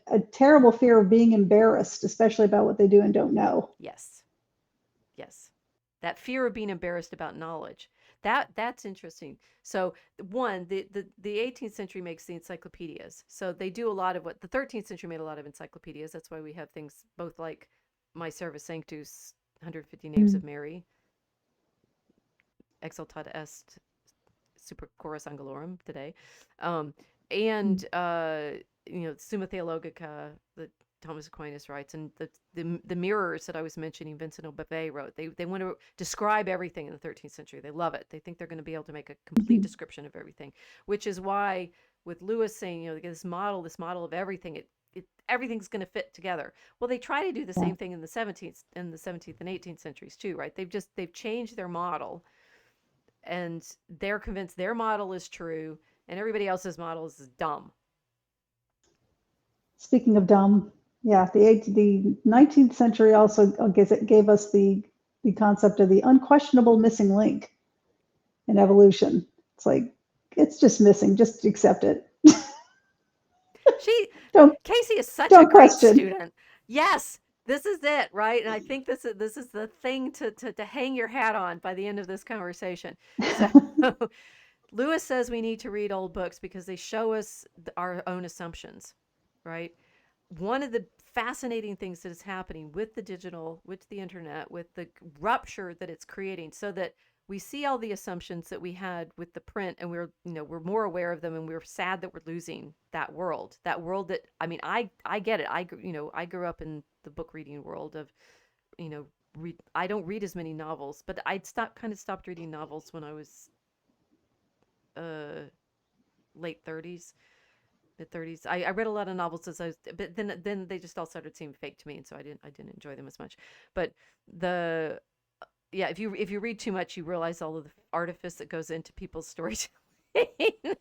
a terrible fear of being embarrassed, especially about what they do and don't know. Yes. Yes. That fear of being embarrassed about knowledge. That's interesting. So one, the 18th century makes the encyclopedias. So they do a lot of what the 13th century made a lot of encyclopedias. That's why we have things both like My Servus Sanctus, 150 Names of Mm. Mary, Exaltata Est Super Chorus Angelorum today, um, and Summa Theologica that Thomas Aquinas writes, and the mirrors that I was mentioning, Vincent Aubepé wrote. They want to describe everything in the 13th century. They love it. They think they're going to be able to make a complete Mhm. description of everything, which is why with Lewis saying, this model of everything, everything's going to fit together. Well, they try to do the Yeah. same thing in the 17th and 18th centuries too, right? They've changed their model, and they're convinced their model is true and everybody else's model is dumb. Speaking of dumb, yeah, the 19th century also gave us the concept of the unquestionable missing link in evolution. It's like, it's just missing. Just accept it. She Don't Casey is such a don't great question. student. Yes, this is it, right? And I think this is the thing to hang your hat on by the end of this conversation. So Lewis says we need to read old books because they show us our own assumptions, right? One of the fascinating things that is happening with the digital, with the internet, with the rupture that it's creating, so that we see all the assumptions that we had with the print, and we're more aware of them, and we're sad that we're losing that world that, I mean, I get it. I grew up in the book reading world of, I don't read as many novels, but I'd stopped reading novels when I was uh late 30s, mid 30s. I read a lot of novels as I was, but then they just all started seeming fake to me, and so I didn't enjoy them as much. But the yeah, if you read too much, you realize all of the artifice that goes into people's stories.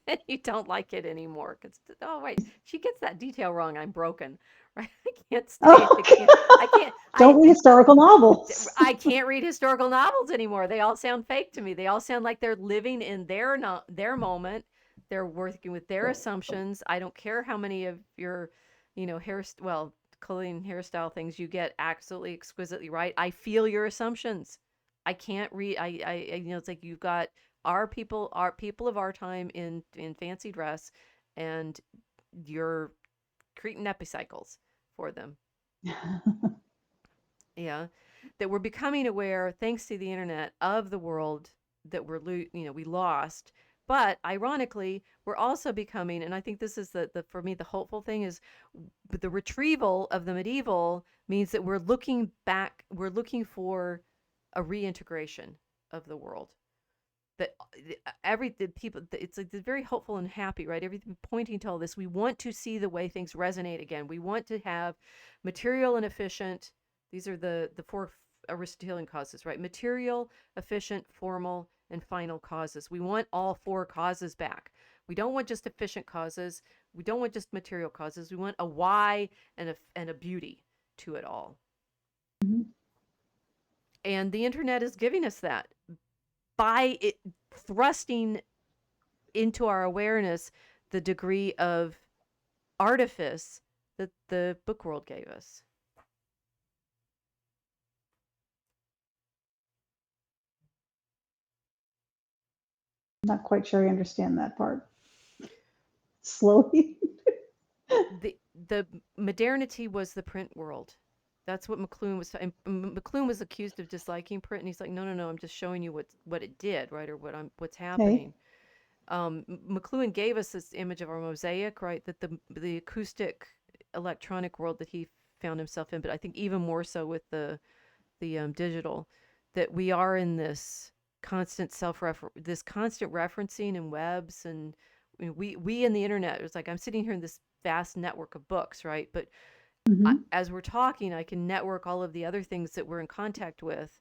And you don't like it anymore because, oh wait, she gets that detail wrong. I'm broken, right? I can't stand. I can't. I Oh, can't. don't read historical novels. I can't read historical novels anymore. They all sound fake to me. They all sound like they're living in their moment. They're working with their assumptions. I don't care how many of your, clothing hairstyle things you get absolutely exquisitely right. I feel your assumptions. I can't read. It's like you've got our people of our time in fancy dress, and you're creating epicycles for them. Yeah, that we're becoming aware, thanks to the internet, of the world that we lost. But ironically, we're also becoming, and I think this is the for me the hopeful thing is the retrieval of the medieval means that we're looking back, we're looking for a reintegration of the world. That the people, it's like very hopeful and happy, right? Everything pointing to all this. We want to see the way things resonate again. We want to have material and efficient. These are the four Aristotelian causes, right? Material, efficient, formal, and final causes. We want all four causes back. We don't want just efficient causes. We don't want just material causes. We want a why and a beauty to it all. And the internet is giving us that by it thrusting into our awareness the degree of artifice that the book world gave us. Not quite sure I understand that part. Slowly. The modernity was the print world. That's what McLuhan was. And McLuhan was accused of disliking print, and he's like, no, no, no. I'm just showing you what it did, right, or what's happening. Okay. McLuhan gave us this image of our mosaic, right? That the acoustic electronic world that he found himself in, but I think even more so with the digital, that we are in this constant this constant referencing in webs, and we in the internet. It's like I'm sitting here in this vast network of books, right? But as we're talking, I can network all of the other things that we're in contact with.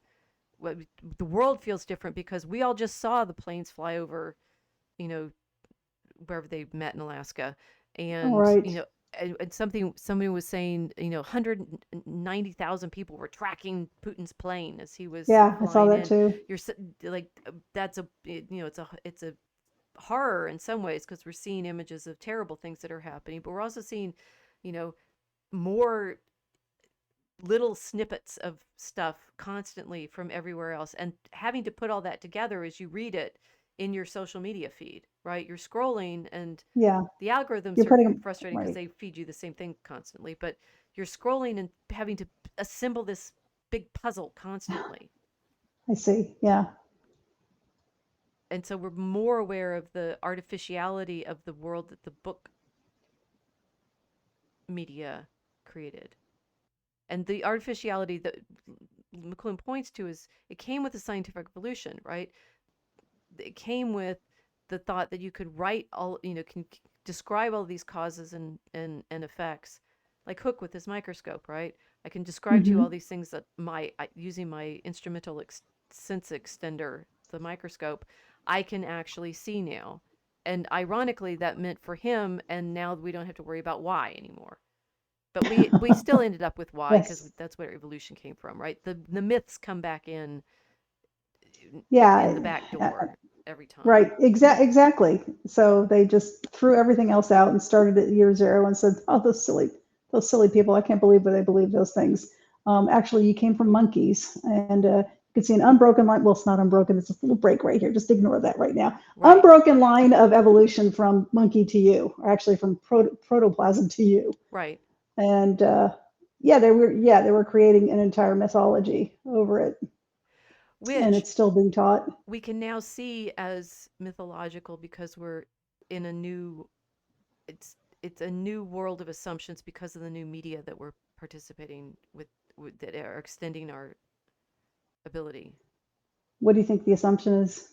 The world feels different because we all just saw the planes fly over, wherever they met in Alaska, All and right. and somebody was saying, 190,000 people were tracking Putin's plane as he was Yeah, I saw flying that in. too. You're like, that's it's a horror in some ways because we're seeing images of terrible things that are happening, but we're also seeing, more little snippets of stuff constantly from everywhere else, and having to put all that together as you read it in your social media feed, right? You're scrolling, and Yeah, the algorithms you're are putting them frustrating because right. they feed you the same thing constantly, but you're scrolling and having to assemble this big puzzle constantly. I see. Yeah. And so we're more aware of the artificiality of the world that the book media created. And the artificiality that McLuhan points to is it came with the scientific revolution, right? It came with the thought that you could write all, can describe all these causes and effects, like Hooke with his microscope, right? I can describe to you all Hmm. these things that using my instrumental sense extender, the microscope, I can actually see now. And ironically, that meant for him, and now we don't have to worry about why anymore. But we still ended up with why because Yes. that's where evolution came from, right? The myths come back in the Yeah. back door every time. Right. Exactly. So they just threw everything else out and started at year zero and said, "Oh, those silly people! I can't believe they believe those things." Actually, you came from monkeys, and you can see an unbroken line. Well, it's not unbroken. It's a little break right here. Just ignore that right now. Right, Unbroken line of evolution from monkey to you, or actually from protoplasm to you. right. And yeah, they were creating an entire mythology over it, and Which it's still being taught. we can now see as mythological because we're in a new it's it's a new world of assumptions because of the new media that we're participating with that are extending our ability. What do you think the assumption is?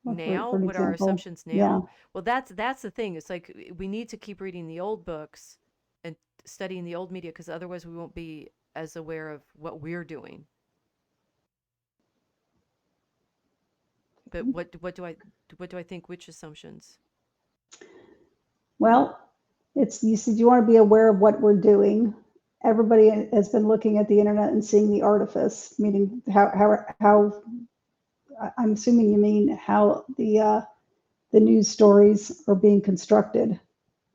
For Now, an what are our example. assumptions Yeah. now? Well, that's the thing. It's like we need to keep reading the old books and studying the old media because otherwise we won't be as aware of what we're doing. But what do I think? Which assumptions? Well, it's you said you want to be aware of what we're doing. Everybody has been looking at the internet and seeing the artifice, meaning how I'm assuming you mean how the news stories are being constructed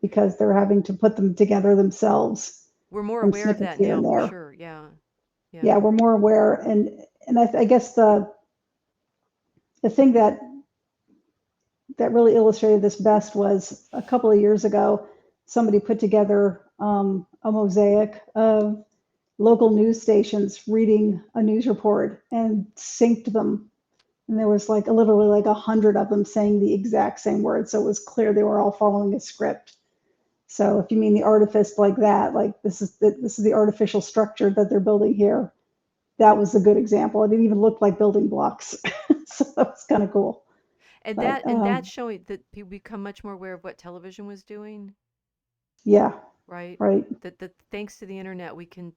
because they're having to put them together themselves We're more from aware of snippets that here now and for there. sure. Yeah. Yeah. Yeah, we're more aware, and I guess the thing that really illustrated this best was a couple of years ago, somebody put together a mosaic of local news stations reading a news report and synced them. And there was like literally like 100 of them saying the exact same words. So it was clear they were all following a script. So if you mean the artifice like that, like this is the artificial structure that they're building here. That was a good example. It didn't even look like building blocks. So that's kind of cool. And But that's showing that people become much more aware of what television was doing, yeah, right? right. That thanks to the internet we can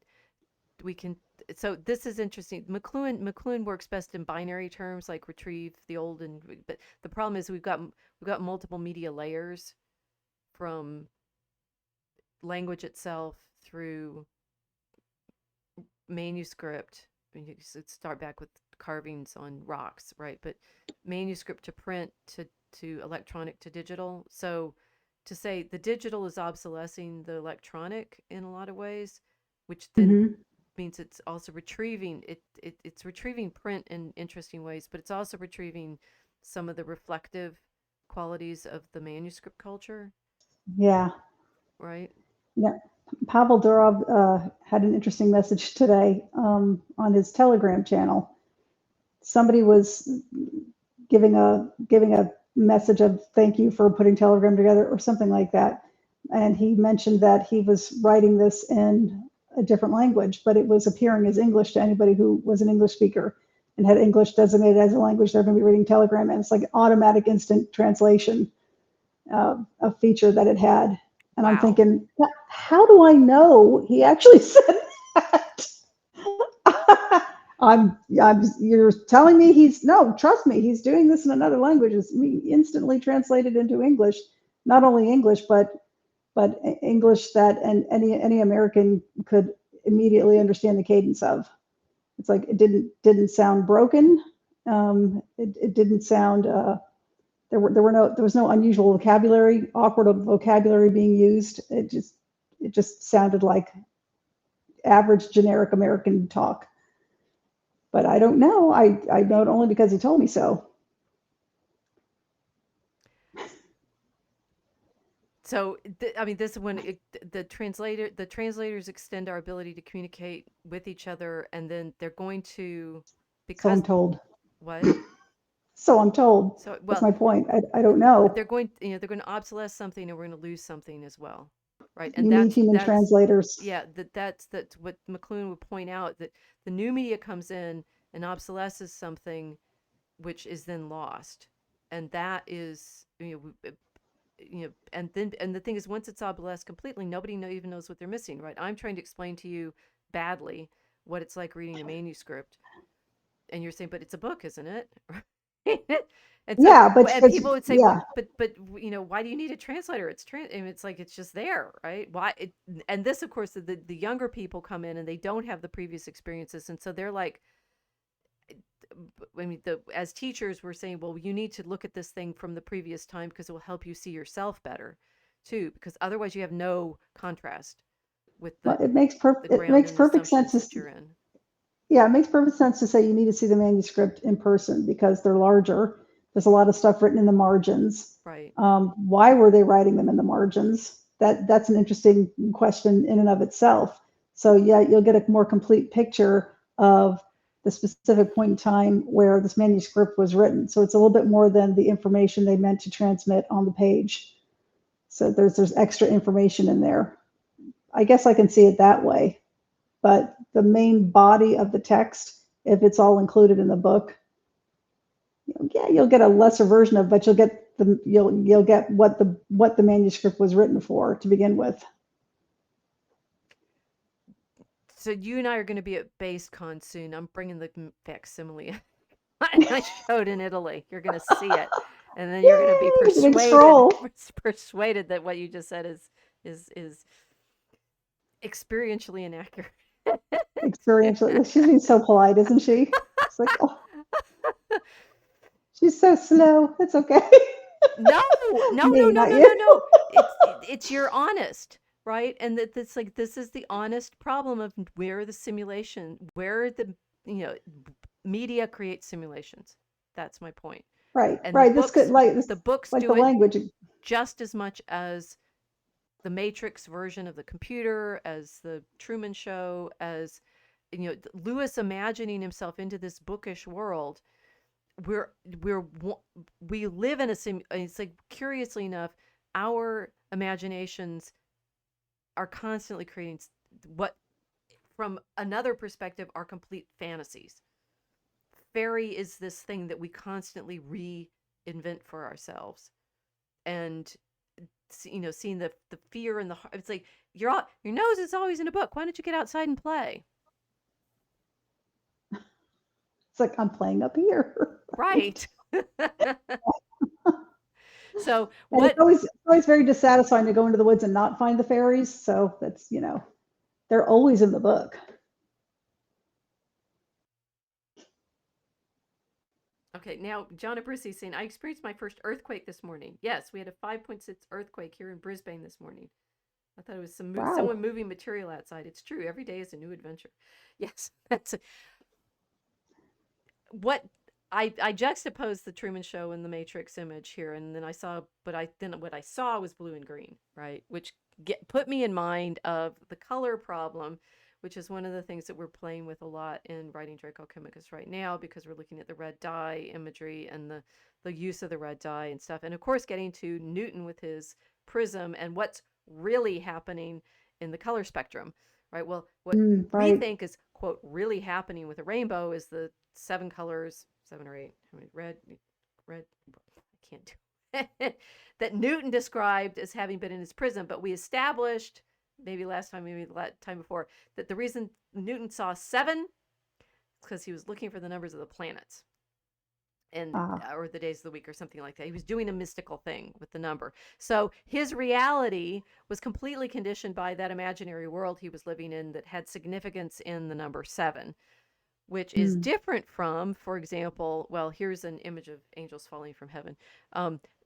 so this is interesting. McLuhan works best in binary terms like retrieve the old and but the problem is we've got multiple media layers from language itself through manuscript. I mean, you start back with carvings on rocks, right? But manuscript to print to electronic to digital. So to say the digital is obsolescing the electronic in a lot of ways, which then Hmm. means it's also retrieving it's retrieving print in interesting ways, but it's also retrieving some of the reflective qualities of the manuscript culture, Yeah. right? Yeah. Pavel Durov had an interesting message today on his Telegram channel. Somebody was giving a message of thank you for putting Telegram together or something like that. And he mentioned that he was writing this in a different language, but it was appearing as English to anybody who was an English speaker and had English designated as a language they're going to be reading Telegram. And it's like automatic instant translation, a feature that it had. And I'm Wow. thinking, how do I know he actually said that? You're telling me he's, no, trust me, he's doing this in another language. It's instantly translated into English, not only English, but English that and any American could immediately understand the cadence of. It's like it didn't sound broken. It didn't sound. There was no unusual vocabulary, awkward vocabulary being used. It just sounded like average generic American talk. But I don't know. I know it only because he told me so. So, I mean, this one, the translators extend our ability to communicate with each other, and then they're going to, So I'm because told. what? So I'm told. So, That's well, my point. I don't know. they're going, they're going to obsolesce something, and we're going to lose something as well, right? And You need human translators. yeah, that's what McLuhan would point out that the new media comes in and obsolesces something, which is then lost, and that is, and the thing is once it's obsolesced completely nobody even knows what they're missing, right? I'm trying to explain to you badly what it's like reading a manuscript, and you're saying but it's a book, isn't it? Right? And so Yeah, but and but people would say well yeah, but why do you need a translator? And it's like it's just there, right? Why and this of course the younger people come in and they don't have the previous experiences, and so they're like, I mean, as teachers, we're saying, well, you need to look at this thing from the previous time because it will help you see yourself better, too. Because otherwise, you have no contrast with well, the it ground makes and the perfect sense. assumptions that you're in. Yeah, it makes perfect sense to say you need to see the manuscript in person because they're larger. There's a lot of stuff written in the margins. Right. Why were they writing them in the margins? That's an interesting question in and of itself. So yeah, you'll get a more complete picture of the specific point in time where this manuscript was written. So it's a little bit more than the information they meant to transmit on the page. So there's extra information in there. I guess I can see it that way. But the main body of the text, if it's all included in the book, yeah, you'll get a lesser version of, but you'll get what the manuscript was written for to begin with. So you and I are going to be at BaseCon soon. I'm bringing the facsimile I showed in Italy. You're going to see it, and then you're going to be Yay! The big persuaded scroll. persuaded that what you just said is experientially inaccurate. Experientially, she's being so polite, isn't she? It's like, oh, she's so slow. It's okay. No, no, no, Me, no, not no, you. no, no. It's you're honest, right? And that it's like this is the honest problem of where the you know media creates simulations. That's my point. Right, And right. This could like this, the books like do the it language. just as much as the Matrix version of the computer, as the Truman Show, as Lewis imagining himself into this bookish world. We're we're we live in a sim. It's like, curiously enough, our imaginations are constantly creating what, from another perspective, are complete fantasies. Fairy is this thing that we constantly reinvent for ourselves, and seeing the fear and the it's like, your nose is always in a book. Why don't you get outside and play? It's like I'm playing up here, right? Right. So And what? it's always very dissatisfying to go into the woods and not find the fairies. So that's, they're always in the book. Okay, now John Abrisi saying, I experienced my first earthquake this morning. Yes, we had a 5.6 earthquake here in Brisbane this morning. I thought it was Wow. someone moving material outside. It's true. Every day is a new adventure. Yes, that's what I juxtaposed the Truman Show and the Matrix image here, and then I saw, then what I saw was blue and green, right? Which put me in mind of the color problem, which is one of the things that we're playing with a lot in writing Draco Chemicus right now, because we're looking at the red dye imagery and the use of the red dye and stuff, and of course getting to Newton with his prism and what's really happening in the color spectrum, right? Well, what we Right. think is, quote, really happening with a rainbow is the 7 colors, 7 or 8, how many, red, I can't do it, that Newton described as having been in his prism. But we established, maybe last time, maybe the time before, that the reason Newton saw 7 is because he was looking for the numbers of the planets, and Ah. or the days of the week or something like that. He was doing a mystical thing with the number. So his reality was completely conditioned by that imaginary world he was living in that had significance in the number 7, which is Mm. different from, for example, well, here's an image of angels falling from heaven,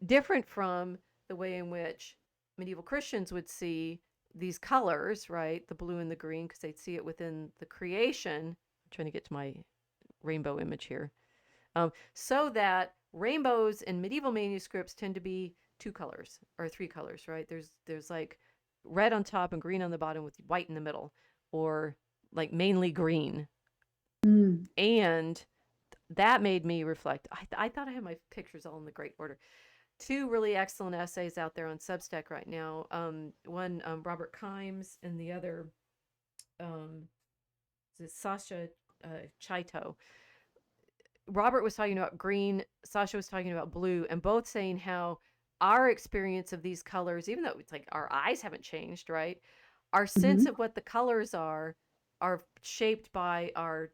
different from the way in which medieval Christians would see these colors, right? The blue and the green, because they'd see it within the creation. I'm trying to get to my rainbow image here. So that rainbows in medieval manuscripts tend to be 2 colors or 3 colors, right? There's like red on top and green on the bottom with white in the middle, or like mainly green. Mm. And that made me reflect. I thought I had my pictures all in the great order. 2 really excellent essays out there on Substack right now. One, Robert Kimes, and the other, um, is Sasha Chaito. Robert was talking about green, Sasha was talking about blue, and both saying how our experience of these colors, even though it's like our eyes haven't changed, right? Our sense Hmm. of what the colors are shaped by our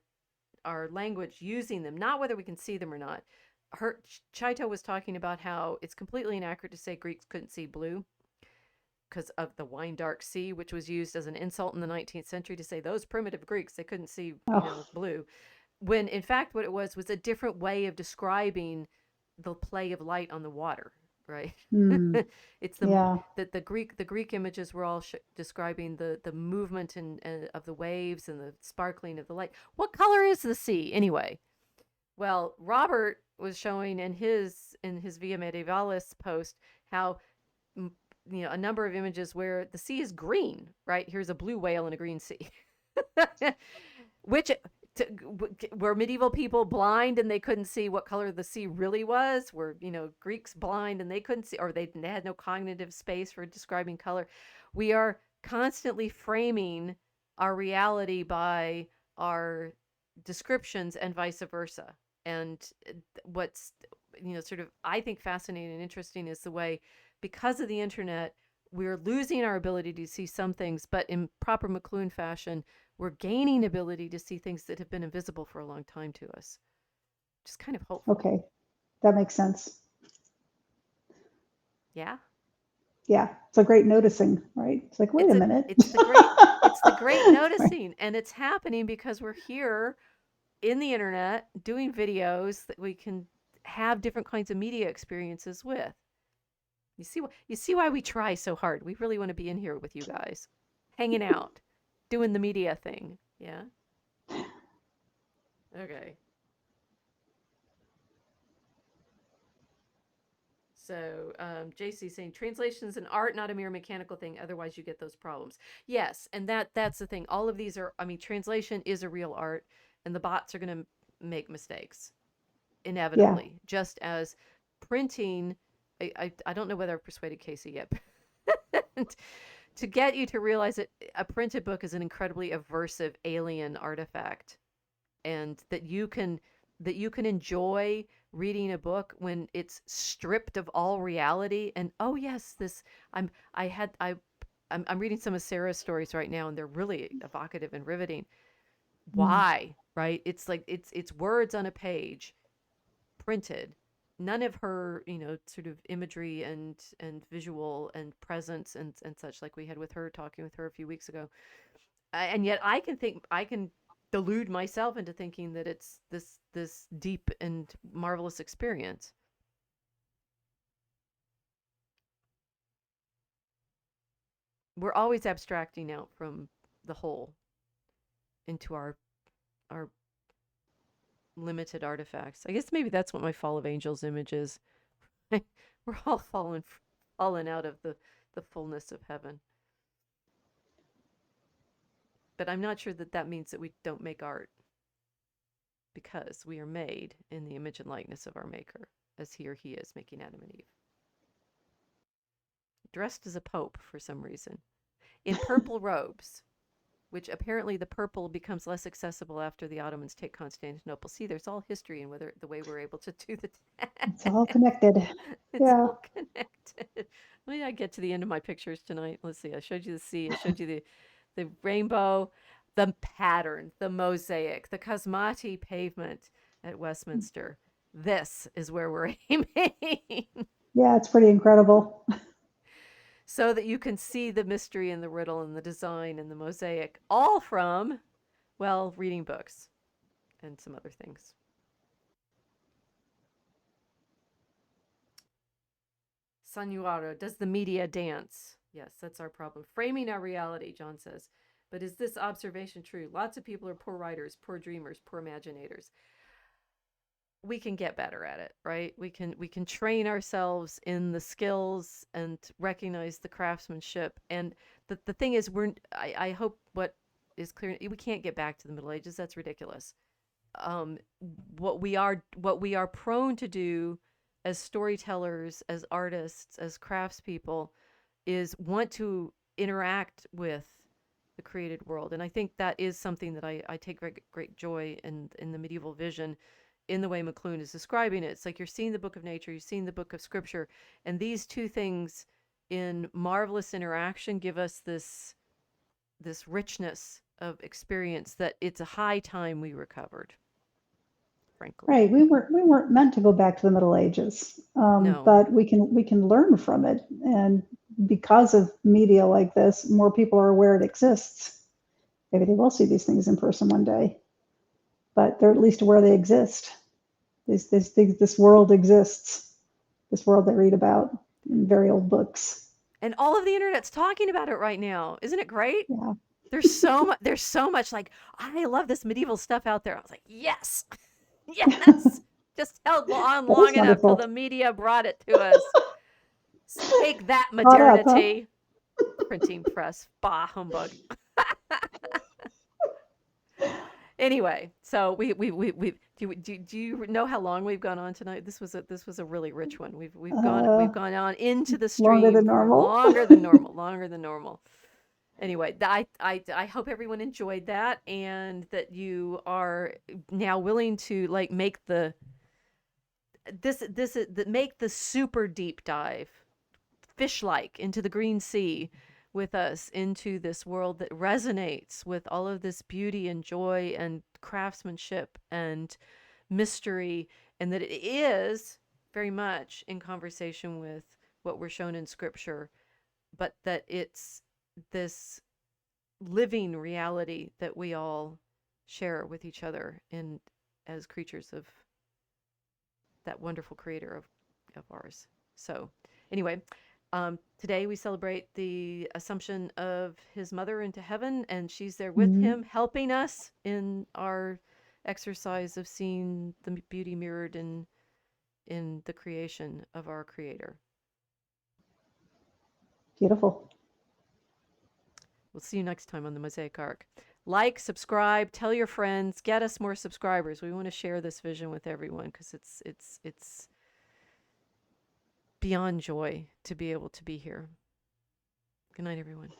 language using them, not whether we can see them or not. Chaito was talking about how it's completely inaccurate to say Greeks couldn't see blue because of the wine dark sea, which was used as an insult in the 19th century to say those primitive Greeks, they couldn't see, Oh. blue, when in fact what it was a different way of describing the play of light on the water, right? Mm. It's Yeah. the Greek images were all describing the movement and of the waves and the sparkling of the light. What color is the sea anyway? Well, Robert was showing in his Via Medievalis post how, a number of images where the sea is green, right? Here's a blue whale in a green sea. Which were medieval people blind and they couldn't see what color the sea really was? Were, Greeks blind and they couldn't see, or they had no cognitive space for describing color? We are constantly framing our reality by our descriptions and vice versa. And what's, sort of, I think, fascinating and interesting is the way, because of the internet, we're losing our ability to see some things, but in proper McLuhan fashion, we're gaining ability to see things that have been invisible for a long time to us. Just kind of hopeful. Okay. That makes sense. Yeah. Yeah. It's a great noticing, right? It's like, wait It's a a minute. it's the great Right. noticing, and it's happening because we're here in the internet doing videos that we can have different kinds of media experiences with. You see why we try so hard. We really want to be in here with you guys, hanging out, doing the media thing. Yeah. Okay. So JC saying translation is an art, not a mere mechanical thing. Otherwise, you get those problems. Yes, and that's the thing. All of these are. I mean, translation is a real art, and the bots are going to make mistakes Yeah. inevitably. Just as printing, I don't know whether I've persuaded Casey yet. To get you to realize that a printed book is an incredibly aversive alien artifact, and that you can enjoy reading a book when it's stripped of all reality. And oh yes, this I'm I had I'm reading some of Sarah's stories right now, and they're really evocative and riveting. Mm. Why? Right? It's like it's words on a page printed. None of her, sort of imagery and visual and presence and such, like we had with her, talking with her a few weeks ago. And yet I can delude myself into thinking that it's this deep and marvelous experience. We're always abstracting out from the whole into our limited artifacts. I guess maybe that's what my Fall of Angels image is. We're all fallen out of the fullness of heaven. But I'm not sure that that means that we don't make art, because we are made in the image and likeness of our maker, as he or he is making Adam and Eve. Dressed as a pope for some reason, in purple robes, which apparently the purple becomes less accessible after the Ottomans take Constantinople. See, there's all history in whether the way we're able to do the It's all connected. it's Yeah. all connected. When did I get to the end of my pictures tonight? Let's see. I showed you the sea. I showed you the rainbow, the pattern, the mosaic, the Cosmati pavement at Westminster. This is where we're aiming. Yeah, it's pretty incredible. So that you can see the mystery and the riddle and the design and the mosaic, all from, well, reading books and some other things. Sanuaro, does the media dance? Yes, that's our problem. Framing our reality, John says. But is this observation true? Lots of people are poor writers, poor dreamers, poor imaginators. We can get better at it, right? We can train ourselves in the skills and recognize the craftsmanship. And the thing is, I hope what is clear, we can't get back to the Middle Ages. That's ridiculous. um, what we are prone to do as storytellers, as artists, as craftspeople, is want to interact with the created world. And I think that is something that I take great joy in the medieval vision, in the way McLuhan is describing it. It's like you're seeing the book of nature, you're seeing the book of scripture, and these two things in marvelous interaction give us this richness of experience that it's a high time we recovered, frankly. Right. We weren't meant to go back to the Middle Ages, No. but we can learn from it. And because of media like this, more people are aware it exists. Maybe they will see these things in person one day, but they're at least aware they exist. This world exists. This world they read about in very old books. And all of the internet's talking about it right now. Isn't it great? Yeah. There's so much, like, I love this medieval stuff out there. I was like, yes. Yes. Just held on That long is enough till wonderful. the media brought it to us. Take that, Caught up, huh? modernity. Printing press. Bah, humbug. Anyway, so do you know how long we've gone on tonight? This was a really rich one. Uh, We've gone on into the Longer stream than for normal. longer than normal, longer than normal. Anyway, I hope everyone enjoyed that, and that you are now willing to, like, make the make the super deep dive, fish like, into the green sea with us, into this world that resonates with all of this beauty and joy and craftsmanship and mystery, and that it is very much in conversation with what we're shown in scripture, but that it's this living reality that we all share with each other, in as creatures of that wonderful creator of ours. So anyway, today we celebrate the assumption of his mother into heaven, and she's there with Mhm. him, helping us in our exercise of seeing the beauty mirrored in the creation of our Creator. Beautiful. We'll see you next time on the Mosaic Ark. Like, subscribe, tell your friends, get us more subscribers. We want to share this vision with everyone because it's beyond joy to be able to be here. Good night, everyone.